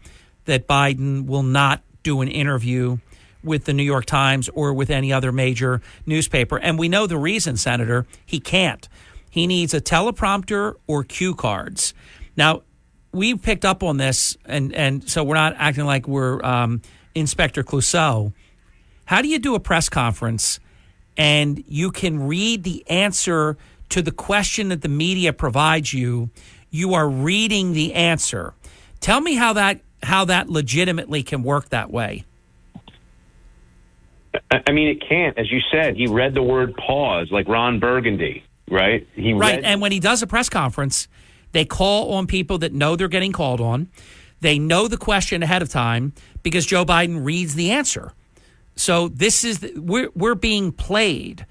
that Biden will not do an interview with the New York Times or with any other major newspaper. And we know the reason, Senator. He can't. He needs a teleprompter or cue cards. Now, we picked up on this, and so we're not acting like we're Inspector Clouseau. How do you do a press conference and you can read the answer to the question that the media provides you? You are reading the answer. Tell me how that legitimately can work that way. I mean, it can't. As you said, he read the word pause like Ron Burgundy, right? And when he does a press conference, they call on people that know they're getting called on. They know the question ahead of time because Joe Biden reads the answer. So this is we're being played.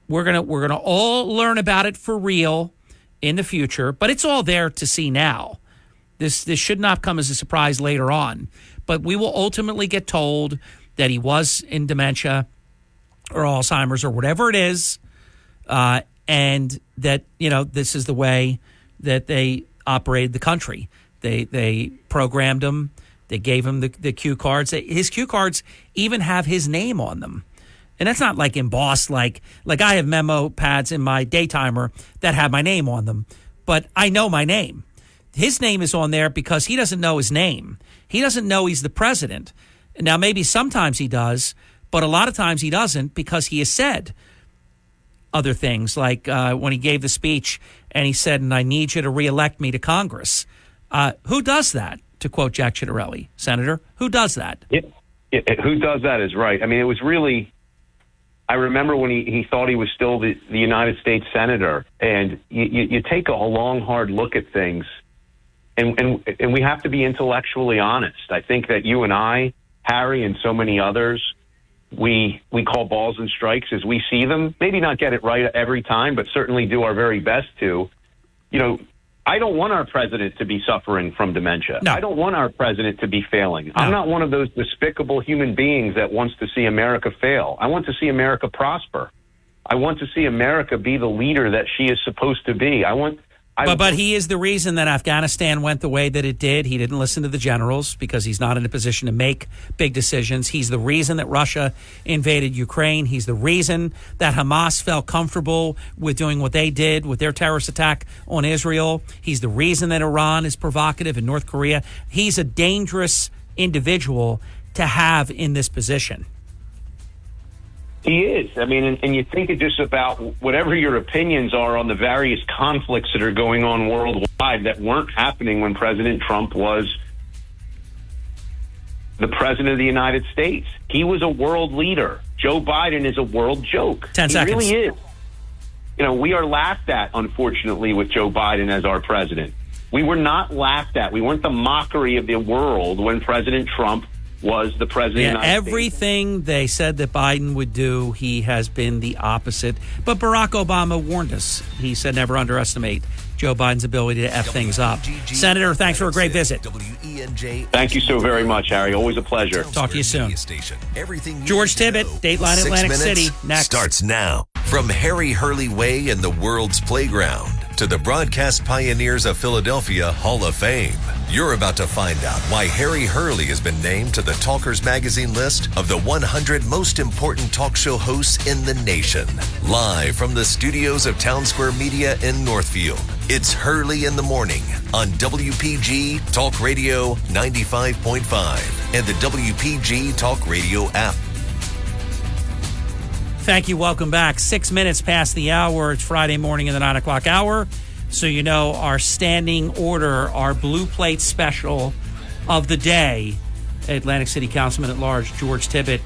We're gonna all learn about it for real in the future, but it's all there to see now. This should not come as a surprise later on. But we will ultimately get told that he was in dementia or Alzheimer's or whatever it is, and that this is the way that they operated the country. They programmed him. They gave him the cue cards. His cue cards even have his name on them. And that's not like embossed, like I have memo pads in my daytimer that have my name on them. But I know my name. His name is on there because he doesn't know his name. He doesn't know he's the president. Now, maybe sometimes he does, but a lot of times he doesn't because he has said other things, like when he gave the speech and he said, and I need you to reelect me to Congress. Who does that? To quote Jack Ciattarelli, Senator, who does that? Who does that is right. I mean, it was really, I remember when he thought he was still the United States Senator, and you take a long, hard look at things, and we have to be intellectually honest. I think that you and I, Harry, and so many others, we call balls and strikes as we see them. Maybe not get it right every time, but certainly do our very best to. I don't want our president to be suffering from dementia. No. I don't want our president to be failing. No. I'm not one of those despicable human beings that wants to see America fail. I want to see America prosper. I want to see America be the leader that she is supposed to be. But he is the reason that Afghanistan went the way that it did. He didn't listen to the generals because he's not in a position to make big decisions. He's the reason that Russia invaded Ukraine. He's the reason that Hamas felt comfortable with doing what they did with their terrorist attack on Israel. He's the reason that Iran is provocative in North Korea. He's a dangerous individual to have in this position. He is. I mean, and you think it just about whatever your opinions are on the various conflicts that are going on worldwide that weren't happening when President Trump was the president of the United States. He was a world leader. Joe Biden is a world joke. 10 seconds. He really is. We are laughed at, unfortunately, with Joe Biden as our president. We were not laughed at. We weren't the mockery of the world when President Trump was the president of the United States. Everything they said that Biden would do, he has been the opposite. But Barack Obama warned us. He said never underestimate Joe Biden's ability to F things up. Senator, thanks for a great visit. Thank you so very much, Harry. Always a pleasure. Talk to you soon. George Tibbett, Dateline Atlantic City, next. Starts now. From Harry Hurley Way in the world's playground to the broadcast pioneers of Philadelphia Hall of Fame, you're about to find out why Harry Hurley has been named to the Talkers Magazine list of the 100 most important talk show hosts in the nation. Live from the studios of Town Square Media in Northfield, it's Hurley in the Morning on WPG Talk Radio 95.5 and the WPG Talk Radio app. Thank you. Welcome back. 6 minutes past the hour. It's Friday morning in the 9 o'clock hour. So you know our standing order, our blue plate special of the day, Atlantic City Councilman at Large, George Tibbett.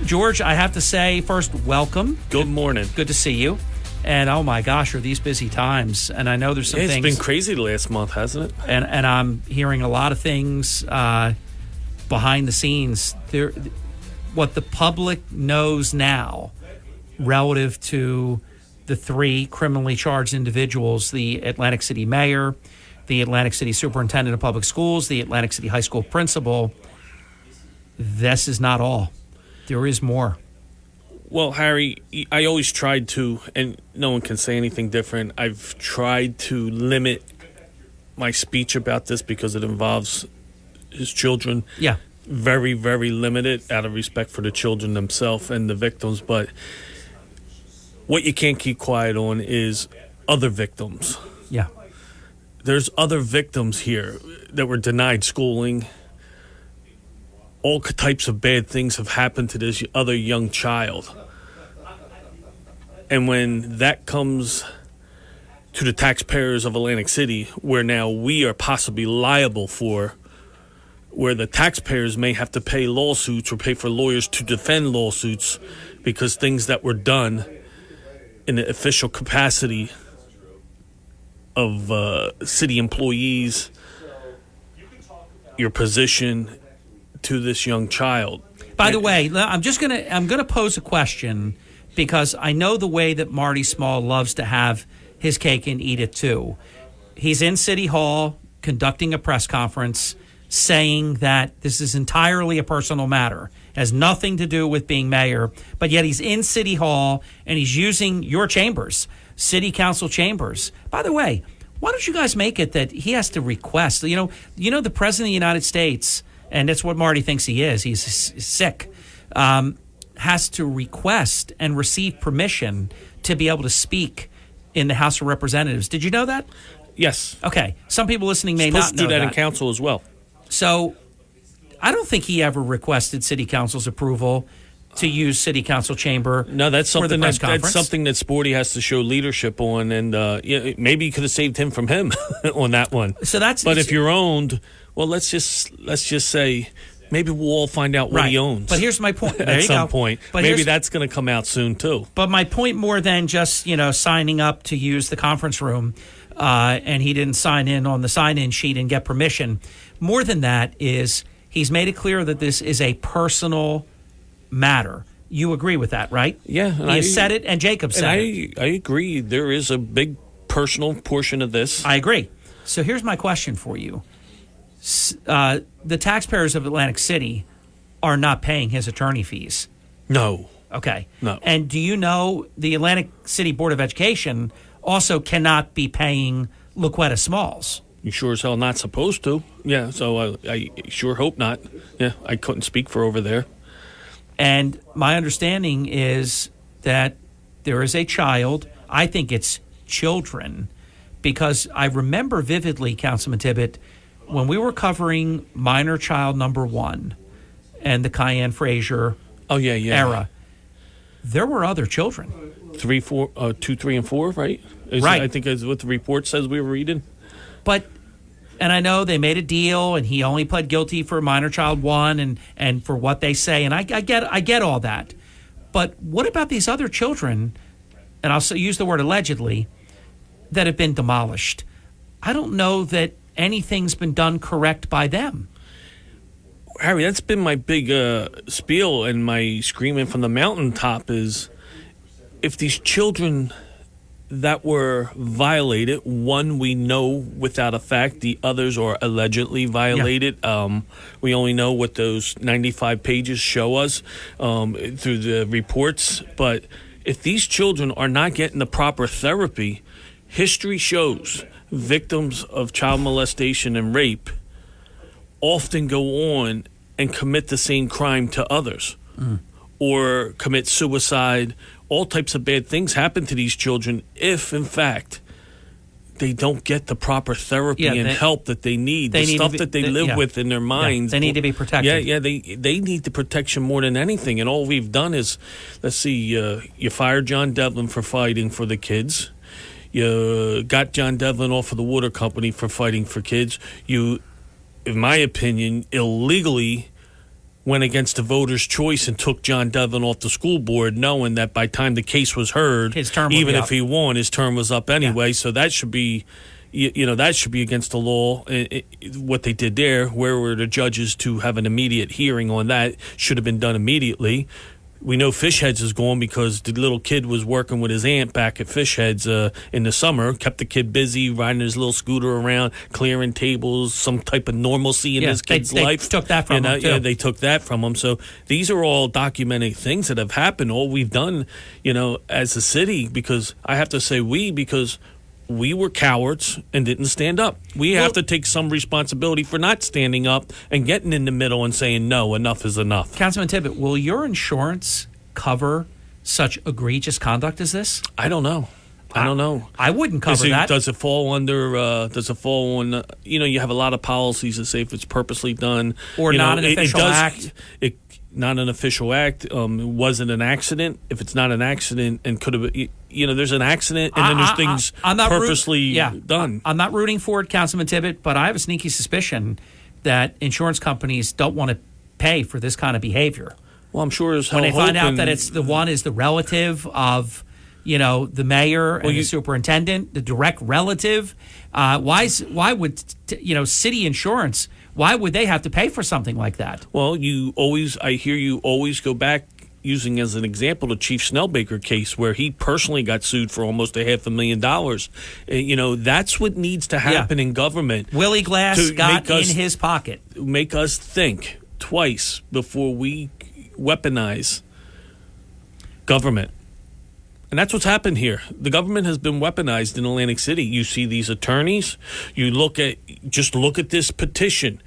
George, I have to say, first, welcome. Good morning. Good to see you. And oh my gosh, are these busy times? And I know there's some things. It's been crazy the last month, hasn't it? And I'm hearing a lot of things behind the scenes. What the public knows now relative to the three criminally charged individuals, the Atlantic City mayor, the Atlantic City superintendent of public schools, the Atlantic City high school principal, this is not all. There is more. Well, Harry, I always tried to, and no one can say anything different, I've tried to limit my speech about this because it involves his children. Yeah. Very, very limited out of respect for the children themselves and the victims. But what you can't keep quiet on is other victims. Yeah. There's other victims here that were denied schooling. All types of bad things have happened to this other young child. And when that comes to the taxpayers of Atlantic City, where now we are possibly liable for where the taxpayers may have to pay lawsuits or pay for lawyers to defend lawsuits because things that were done in the official capacity of city employees, your position to this young child. By the way, I'm gonna pose a question because I know the way that Marty Small loves to have his cake and eat it too. He's in City Hall conducting a press conference saying that this is entirely a personal matter, has nothing to do with being mayor, but yet he's in City Hall and he's using your chambers, city council chambers. By the way, why don't you guys make it that he has to request? You know, the president of the United States, and that's what Marty thinks he is. He's sick. Has to request and receive permission to be able to speak in the House of Representatives. Did you know that? Yes. Okay. Some people listening may supposed not know to do that in council as well. So I don't think he ever requested city council's approval to use city council chamber. No, that's for the something press that's conference. something that Sporty has to show leadership on, and maybe you could have saved him from him on that one. So that's. But if you're owned, well, let's just say maybe we'll all find out what he owns. But here's my point. There at you some go. point, But maybe here's- that's going to come out soon too. But my point more than just signing up to use the conference room, and he didn't sign in on the sign-in sheet and get permission. More than that is he's made it clear that this is a personal matter. You agree with that, right? Yeah, he has said it, and Jacob said it. I agree. There is a big personal portion of this. I agree. So here's my question for you: the taxpayers of Atlantic City are not paying his attorney fees. No. Okay. No. And do you know the Atlantic City Board of Education also cannot be paying Luquetta Smalls? You sure as hell not supposed to. Yeah, so I sure hope not. Yeah, I couldn't speak for over there. And my understanding is that there is a child, I think it's children, because I remember vividly, Councilman Tibbet, when we were covering minor child number 1 and the Cayenne Frazier era, there were other children. 2, 3, and 4, right? Right. I think is what the report says we were reading. And I know they made a deal, and he only pled guilty for minor child 1 and for what they say, and I get all that. But what about these other children, and I'll use the word allegedly, that have been demolished? I don't know that anything's been done correct by them. Harry, that's been my big spiel and my screaming from the mountaintop is if these children that were violated, one we know without a fact, the others are allegedly violated. Yeah. We only know what those 95 pages show us through the reports. But if these children are not getting the proper therapy, history shows victims of child molestation and rape often go on and commit the same crime to others or commit suicide. All types of bad things happen to these children if, in fact, they don't get the proper therapy and help that they need. The stuff that they live with in their minds. They need to be protected. Yeah, they need the protection more than anything. And all we've done is, let's see, you fired John Devlin for fighting for the kids. You got John Devlin off of the water company for fighting for kids. You, in my opinion, illegally went against the voters' choice and took John Devlin off the school board, knowing that by the time the case was heard, his term even if up. He won, his term was up anyway. Yeah. So that should be, that should be against the law. What they did there, where were the judges to have an immediate hearing on that? Should have been done immediately. We know Fishheads is gone because the little kid was working with his aunt back at Fishheads in the summer, kept the kid busy, riding his little scooter around, clearing tables, some type of normalcy in his kid's life. They took that from him, too. Yeah, they took that from him. So these are all documented things that have happened. All we've done, as a city, because I have to say because we were cowards and didn't stand up. We have to take some responsibility for not standing up and getting in the middle and saying, no, enough is enough. Councilman Tibbet, will your insurance cover such egregious conduct as this? I don't know. I wouldn't cover that. Does it fall under, you have a lot of policies that say if it's purposely done. Or not an official act. Not an official act. It wasn't an accident. If it's not an accident and could have, there's an accident and then there's things purposely done. I'm not rooting for it, Councilman Tibbet, but I have a sneaky suspicion that insurance companies don't want to pay for this kind of behavior. Well, I'm sure as hell when they find out hoping- that it's the one is the relative of, the mayor and the superintendent, the direct relative. Why would city insurance? Why would they have to pay for something like that? Well, I hear you always go back using as an example the Chief Snellbaker case where he personally got sued for almost $500,000. That's what needs to happen in government. Willie Glass to got make us- in his pocket. Make us think twice before we weaponize government. And that's what's happened here. The government has been weaponized in Atlantic City. You see these attorneys. Look at this petition.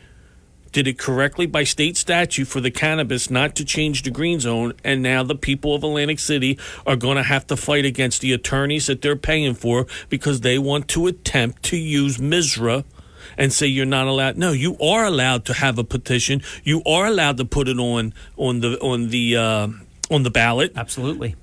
Did it correctly by state statute for the cannabis not to change the green zone, and now the people of Atlantic City are going to have to fight against the attorneys that they're paying for because they want to attempt to use MISRA and say you're not allowed. No, you are allowed to have a petition. You are allowed to put it on the ballot. Absolutely.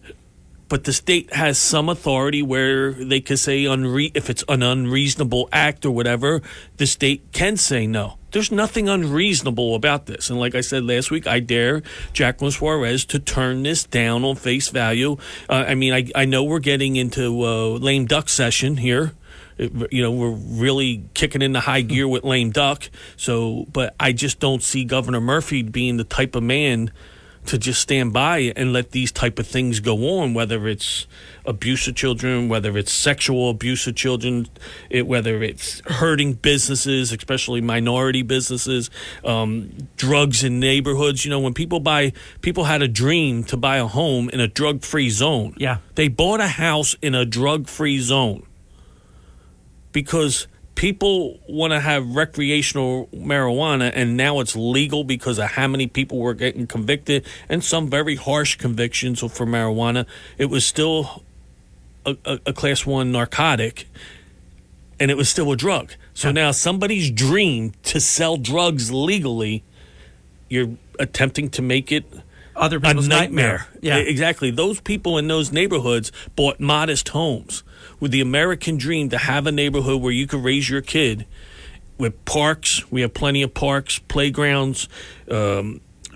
But the state has some authority where they could say if it's an unreasonable act or whatever, the state can say no. There's nothing unreasonable about this. And like I said last week, I dare Jacqueline Suarez to turn this down on face value. I know we're getting into lame duck session here. We're really kicking into high gear with lame duck. But I just don't see Governor Murphy being the type of man to just stand by and let these type of things go on, whether it's abuse of children, whether it's sexual abuse of children, whether it's hurting businesses, especially minority businesses, drugs in neighborhoods. When people had a dream to buy a home in a drug-free zone. Yeah. They bought a house in a drug-free zone because people want to have recreational marijuana, and now it's legal because of how many people were getting convicted and some very harsh convictions for marijuana. It was still a class 1 narcotic, and it was still a drug. So now somebody's dream to sell drugs legally, you're attempting to make it other people's a nightmare. Yeah, exactly. Those people in those neighborhoods bought modest homes with the American dream to have a neighborhood where you could raise your kid with parks. We have plenty of parks, playgrounds,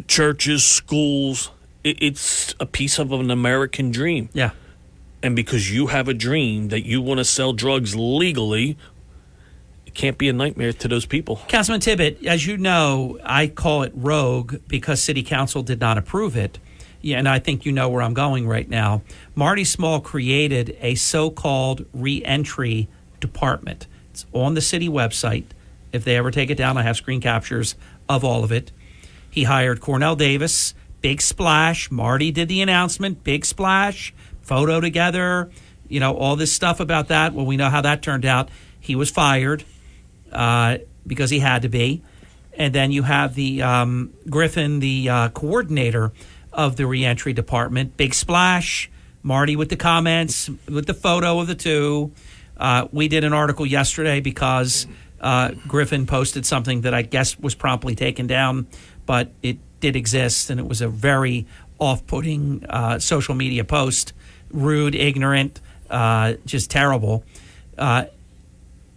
churches, schools. It's a piece of an American dream. Yeah. And because you have a dream that you want to sell drugs legally, it can't be a nightmare to those people. Councilman Tibbet, as you know, I call it rogue because City Council did not approve it. Yeah, and I think you know where I'm going right now. Marty Small created a so-called reentry department. It's on the city website. If they ever take it down, I have screen captures of all of it. He hired Cornell Davis, big splash. Marty did the announcement, big splash, photo together, all this stuff about that. Well, we know how that turned out. He was fired because he had to be. And then you have the Griffin, the coordinator of the reentry department. Big splash. Marty with the comments, with the photo of the two. We did an article yesterday because Griffin posted something that I guess was promptly taken down, but it did exist, and it was a very off-putting social media post. Rude, ignorant, just terrible.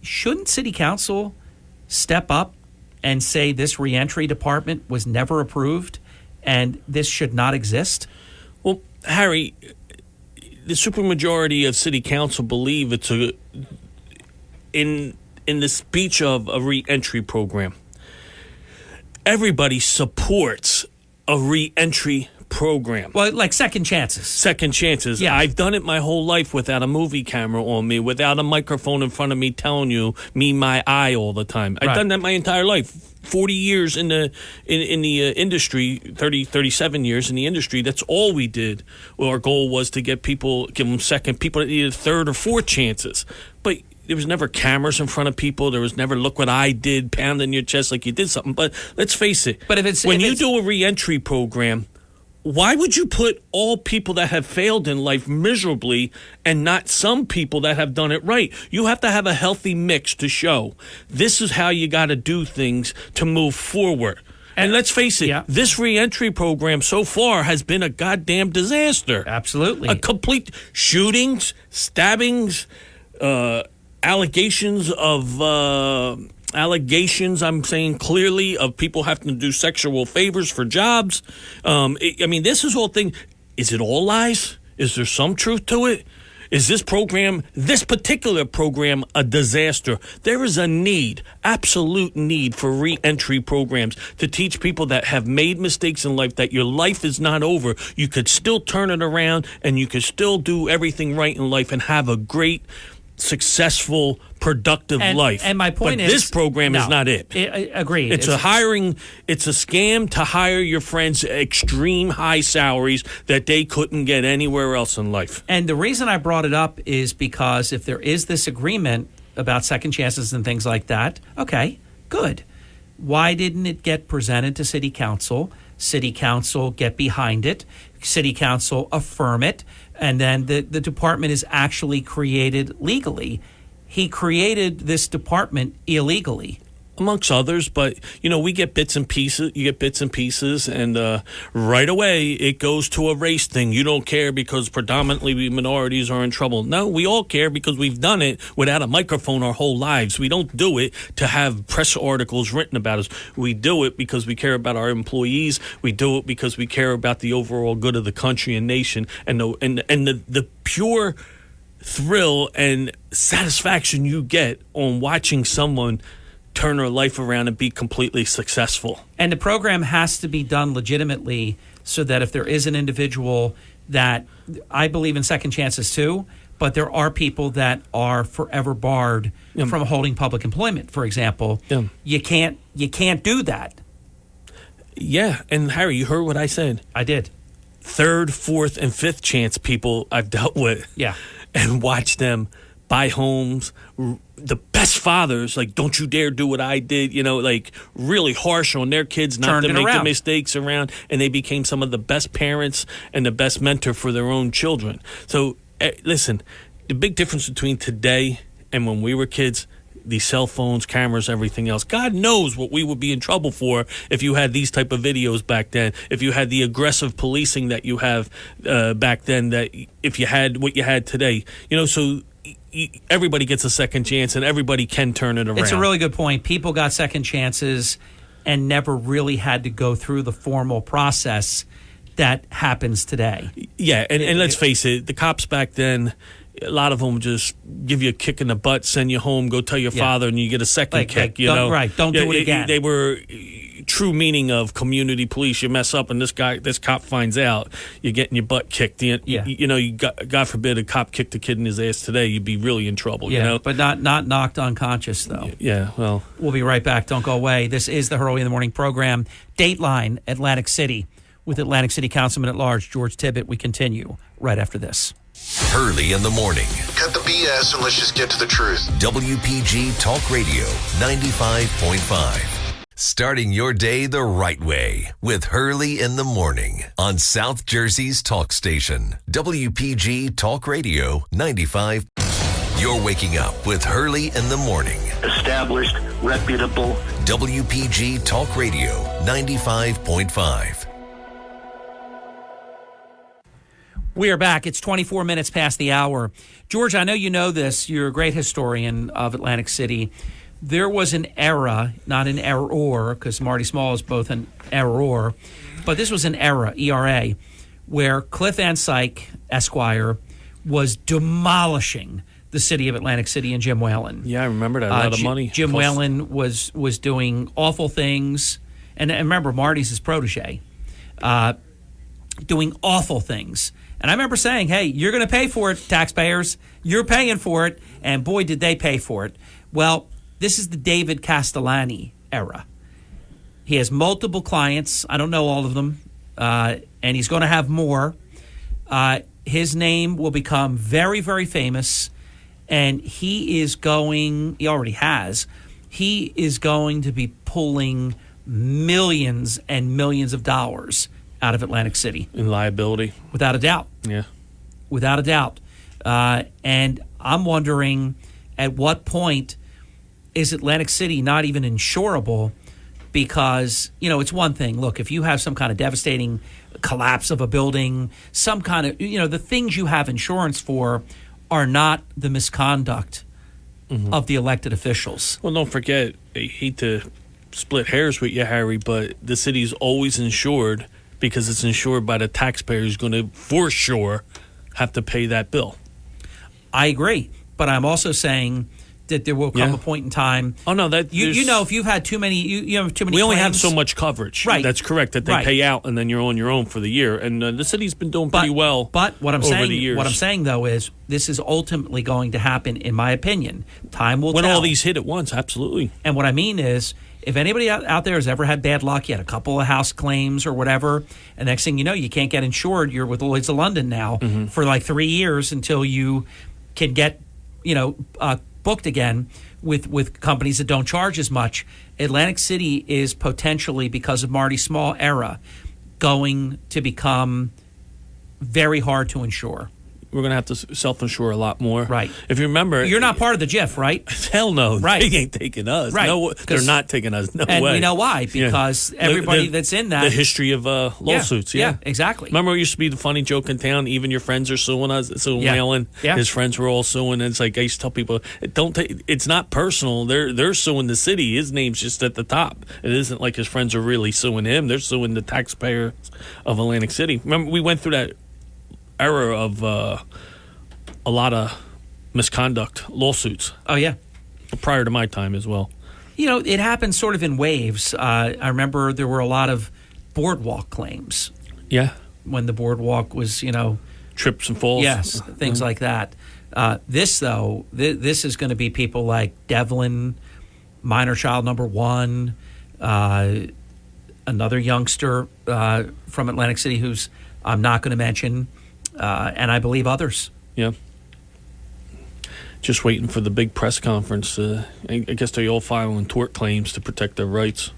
Shouldn't City Council step up and say this reentry department was never approved and this should not exist? Well, Harry, the supermajority of City Council believe it's in the speech of a reentry program. Everybody supports a reentry program. Well, like second chances. Second chances. Yeah. I've done it my whole life without a movie camera on me, without a microphone in front of me telling you my eye all the time. I've done that my entire life. 40 years in the industry, 37 years in the industry, that's all we did. Well, our goal was to give them second, people that needed third or fourth chances. But there was never cameras in front of people. There was never, look what I did, pounding your chest like you did something. But let's face it. But if you do a reentry program, why would you put all people that have failed in life miserably and not some people that have done it right? You have to have a healthy mix to show this is how you got to do things to move forward. And let's face it, this reentry program so far has been a goddamn disaster. Absolutely. A complete shootings, stabbings, allegations of allegations, I'm saying clearly, of people having to do sexual favors for jobs. This is all thing. Is it all lies? Is there some truth to it? Is this particular program, a disaster? There is a absolute need for re-entry programs to teach people that have made mistakes in life that your life is not over. You could still turn it around and you could still do everything right in life and have a great, successful, productive life. And my point is, this program is not it. Agreed. It's a scam to hire your friends extreme high salaries that they couldn't get anywhere else in life. And the reason I brought it up is because if there is this agreement about second chances and things like that, okay, good. Why didn't it get presented to City Council? City Council get behind it. City Council affirm it. And then the department is actually created legally. He created this department illegally. Amongst others, but, we get bits and pieces. You get bits and pieces, and right away it goes to a race thing. You don't care because predominantly we minorities are in trouble. No, we all care because we've done it without a microphone our whole lives. We don't do it to have press articles written about us. We do it because we care about our employees. We do it because we care about the overall good of the country and nation, and the pure thrill and satisfaction you get on watching someone turn her life around and be completely successful. And the program has to be done legitimately so that if there is an individual that, I believe in second chances too, but there are people that are forever barred from holding public employment, for example. You can't do that. Yeah, and Harry, you heard what I said. I did. Third, fourth, and fifth chance people I've dealt with. Yeah. And watch them buy homes. The best fathers, like, don't you dare do what I did, really harsh on their kids not to make the mistakes around. And they became some of the best parents and the best mentor for their own children. So, listen, the big difference between today and when we were kids, these cell phones, cameras, everything else. God knows what we would be in trouble for if you had these type of videos back then, if you had the aggressive policing that you have back then, that if you had what you had today. So everybody gets a second chance and everybody can turn it around. It's a really good point. People got second chances and never really had to go through the formal process that happens today. Yeah, and let's face it, the cops back then, a lot of them just give you a kick in the butt, send you home, go tell your father, and you get a second kick. Right? Don't do it again. They were true meaning of community police. You mess up, and this cop finds out, you're getting your butt kicked. God forbid a cop kicked a kid in his ass today, you'd be really in trouble. But not knocked unconscious though. Yeah, well, we'll be right back. Don't go away. This is the Hurley in the Morning program. Dateline, Atlantic City, with Atlantic City Councilman at Large George Tibbett. We continue right after this. Hurley in the Morning. Cut the BS and let's just get to the truth. WPG Talk Radio 95.5. Starting your day the right way with Hurley in the Morning on South Jersey's talk station. WPG Talk Radio 95. You're waking up with Hurley in the Morning. Established, reputable. WPG Talk Radio 95.5. We are back. It's 24 minutes past the hour. George, I know you know this. You're a great historian of Atlantic City. There was an era, not an error, because Marty Small is both an error, but this was an era, ERA, where Cliff Van Syke, Esquire, was demolishing the city of Atlantic City and Jim Whalen. Yeah, I remember that. A lot of money. Jim Whalen was doing awful things. And remember, Marty's his protege, doing awful things. And I remember saying, hey, you're going to pay for it, taxpayers. You're paying for it. And boy, did they pay for it. Well, this is the David Castellani era. He has multiple clients. I don't know all of them. And he's going to have more. His name will become very, very famous. And he already has, he is going to be pulling millions and millions of dollars out of Atlantic City. In liability. Without a doubt. Yeah. Without a doubt. And I'm wondering, at what point is Atlantic City not even insurable? Because, it's one thing. Look, if you have some kind of devastating collapse of a building, some kind of, the things you have insurance for are not the misconduct of the elected officials. Well, don't forget, I hate to split hairs with you, Harry, but the city's always insured because it's insured by the taxpayer who's going to, for sure, have to pay that bill. I agree, but I'm also saying that there will come a point in time. Oh no, that you know, if you've had too many, you have too many. We only have claims. so much coverage. Right, that's correct. That they pay out, and then you're on your own for the year. And the city's been doing pretty well. But what I'm over saying, the years. what I'm saying though, is this is ultimately going to happen, in my opinion. Time will when tell. all these hit at once. Absolutely. And what I mean is, if anybody out there has ever had bad luck, you had a couple of house claims or whatever, and next thing you know, you can't get insured. You're with Lloyd's of London now for like 3 years until you can get, booked again with companies that don't charge as much. Atlantic City is potentially, because of Marty Small era, going to become very hard to insure. We're going to have to self-insure a lot more. Right. If you remember... You're not part of the GIF, right? Hell no. Right. They ain't taking us. Right. No, they're not taking us. No and way. we know why. Because everybody that's in that... The history of lawsuits, Yeah, exactly. Remember it used to be the funny joke in town, even your friends are suing us. So Waylon, his friends were all suing. And it's like, I used to tell people, it's not personal. They're suing the city. His name's just at the top. It isn't like his friends are really suing him. They're suing the taxpayers of Atlantic City. Remember, we went through that era of... a lot of misconduct lawsuits. Oh, yeah. Prior to my time as well. It happened sort of in waves. I remember there were a lot of boardwalk claims. Yeah. When the boardwalk was, trips and falls. Yes, things like that. This, though, this is going to be people like Devlin, minor child number 1, another youngster from Atlantic City who's I'm not going to mention, and I believe others. Yeah. Just waiting for the big press conference. I guess they're all filing tort claims to protect their rights.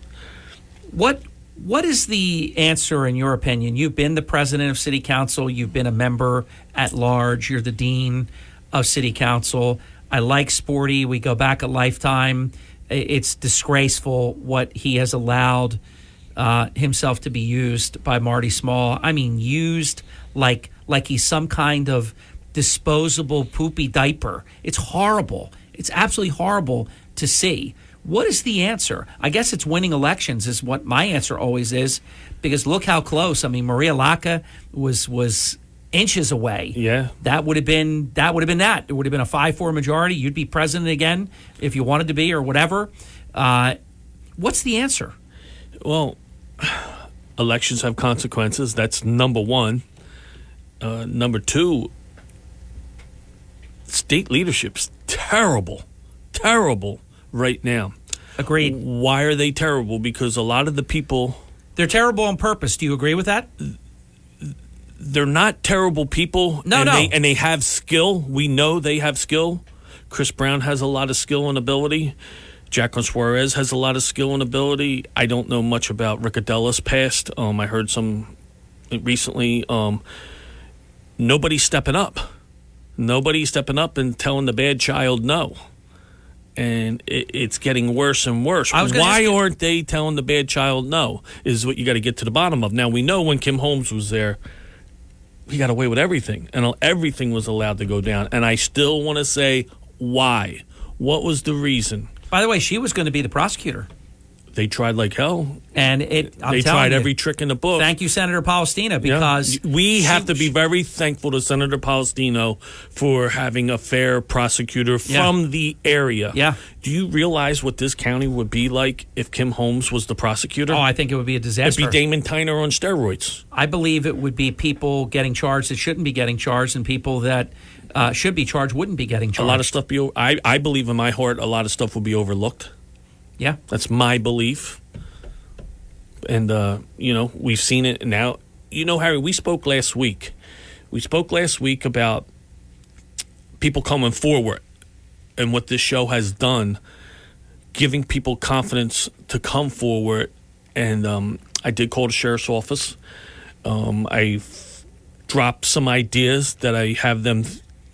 What is the answer, in your opinion? You've been the president of City Council. You've been a member at large. You're the dean of City Council. I like Sporty. We go back a lifetime. It's disgraceful what he has allowed himself to be used by Marty Small. I mean, used like he's some kind of disposable poopy diaper. It's horrible. It's absolutely horrible to see. What is the answer? I guess it's winning elections is what my answer always is, because look how close. I mean, Maria Lacca was inches away. Yeah. That would have been that. It would have been a 5-4 majority. You'd be president again if you wanted to be or whatever. What's the answer? Well, elections have consequences. That's number one. Number two, state leadership's terrible right now. Agreed. Why are they terrible? Because a lot of the people... They're terrible on purpose. Do you agree with that? They're not terrible people. No. And they have skill. We know they have skill. Chris Brown has a lot of skill and ability. Jacqueline Suarez has a lot of skill and ability. I don't know much about Riccadella's past. I heard some recently. Nobody's stepping up. Nobody's stepping up and telling the bad child no. And it's getting worse and worse. Why aren't they telling the bad child no is what you got to get to the bottom of. Now, we know when Kim Holmes was there, he got away with everything. And everything was allowed to go down. And I still want to say, why? What was the reason? By the way, she was going to be the prosecutor. They tried like hell. And they tried every trick in the book. Thank you, Senator Palestina, because... We have to be very thankful to Senator Palestino for having a fair prosecutor from the area. Yeah. Do you realize what this county would be like if Kim Holmes was the prosecutor? Oh, I think it would be a disaster. It'd be Damon Tyner on steroids. I believe it would be people getting charged that shouldn't be getting charged, and people that should be charged wouldn't be getting charged. A lot of stuff I believe in my heart a lot of stuff will be overlooked. Yeah. That's my belief. And, we've seen it now. Harry, we spoke last week. We spoke last week about people coming forward and what this show has done, giving people confidence to come forward. And I did call the sheriff's office. I dropped some ideas that I have them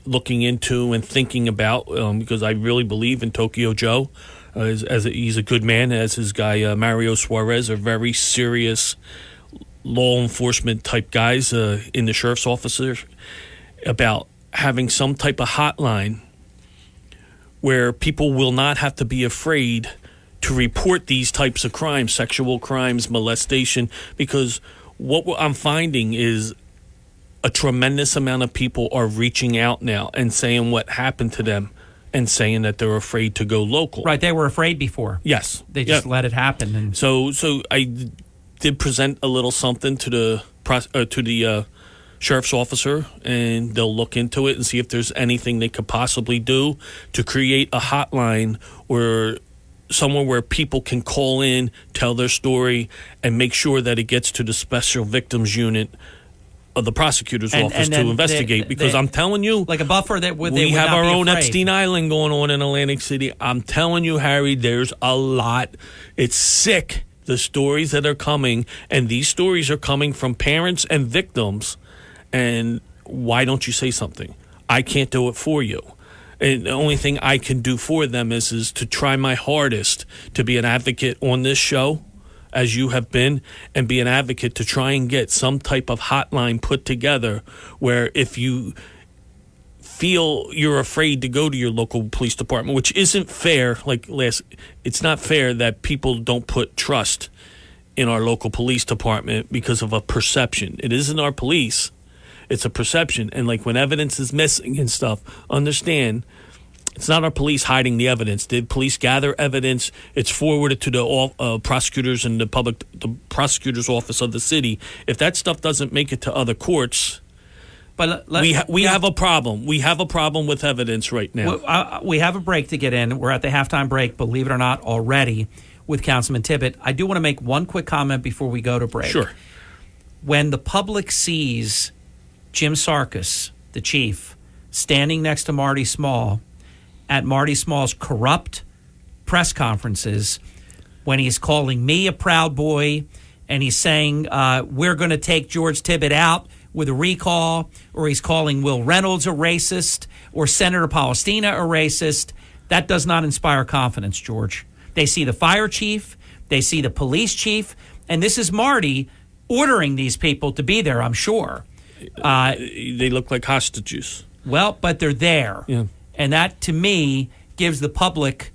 looking into and thinking about because I really believe in Tokyo Joe. He's a good man, as his guy Mario Suarez are very serious law enforcement type guys in the sheriff's office, about having some type of hotline where people will not have to be afraid to report these types of crimes, sexual crimes, molestation, because what I'm finding is a tremendous amount of people are reaching out now and saying what happened to them and saying that they're afraid to go local. Right, they were afraid before. Yes. They just let it happen. And So I did present a little something to the sheriff's officer, and they'll look into it and see if there's anything they could possibly do to create a hotline or somewhere where people can call in, tell their story, and make sure that it gets to the special victims unit of the prosecutor's office to investigate. Because I'm telling you, like a buffer that we have our own Epstein Island going on in Atlantic City. I'm telling you, Harry, there's a lot. It's sick, the stories that are coming, and these stories are coming from parents and victims. And why don't you say something? I can't do it for you. And the only thing I can do for them is to try my hardest to be an advocate on this show, as you have been, and be an advocate to try and get some type of hotline put together where if you feel you're afraid to go to your local police department, which isn't fair, it's not fair that people don't put trust in our local police department because of a perception. It isn't our police. It's a perception. And when evidence is missing and stuff, understand it's not our police hiding the evidence. Did police gather evidence? It's forwarded to the prosecutors and the prosecutor's office of the city. If that stuff doesn't make it to other courts, but we have a problem. We have a problem with evidence right now. We have a break to get in. We're at the halftime break, believe it or not, already with Councilman Tippett. I do want to make one quick comment before we go to break. Sure. When the public sees Jim Sarkis, the chief, standing next to Marty Small at Marty Small's corrupt press conferences, when he's calling me a proud boy and he's saying we're going to take George Tippett out with a recall, or he's calling Will Reynolds a racist or Senator Palestina a racist, that does not inspire confidence, George. They see the fire chief, they see the police chief, and this is Marty ordering these people to be there, I'm sure. They look like hostages. Well, but they're there. Yeah. And that, to me, gives the public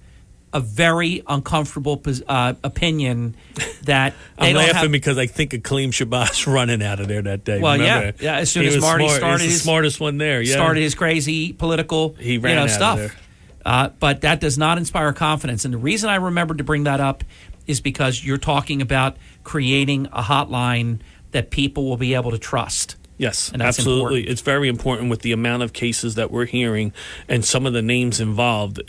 a very uncomfortable opinion that they I'm don't laughing have, because I think of Kaleem Shabazz running out of there that day. Well, Remember? yeah. As soon as Marty started he's the smartest one there. Yeah. Started his crazy political he ran out stuff. Of there. But that does not inspire confidence. And the reason I remembered to bring that up is because you're talking about creating a hotline that people will be able to trust. Yes, and that's absolutely. important. It's very important with the amount of cases that we're hearing and some of the names involved.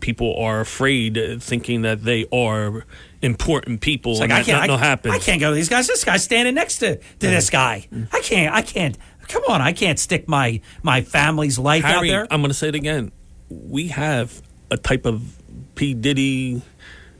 People are afraid, thinking that they are important people, It's and like, that nothing will happen. I can't go to these guys. This guy's standing next to this guy. I can't. Come on, I can't stick my family's life Harry, out there. I'm going to say it again. We have a type of P. Diddy,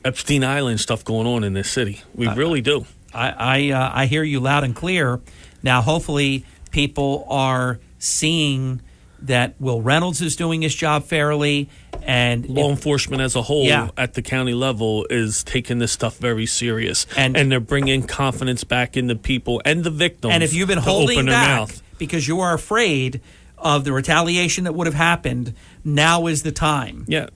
Epstein Island stuff going on in this city. We really do. I hear you loud and clear. Now, hopefully, people are seeing that Will Reynolds is doing his job fairly, and law enforcement as a whole at the county level is taking this stuff very serious, and they're bringing confidence back into people and the victims. And if you've been to holding open their back mouth. because you are afraid of the retaliation that would have happened, now is the time. Yeah.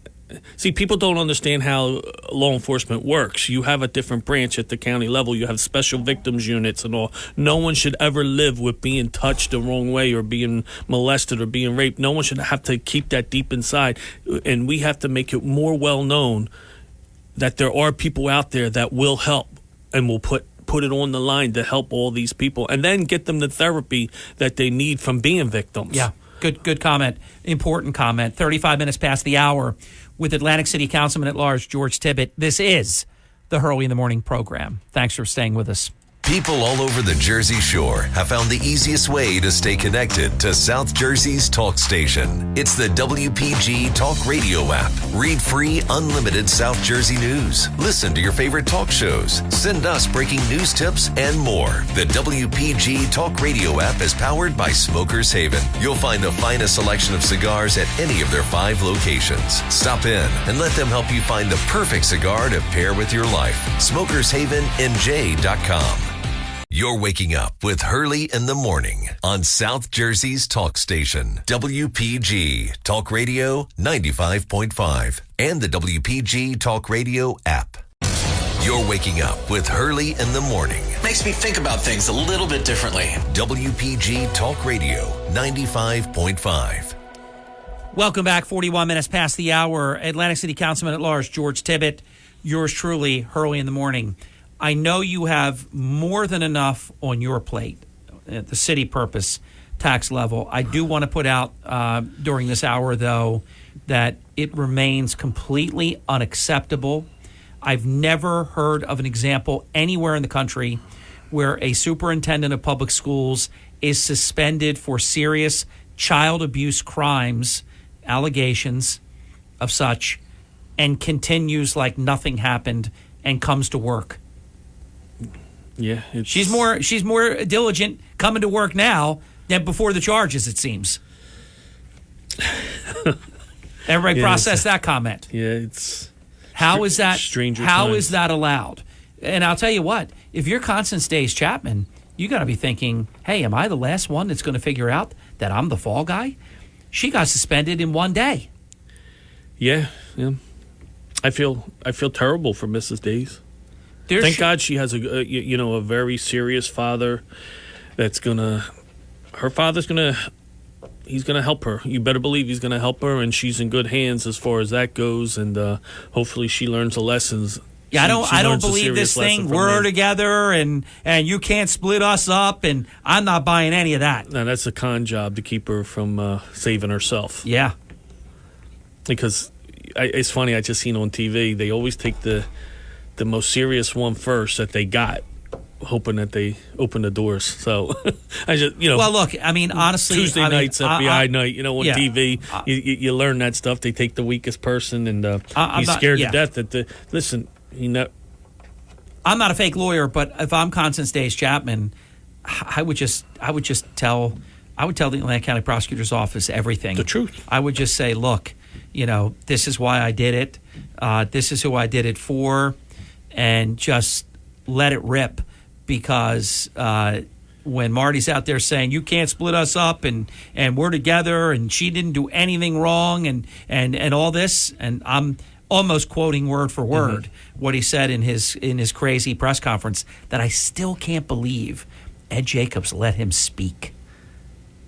See, people don't understand how law enforcement works. You have a different branch at the county level. You have special victims units and all. No one should ever live with being touched the wrong way or being molested or being raped. No one should have to keep that deep inside. And we have to make it more well known that there are people out there that will help and will put it on the line to help all these people and then get them the therapy that they need from being victims. Yeah, good comment. Important comment. 35 minutes past the hour with Atlantic City Councilman at Large George Tippett. This is the Hurley in the Morning program. Thanks for staying with us. People all over the Jersey Shore have found the easiest way to stay connected to South Jersey's talk station. It's the WPG Talk Radio app. Read free, unlimited South Jersey news. Listen to your favorite talk shows. Send us breaking news tips and more. The WPG Talk Radio app is powered by Smokers Haven. You'll find the finest selection of cigars at any of their 5 locations. Stop in and let them help you find the perfect cigar to pair with your life. SmokersHavenNJ.com. You're waking up with Hurley in the morning on South Jersey's talk station, WPG Talk Radio 95.5 and the WPG Talk Radio app. You're waking up with Hurley in the morning. Makes me think about things a little bit differently. WPG Talk Radio 95.5. Welcome back. 41 minutes past the hour. Atlantic City Councilman at Large George Tibbett, yours truly, Hurley in the morning. I know you have more than enough on your plate at the city purpose tax level. I do want to put out during this hour, though, that it remains completely unacceptable. I've never heard of an example anywhere in the country where a superintendent of public schools is suspended for serious child abuse crimes, allegations of such, and continues like nothing happened and comes to work. Yeah, she's more diligent coming to work now than before the charges, it seems. Everybody process that comment. Yeah, it's how is that stranger how times. is that allowed? And I'll tell you what, if you're Constance Days Chapman, you got to be thinking, hey, am I the last one that's going to figure out that I'm the fall guy? She got suspended in one day. Yeah. I feel terrible for Mrs. Days. Thank God she has a very serious father that's he's gonna help her. You better believe he's gonna help her, and she's in good hands as far as that goes. And hopefully she learns the lessons. Yeah, I don't believe this thing. We're together, and you can't split us up, and I'm not buying any of that. No, that's a con job to keep her from saving herself. Yeah, because it's funny. I just seen on TV they always take the most serious one first that they got, hoping that they open the doors. So I just, Well, look, I mean, honestly, Tuesday nights, FBI night, on TV, you learn that stuff. They take the weakest person, and he's scared to death that listen, I'm not a fake lawyer, but if I'm Constance Days Chapman, I would tell the Atlantic County Prosecutor's Office everything. The truth. I would just say, look, this is why I did it. This is who I did it for. And just let it rip, because when Marty's out there saying you can't split us up and we're together and she didn't do anything wrong and all this, and I'm almost quoting word for word what he said in his crazy press conference, that I still can't believe Ed Jacobs let him speak,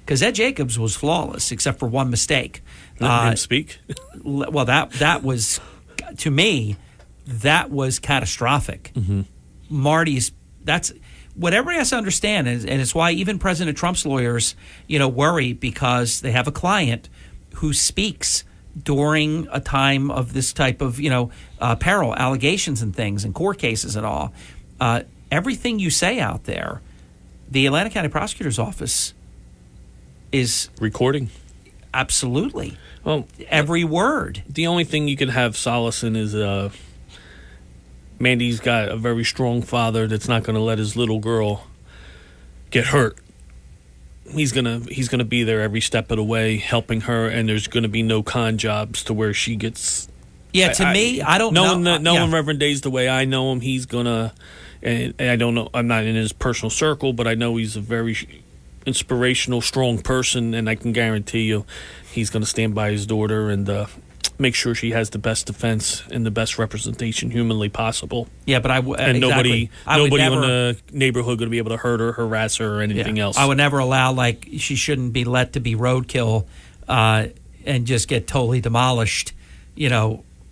because Ed Jacobs was flawless except for one mistake. Let him speak. Well, that was, to me, that was catastrophic. Marty's, that's what everybody has to understand, and it's why even President Trump's lawyers, worry, because they have a client who speaks during a time of this type of, peril, allegations and things, and court cases and all. Everything you say out there, the Atlantic County Prosecutor's Office is recording. Absolutely. Well, every word. The only thing you can have solace in is Mandy's got a very strong father that's not going to let his little girl get hurt. He's gonna be there every step of the way, helping her, and there's going to be no con jobs to where she gets. Yeah, I don't know. Knowing Reverend Days the way I know him, he's gonna. And I don't know. I'm not in his personal circle, but I know he's a very inspirational, strong person, and I can guarantee you, he's going to stand by his daughter and make sure she has the best defense and the best representation humanly possible. Yeah, but nobody in the neighborhood going to be able to hurt her, harass her, or anything else. I would never allow, she shouldn't be let to be roadkill and just get totally demolished,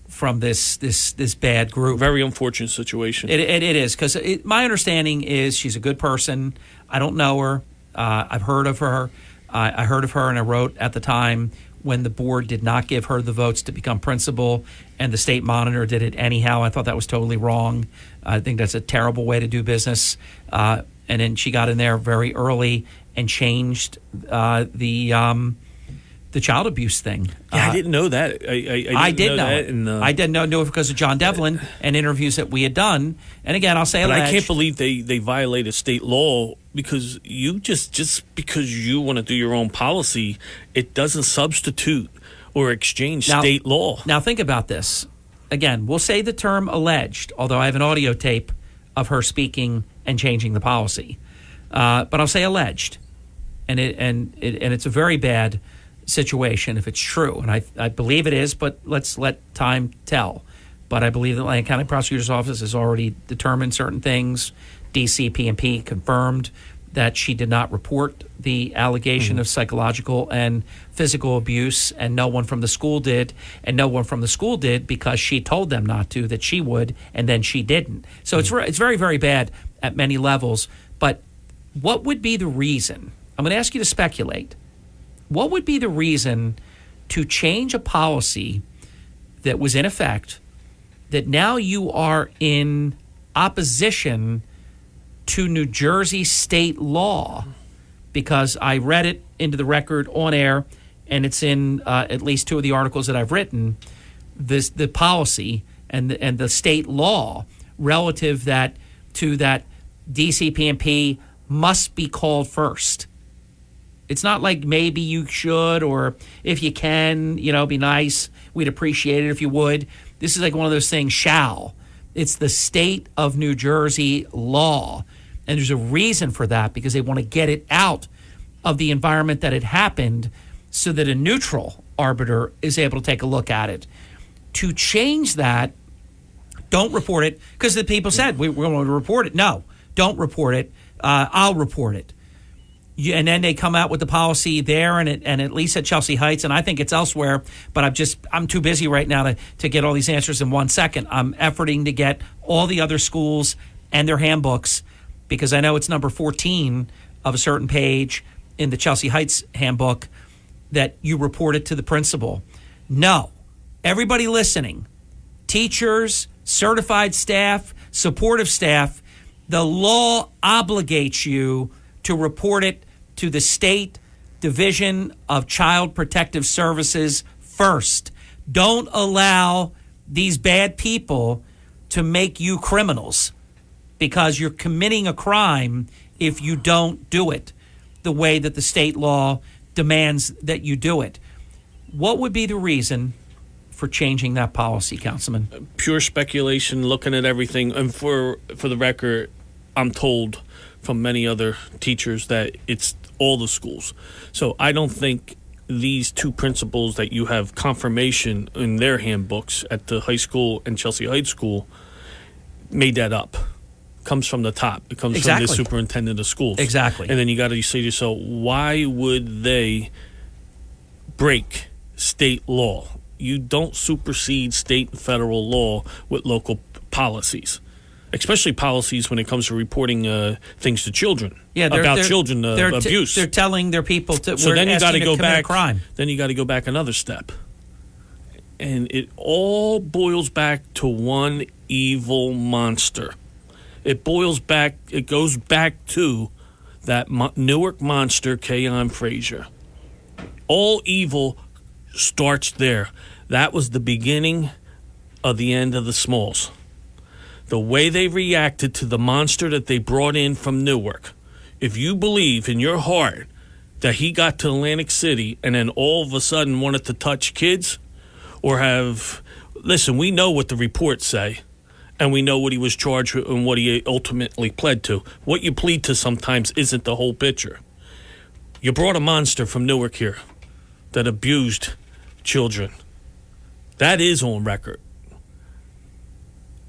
from this bad group. Very unfortunate situation. It is, because my understanding is she's a good person. I don't know her. I've heard of her. I heard of her, and I wrote at the time when the board did not give her the votes to become principal, and the state monitor did it anyhow. I thought that was totally wrong. I think that's a terrible way to do business. And then she got in there very early and changed the child abuse thing. Yeah, I didn't know that. I did know that. I didn't know it because of John Devlin and interviews that we had done. And again, I'll say, but I can't believe they violated state law, because you just because you want to do your own policy, it doesn't substitute or exchange state law. Now think about this. Again, we'll say the term alleged, although I have an audio tape of her speaking and changing the policy. but I'll say alleged, and it's a very bad situation if it's true, and I believe it is, but let's let time tell. But I believe the Atlantic County Prosecutor's Office has already determined certain things. DCP&P confirmed that she did not report the allegation of psychological and physical abuse, and no one from the school did, and no one from the school did because she told them not to, that she would, and then she didn't. So it's very, very bad at many levels. But what would be the reason? I'm going to ask you to speculate. What would be the reason to change a policy that was in effect, that now you are in opposition to New Jersey state law? Because I read it into the record on air, and it's in at least two of the articles that I've written, the policy and the state law relative to that DCP&P must be called first. It's not like maybe you should, or if you can, be nice. We'd appreciate it if you would. This is like one of those things, shall. It's the state of New Jersey law. And there's a reason for that, because they want to get it out of the environment that it happened so that a neutral arbiter is able to take a look at it. To change that, don't report it, because the people said, we're going to report it. No, don't report it. I'll report it. And then they come out with the policy there, and at least at Chelsea Heights, and I think it's elsewhere, but I'm too busy right now to get all these answers in 1 second. I'm efforting to get all the other schools and their handbooks, because I know it's number 14 of a certain page in the Chelsea Heights handbook that you report it to the principal. No. Everybody listening, teachers, certified staff, supportive staff, the law obligates you to report it to the State Division of Child Protective Services first. Don't allow these bad people to make you criminals, because you're committing a crime if you don't do it the way that the state law demands that you do it. What would be the reason for changing that policy, Councilman? Pure speculation, looking at everything. And for the record, I'm told from many other teachers that it's all the schools. So I don't think these two principals that you have confirmation in their handbooks at the high school and Chelsea Heights School made that up. Comes from the top. It comes from the superintendent of schools. Exactly. And then you got to say to yourself, why would they break state law? You don't supersede state and federal law with local policies, especially policies when it comes to reporting things to children. Yeah, children abuse. They're telling their people to. So then you got to go back. Crime. Then you got to go back another step, and it all boils back to one evil monster. It goes back to that Newark monster, Keon Frazier. All evil starts there. That was the beginning of the end of the Smalls. The way they reacted to the monster that they brought in from Newark. If you believe in your heart that he got to Atlantic City and then all of a sudden wanted to touch kids or listen, we know what the reports say. And we know what he was charged with and what he ultimately pled to. What you plead to sometimes isn't the whole picture. You brought a monster from Newark here that abused children. That is on record.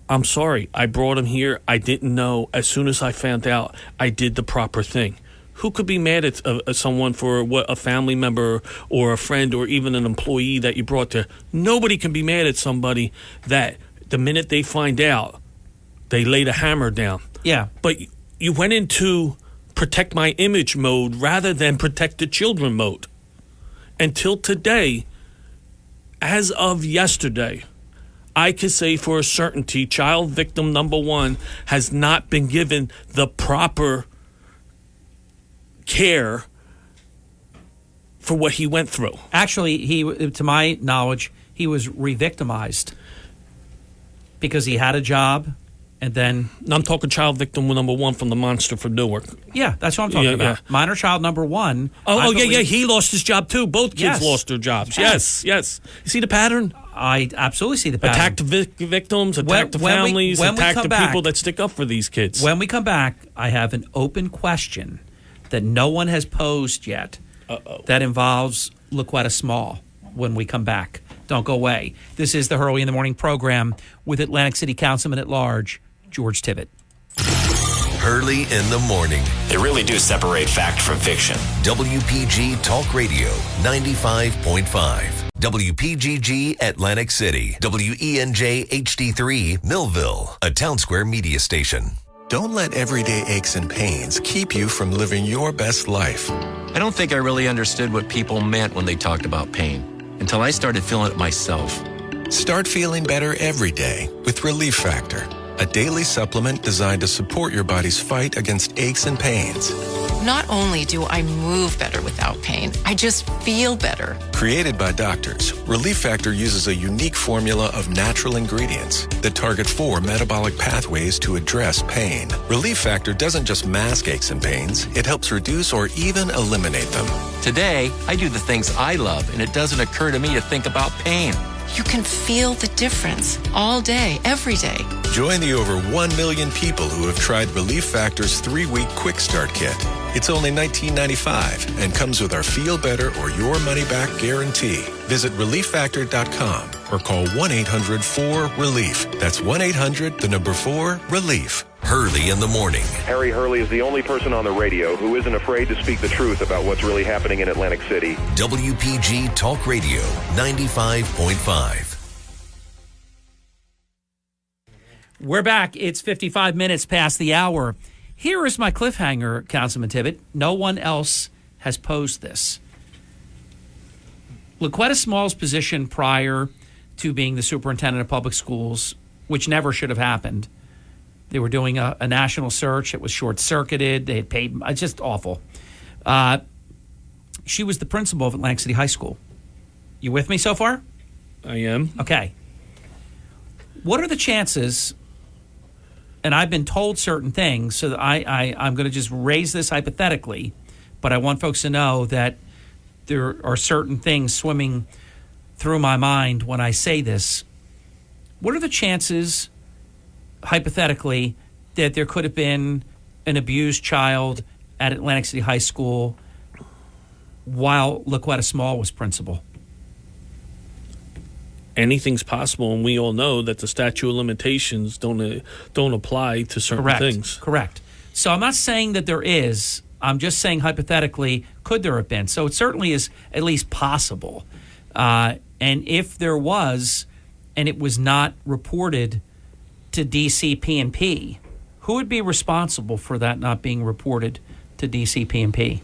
I'm sorry. I brought him here. I didn't know. As soon as I found out, I did the proper thing. Who could be mad at someone for what a family member or a friend or even an employee that you brought there? Nobody can be mad at somebody that the minute they find out, they lay the hammer down. Yeah. But you went into protect my image mode rather than protect the children mode. Until today, as of yesterday, I can say for a certainty child victim number 1 has not been given the proper care for what he went through. Actually, he, to my knowledge, he was re-victimized because he had a job And then I'm talking child victim number 1 from the monster from Newark. Yeah, that's what I'm talking about. Yeah. Minor child number 1. Yeah. He lost his job too. Both kids lost their jobs. Yes. You see the pattern? I absolutely see the pattern. Attack the victims, attack the families, attack the people that stick up for these kids. When we come back, I have an open question that no one has posed yet that involves Laquetta Small when we come back. Don't go away. This is the Hurley in the Morning program with Atlantic City Councilman at Large, George Tibbett. Hurley in the Morning. They really do separate fact from fiction. WPG Talk Radio 95.5. WPGG Atlantic City. WENJ HD3 Millville. A Town Square media station. Don't let everyday aches and pains keep you from living your best life. I don't think I really understood what people meant when they talked about pain until I started feeling it myself. Start feeling better every day with Relief Factor, a daily supplement designed to support your body's fight against aches and pains. Not only do I move better without pain, I just feel better. Created by doctors, Relief Factor uses a unique formula of natural ingredients that target 4 metabolic pathways to address pain. Relief Factor doesn't just mask aches and pains, it helps reduce or even eliminate them. Today, I do the things I love, and it doesn't occur to me to think about pain. You can feel the difference all day, every day. Join the over 1 million people who have tried Relief Factor's 3-week Quick Start Kit. It's only $19.95 and comes with our Feel Better or Your Money Back guarantee. Visit ReliefFactor.com or call 1-800-4-RELIEF. That's 1-800-4-RELIEF. Hurley in the Morning. Harry Hurley is the only person on the radio who isn't afraid to speak the truth about what's really happening in Atlantic City. WPG Talk Radio 95.5. We're back. It's 55 minutes past the hour. Here is my cliffhanger, Councilman Tibbett. No one else has posed this. Laquetta Small's position prior to being the superintendent of public schools, which never should have happened. They were doing a national search. It was short-circuited. They had paid. It's just awful. She was the principal of Atlantic City High School. You with me so far? I am. Okay. What are the chances, and I've been told certain things, so that I'm going to just raise this hypothetically, but I want folks to know that there are certain things swimming through my mind when I say this. What are the chances, hypothetically, that there could have been an abused child at Atlantic City High School while Laquetta Small was principal? Anything's possible, and we all know that the statute of limitations don't apply to certain things. Correct. So I'm not saying that there is. I'm just saying hypothetically, could there have been? So it certainly is at least possible. And if there was, and it was not reported to DCP&P, who would be responsible for that not being reported to DCP&P?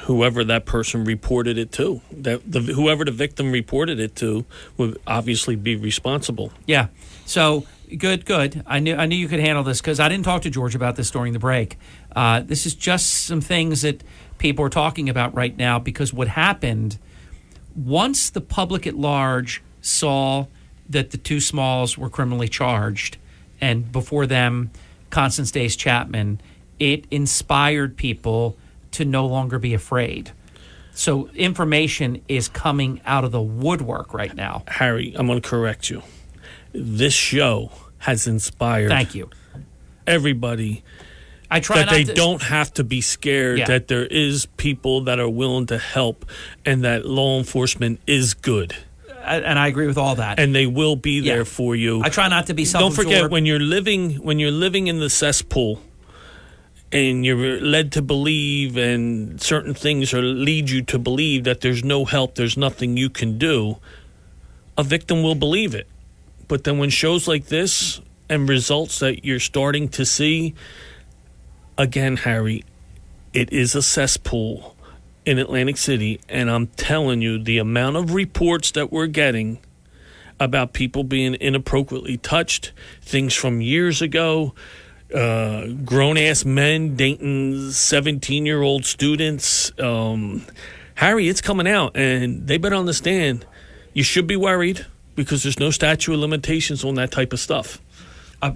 Whoever that person reported it to. Whoever the victim reported it to would obviously be responsible. Yeah. So good. I knew you could handle this because I didn't talk to George about this during the break. This is just some things that people are talking about right now because what happened once the public at large saw that the 2 Smalls were criminally charged, and before them, Constance Dace Chapman, it inspired people to no longer be afraid. So information is coming out of the woodwork right now. Harry, I'm going to correct you. This show has inspired Thank you. Everybody I try that they don't have to be scared, that there is people that are willing to help, and that law enforcement is good. And I agree with all that. And they will be there for you. I try not to be self-absorbed. Don't forget, when you're living in the cesspool and you're led to believe, and certain things lead you to believe that there's no help, there's nothing you can do, a victim will believe it. But then when shows like this and results that you're starting to see, again, Harry, it is a cesspool in Atlantic City, and I'm telling you, the amount of reports that we're getting about people being inappropriately touched, things from years ago, grown-ass men dating 17-year-old students. Harry, it's coming out, and they better understand you should be worried because there's no statute of limitations on that type of stuff.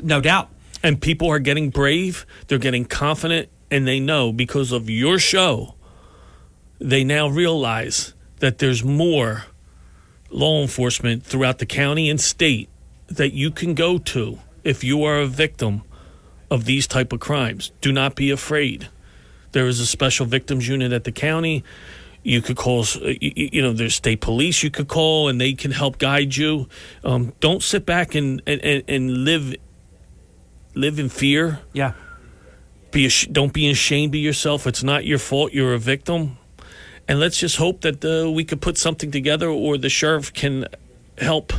No doubt. And people are getting brave. They're getting confident, and they know because of your show, they now realize that there's more law enforcement throughout the county and state that you can go to if you are a victim of these type of crimes. Do not be afraid. There is a special victims unit at the county. You could call, there's state police you could call, and they can help guide you. Don't sit back and live in fear. Yeah. Don't be ashamed of yourself. It's not your fault. You're a victim. And let's just hope that we could put something together, or the sheriff can help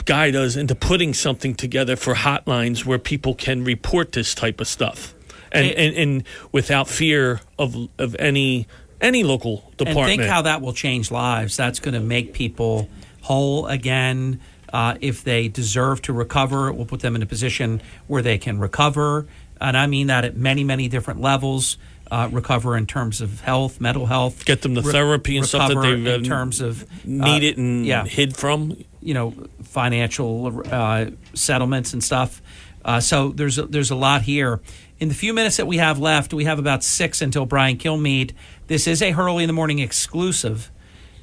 guide us into putting something together for hotlines where people can report this type of stuff, and without fear of any local department. And think how that will change lives. That's going to make people whole again. If they deserve to recover, it will put them in a position where they can recover. And I mean that at many, many different levels. Recover in terms of health, mental health. Get them the therapy and stuff that they've in terms of needed and hid from. Financial settlements and stuff. So there's a lot here. In the few minutes that we have left, we have about 6 until Brian Kilmeade. This is a Hurley in the Morning exclusive,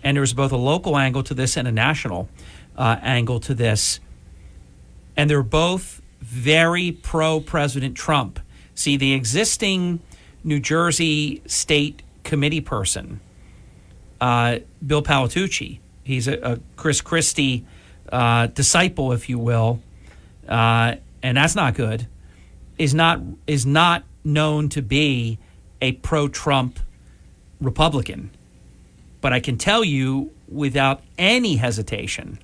and there's both a local angle to this and a national angle to this. And they're both very pro-President Trump. See, the existing New Jersey State Committee person, Bill Palatucci, he's a Chris Christie disciple, if you will, and that's not good, is not known to be a pro-Trump Republican. But I can tell you without any hesitation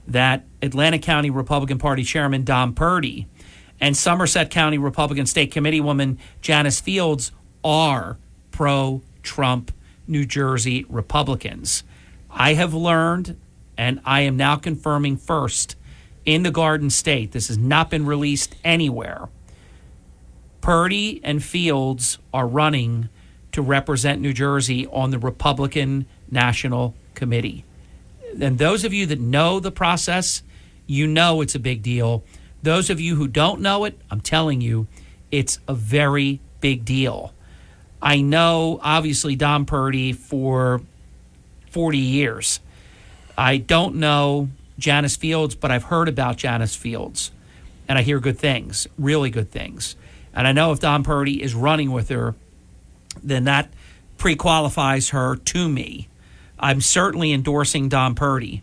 that Atlantic County Republican Party Chairman Don Purdy and Somerset County Republican State Committee woman Janice Fields are pro-Trump New Jersey Republicans. I have learned, and I am now confirming first, in the Garden State, this has not been released anywhere, Purdy and Fields are running to represent New Jersey on the Republican National Committee. And those of you that know the process, you know it's a big deal. Those of you who don't know it, I'm telling you, it's a very big deal. I know, obviously, Don Purdy for 40 years. I don't know Janice Fields, but I've heard about Janice Fields. And I hear good things, really good things. And I know if Don Purdy is running with her, then that pre-qualifies her to me. I'm certainly endorsing Don Purdy.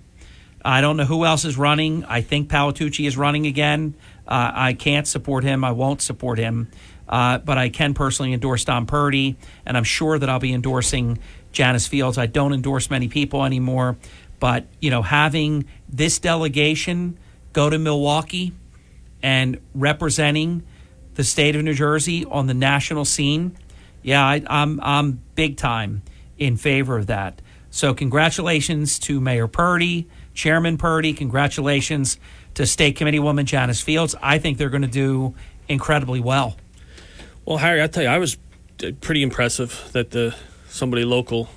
I don't know who else is running. I think Palatucci is running again. I can't support him. I won't support him. But I can personally endorse Don Purdy, and I'm sure that I'll be endorsing Janice Fields. I don't endorse many people anymore. But, having this delegation go to Milwaukee and representing the state of New Jersey on the national scene, I'm big time in favor of that. So congratulations to Mayor Purdy, Chairman Purdy. Congratulations to State Committee woman Janice Fields. I think they're going to do incredibly well. Well, Harry, I tell you, I was pretty impressive that somebody local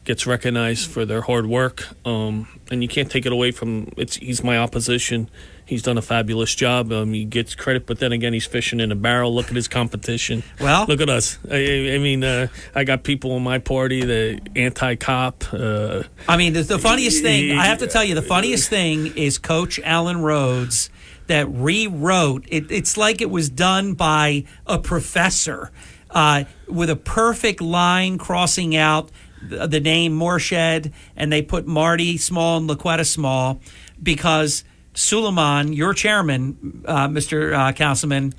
gets recognized for their hard work, and you can't take it away from. He's my opposition. He's done a fabulous job. He gets credit, but then again, he's fishing in a barrel. Look at his competition. Well, look at us. I mean, I got people in my party, the anti-cop. The funniest thing, I have to tell you, the funniest thing is Coach Alan Rhodes that rewrote it. It's like it was done by a professor with a perfect line crossing out the name Morshed, and they put Marty Small and Laquetta Small because Suleiman, your chairman, Mr. Councilman,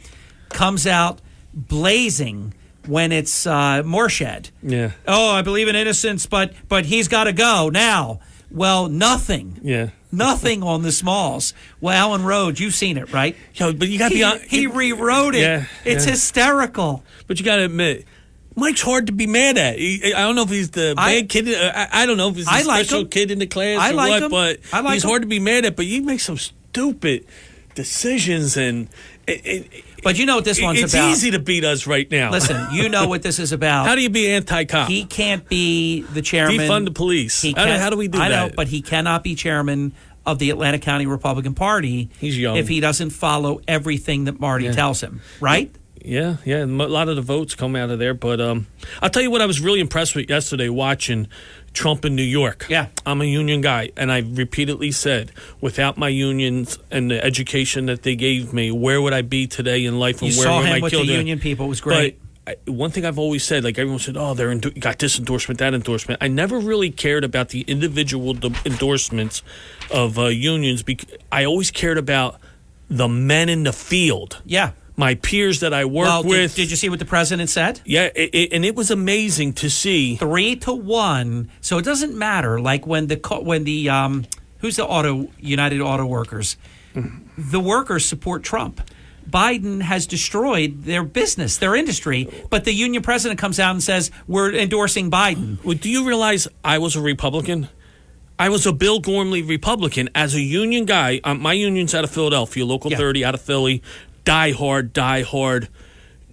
comes out blazing when it's Morshed. Yeah. Oh, I believe in innocence, but he's got to go now. Well, nothing. Yeah. Nothing on the Smalls. Well, Alan Rhodes, you've seen it, right? Yo, but you got to be on. He rewrote it. Yeah, it's hysterical. But you got to admit, Mike's hard to be mad at. I don't know if he's the bad kid. I don't know if he's the special kid in the class but he's hard to be mad at. But you make some stupid decisions, and but you know what this one's about. It's easy to beat us right now. Listen, you know what this is about. How do you be anti-cop? He can't be the chairman. Defund the police. How do we do that? I know, but he cannot be chairman of the Atlantic County Republican Party. He's young. If he doesn't follow everything that Marty tells him, right? Yeah. A lot of the votes come out of there. But I'll tell you what I was really impressed with yesterday watching Trump in New York. Yeah. I'm a union guy, and I repeatedly said, without my unions and the education that they gave me, where would I be today in life? And You where saw would him my with the children? union people. It was great. But one thing I've always said, like everyone said, oh, they're got this endorsement, that endorsement. I never really cared about the individual endorsements of unions. I always cared about the men in the field. Yeah. My peers that I work with. Did you see what the president said? Yeah, and it was amazing to see 3-1. So it doesn't matter. Like when the who's the United Auto Workers? The workers support Trump. Biden has destroyed their business, their industry, but the union president comes out and says we're endorsing Biden. Well, do you realize I was a Republican? I was a Bill Gormley Republican as a union guy. My union's out of Philadelphia, Local 30 out of Philly. Die hard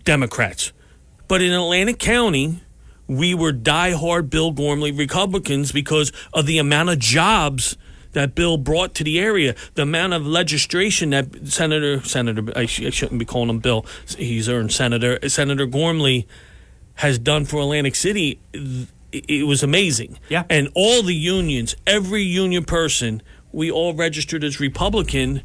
Democrats. But in Atlantic County, we were die-hard Bill Gormley Republicans because of the amount of jobs that Bill brought to the area, the amount of legislation that Senator, I shouldn't be calling him Bill, he's earned Senator Gormley has done for Atlantic City. It was amazing. Yeah. And all the unions, every union person, we all registered as Republican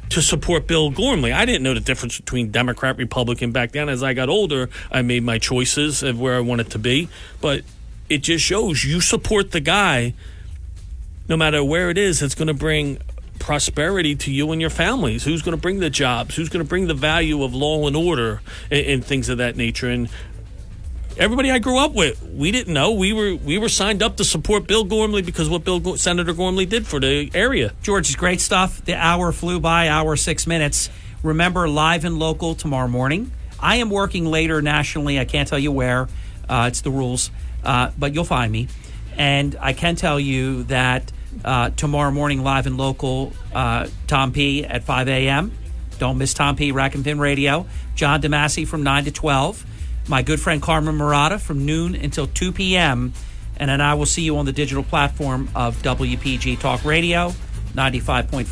to support Bill Gormley. I didn't know the difference between Democrat, Republican back then. As I got older, I made my choices of where I wanted to be. But it just shows you support the guy, no matter where it is, that's going to bring prosperity to you and your families. Who's going to bring the jobs? Who's going to bring the value of law and order and things of that nature? And everybody I grew up with, we didn't know. We were signed up to support Bill Gormley because what Senator Gormley did for the area. George, it's great stuff. The hour flew by, hour 6 minutes. Remember, live and local tomorrow morning. I am working later nationally. I can't tell you where. It's the rules. But you'll find me. And I can tell you that tomorrow morning, live and local, Tom P. at 5 a.m. Don't miss Tom P. Rack and Fin Radio. John DeMasi from 9 to 12. My good friend Carmen Murata from noon until 2 p.m. And then I will see you on the digital platform of WPG Talk Radio, 95.5